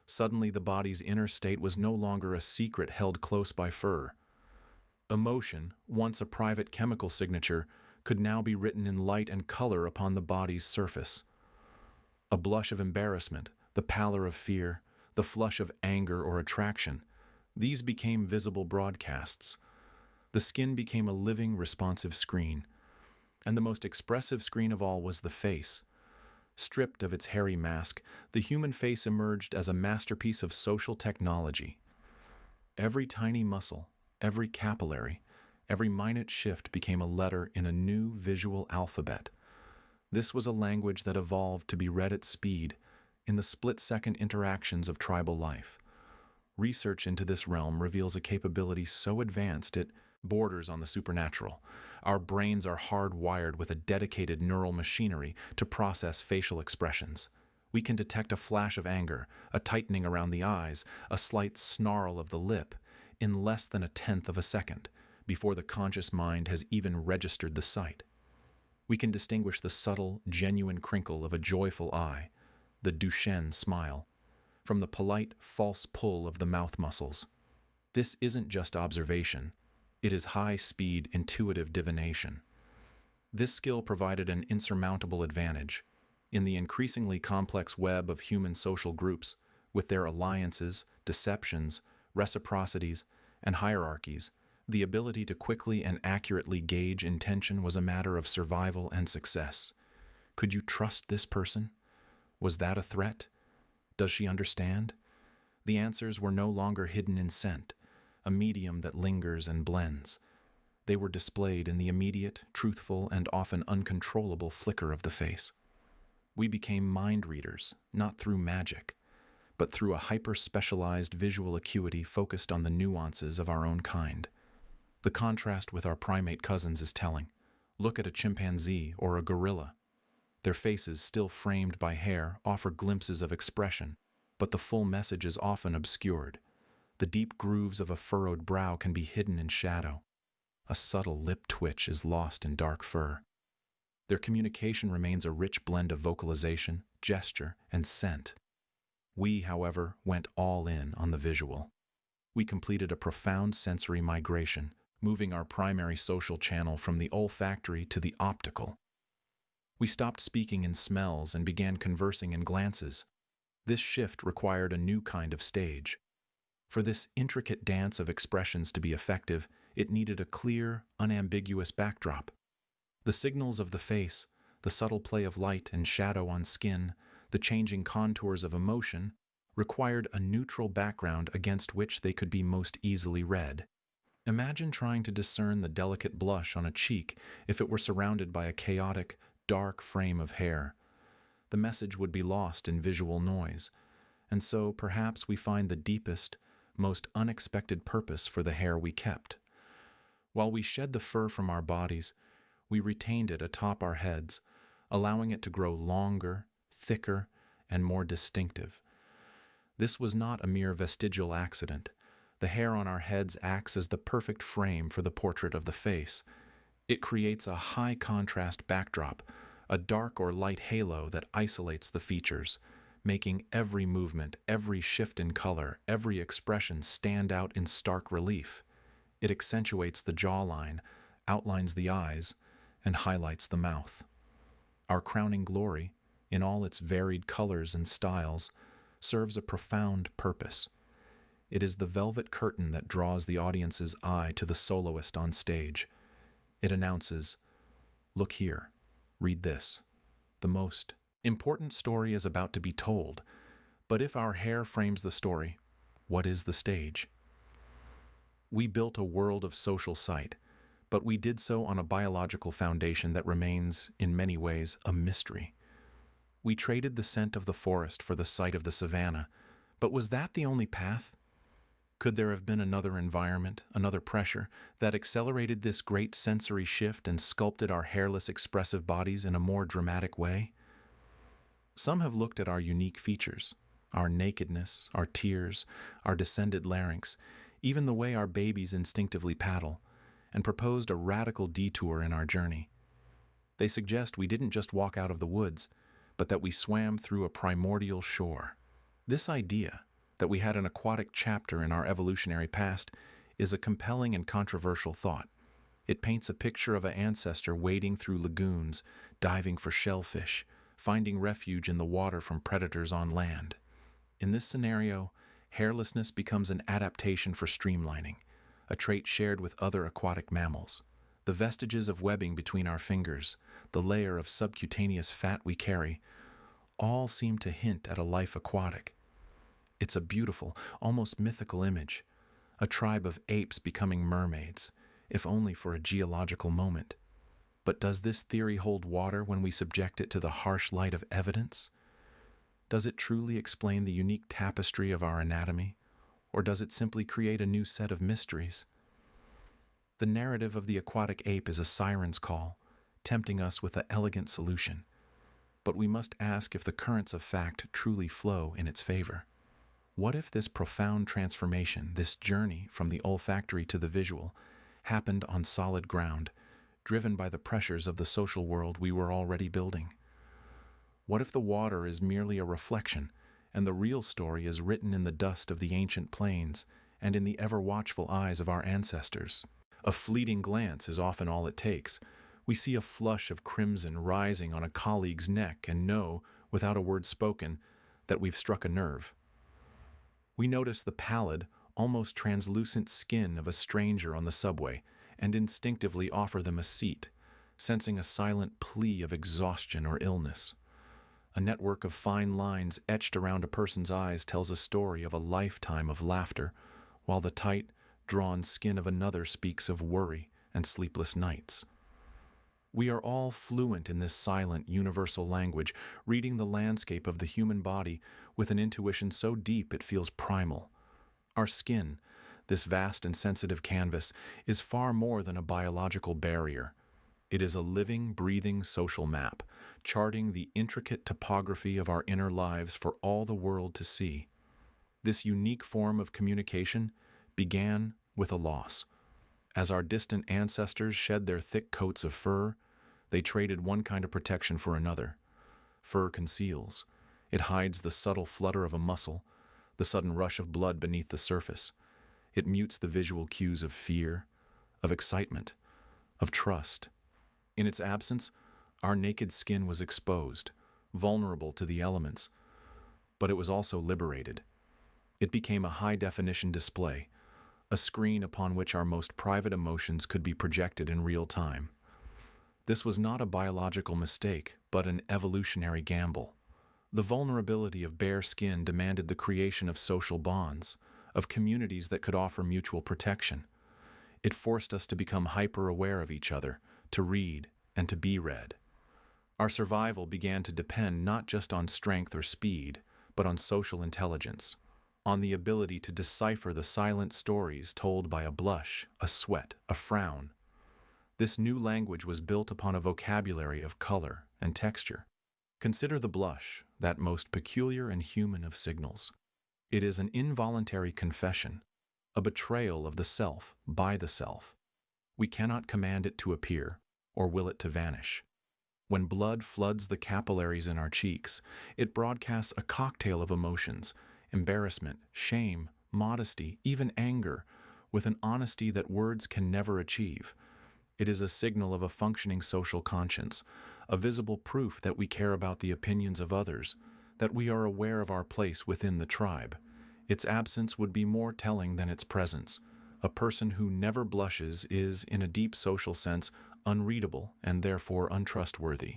Suddenly, the body's inner state was no longer a secret held close by fur. Emotion, once a private chemical signature, could now be written in light and color upon the body's surface. A blush of embarrassment, the pallor of fear, the flush of anger or attraction, these became visible broadcasts. The skin became a living, responsive screen. And the most expressive screen of all was the face. Stripped of its hairy mask, the human face emerged as a masterpiece of social technology. Every tiny muscle, every capillary, every minute shift became a letter in a new visual alphabet. This was a language that evolved to be read at speed in the split-second interactions of tribal life. Research into this realm reveals a capability so advanced it borders on the supernatural. Our brains are hardwired with a dedicated neural machinery to process facial expressions. We can detect a flash of anger, a tightening around the eyes, a slight snarl of the lip, in less than a tenth of a second, before the conscious mind has even registered the sight. We can distinguish the subtle, genuine crinkle of a joyful eye, the Duchenne smile, from the polite, false pull of the mouth muscles. This isn't just observation. It is high-speed, intuitive divination. This skill provided an insurmountable advantage. In the increasingly complex web of human social groups, with their alliances, deceptions, reciprocities, and hierarchies, the ability to quickly and accurately gauge intention was a matter of survival and success. Could you trust this person? Was that a threat? Does she understand? The answers were no longer hidden in scent, a medium that lingers and blends. They were displayed in the immediate, truthful, and often uncontrollable flicker of the face. We became mind readers, not through magic, but through a hyper-specialized visual acuity focused on the nuances of our own kind. The contrast with our primate cousins is telling. Look at a chimpanzee or a gorilla. Their faces, still framed by hair, offer glimpses of expression, but the full message is often obscured. The deep grooves of a furrowed brow can be hidden in shadow. A subtle lip twitch is lost in dark fur. Their communication remains a rich blend of vocalization, gesture, and scent. We, however, went all in on the visual. We completed a profound sensory migration, moving our primary social channel from the olfactory to the optical. We stopped speaking in smells and began conversing in glances. This shift required a new kind of stage. For this intricate dance of expressions to be effective, it needed a clear, unambiguous backdrop. The signals of the face, the subtle play of light and shadow on skin, The changing contours of emotion required a neutral background against which they could be most easily read. Imagine trying to discern the delicate blush on a cheek if it were surrounded by a chaotic, dark frame of hair. The message would be lost in visual noise, and so perhaps we find the deepest, most unexpected purpose for the hair we kept. While we shed the fur from our bodies, we retained it atop our heads, allowing it to grow longer, thicker, and more distinctive. This was not a mere vestigial accident. The hair on our heads acts as the perfect frame for the portrait of the face. It creates a high-contrast backdrop, a dark or light halo that isolates the features, making every movement, every shift in color, every expression stand out in stark relief. It accentuates the jawline, outlines the eyes, and highlights the mouth. Our crowning glory, in all its varied colors and styles, serves a profound purpose. It is the velvet curtain that draws the audience's eye to the soloist on stage. It announces, "Look here, read this. The most important story is about to be told." But if our hair frames the story, what is the stage? We built a world of social sight, but we did so on a biological foundation that remains, in many ways, a mystery. We traded the scent of the forest for the sight of the savanna, but was that the only path? Could there have been another environment, another pressure, that accelerated this great sensory shift and sculpted our hairless, expressive bodies in a more dramatic way? Some have looked at our unique features, our nakedness, our tears, our descended larynx, even the way our babies instinctively paddle, and proposed a radical detour in our journey. They suggest we didn't just walk out of the woods, but that we swam through a primordial shore. This idea, that we had an aquatic chapter in our evolutionary past, is a compelling and controversial thought. It paints a picture of an ancestor wading through lagoons, diving for shellfish, finding refuge in the water from predators on land. In this scenario, hairlessness becomes an adaptation for streamlining, a trait shared with other aquatic mammals. The vestiges of webbing between our fingers, the layer of subcutaneous fat we carry, all seem to hint at a life aquatic. It's a beautiful, almost mythical image, a tribe of apes becoming mermaids, if only for a geological moment. But does this theory hold water when we subject it to the harsh light of evidence? Does it truly explain the unique tapestry of our anatomy, or does it simply create a new set of mysteries? The narrative of the aquatic ape is a siren's call, tempting us with an elegant solution. But we must ask if the currents of fact truly flow in its favor. What if this profound transformation, this journey from the olfactory to the visual, happened on solid ground, driven by the pressures of the social world we were already building? What if the water is merely a reflection, and the real story is written in the dust of the ancient plains and in the ever-watchful eyes of our ancestors? A fleeting glance is often all it takes. We see a flush of crimson rising on a colleague's neck and know, without a word spoken, that we've struck a nerve. We notice the pallid, almost translucent skin of a stranger on the subway and instinctively offer them a seat, sensing a silent plea of exhaustion or illness. A network of fine lines etched around a person's eyes tells a story of a lifetime of laughter, while the tight, drawn skin of another speaks of worry and sleepless nights. We are all fluent in this silent, universal language, reading the landscape of the human body with an intuition so deep it feels primal. Our skin, this vast and sensitive canvas, is far more than a biological barrier. It is a living, breathing social map, charting the intricate topography of our inner lives for all the world to see. This unique form of communication began with a loss. As our distant ancestors shed their thick coats of fur, they traded one kind of protection for another. Fur conceals. It hides the subtle flutter of a muscle, the sudden rush of blood beneath the surface. It mutes the visual cues of fear, of excitement, of trust. In its absence, our naked skin was exposed, vulnerable to the elements, but it was also liberated. It became a high-definition display, a screen upon which our most private emotions could be projected in real time. This was not a biological mistake, but an evolutionary gamble. The vulnerability of bare skin demanded the creation of social bonds, of communities that could offer mutual protection. It forced us to become hyper-aware of each other, to read and to be read. Our survival began to depend not just on strength or speed, but on social intelligence, on the ability to decipher the silent stories told by a blush, a sweat, a frown. This new language was built upon a vocabulary of color and texture. Consider the blush, that most peculiar and human of signals. It is an involuntary confession, a betrayal of the self by the self. We cannot command it to appear or will it to vanish. When blood floods the capillaries in our cheeks, it broadcasts a cocktail of emotions, embarrassment, shame, modesty, even anger, with an honesty that words can never achieve. It is a signal of a functioning social conscience, a visible proof that we care about the opinions of others, that we are aware of our place within the tribe. Its absence would be more telling than its presence. A person who never blushes is, in a deep social sense, unreadable and therefore untrustworthy.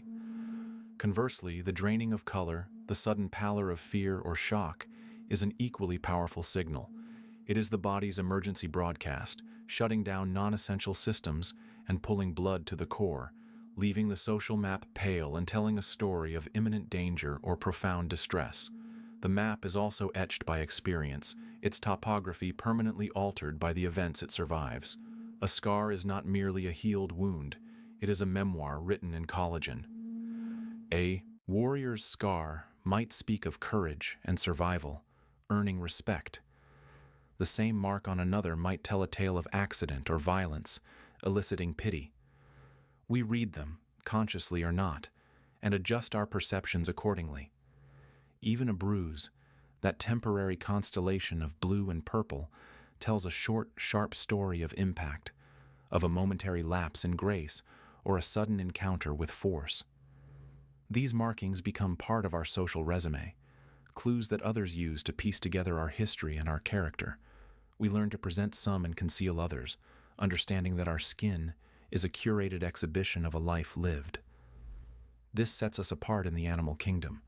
Conversely, the draining of color, the sudden pallor of fear or shock, is an equally powerful signal. It is the body's emergency broadcast, shutting down non-essential systems and pulling blood to the core, leaving the social map pale and telling a story of imminent danger or profound distress. The map is also etched by experience, its topography permanently altered by the events it survives. A scar is not merely a healed wound, it is a memoir written in collagen. A warrior's scar might speak of courage and survival, earning respect. The same mark on another might tell a tale of accident or violence, eliciting pity. We read them, consciously or not, and adjust our perceptions accordingly. Even a bruise, that temporary constellation of blue and purple, tells a short, sharp story of impact, of a momentary lapse in grace or a sudden encounter with force. These markings become part of our social resume, clues that others use to piece together our history and our character. We learn to present some and conceal others, understanding that our skin is a curated exhibition of a life lived. This sets us apart in the animal kingdom.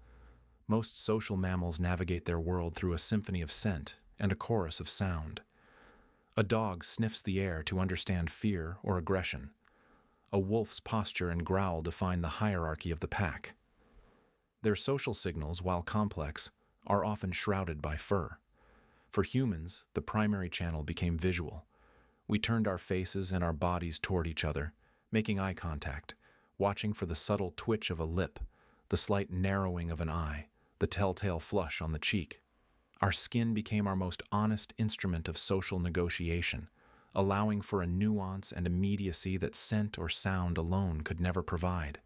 Most social mammals navigate their world through a symphony of scent and a chorus of sound. A dog sniffs the air to understand fear or aggression. A wolf's posture and growl define the hierarchy of the pack. Their social signals, while complex, are often shrouded by fur. For humans, the primary channel became visual. We turned our faces and our bodies toward each other, making eye contact, watching for the subtle twitch of a lip, the slight narrowing of an eye, the telltale flush on the cheek. Our skin became our most honest instrument of social negotiation, allowing for a nuance and immediacy that scent or sound alone could never provide.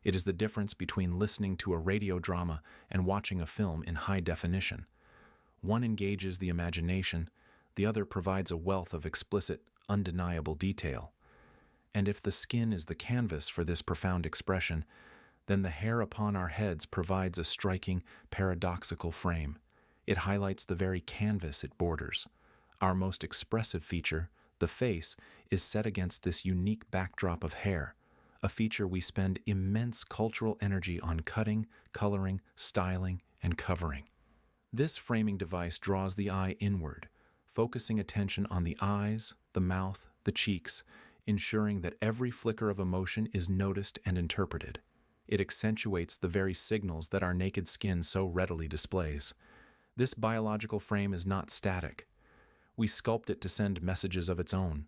It is the difference between listening to a radio drama and watching a film in high definition. One engages the imagination, the other provides a wealth of explicit, undeniable detail. And if the skin is the canvas for this profound expression, then the hair upon our heads provides a striking, paradoxical frame. It highlights the very canvas it borders. Our most expressive feature, the face, is set against this unique backdrop of hair, a feature we spend immense cultural energy on cutting, coloring, styling, and covering. This framing device draws the eye inward, focusing attention on the eyes, the mouth, the cheeks, ensuring that every flicker of emotion is noticed and interpreted. It accentuates the very signals that our naked skin so readily displays. This biological frame is not static. We sculpt it to send messages of its own,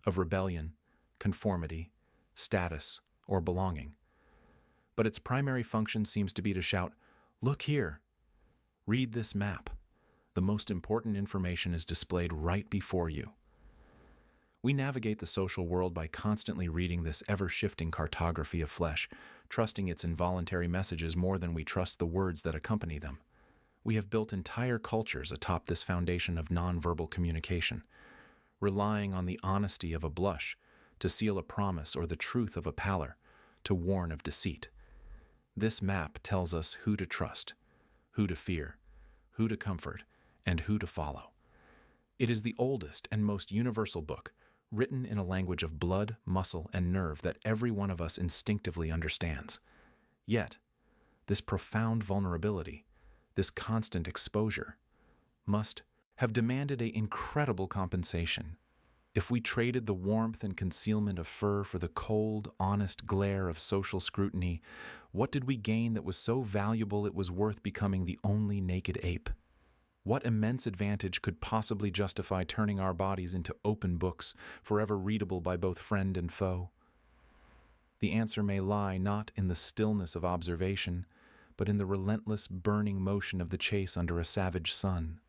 of rebellion, conformity, status, or belonging. But its primary function seems to be to shout, "Look here! Read this map. The most important information is displayed right before you." We navigate the social world by constantly reading this ever-shifting cartography of flesh, trusting its involuntary messages more than we trust the words that accompany them. We have built entire cultures atop this foundation of nonverbal communication, relying on the honesty of a blush to seal a promise or the truth of a pallor to warn of deceit. This map tells us who to trust, who to fear, who to comfort, and who to follow. It is the oldest and most universal book, written in a language of blood, muscle, and nerve that every one of us instinctively understands. Yet, this profound vulnerability, this constant exposure, must have demanded an incredible compensation. If we traded the warmth and concealment of fur for the cold, honest glare of social scrutiny, what did we gain that was so valuable it was worth becoming the only naked ape? What immense advantage could possibly justify turning our bodies into open books, forever readable by both friend and foe? The answer may lie not in the stillness of observation, but in the relentless, burning motion of the chase under a savage sun.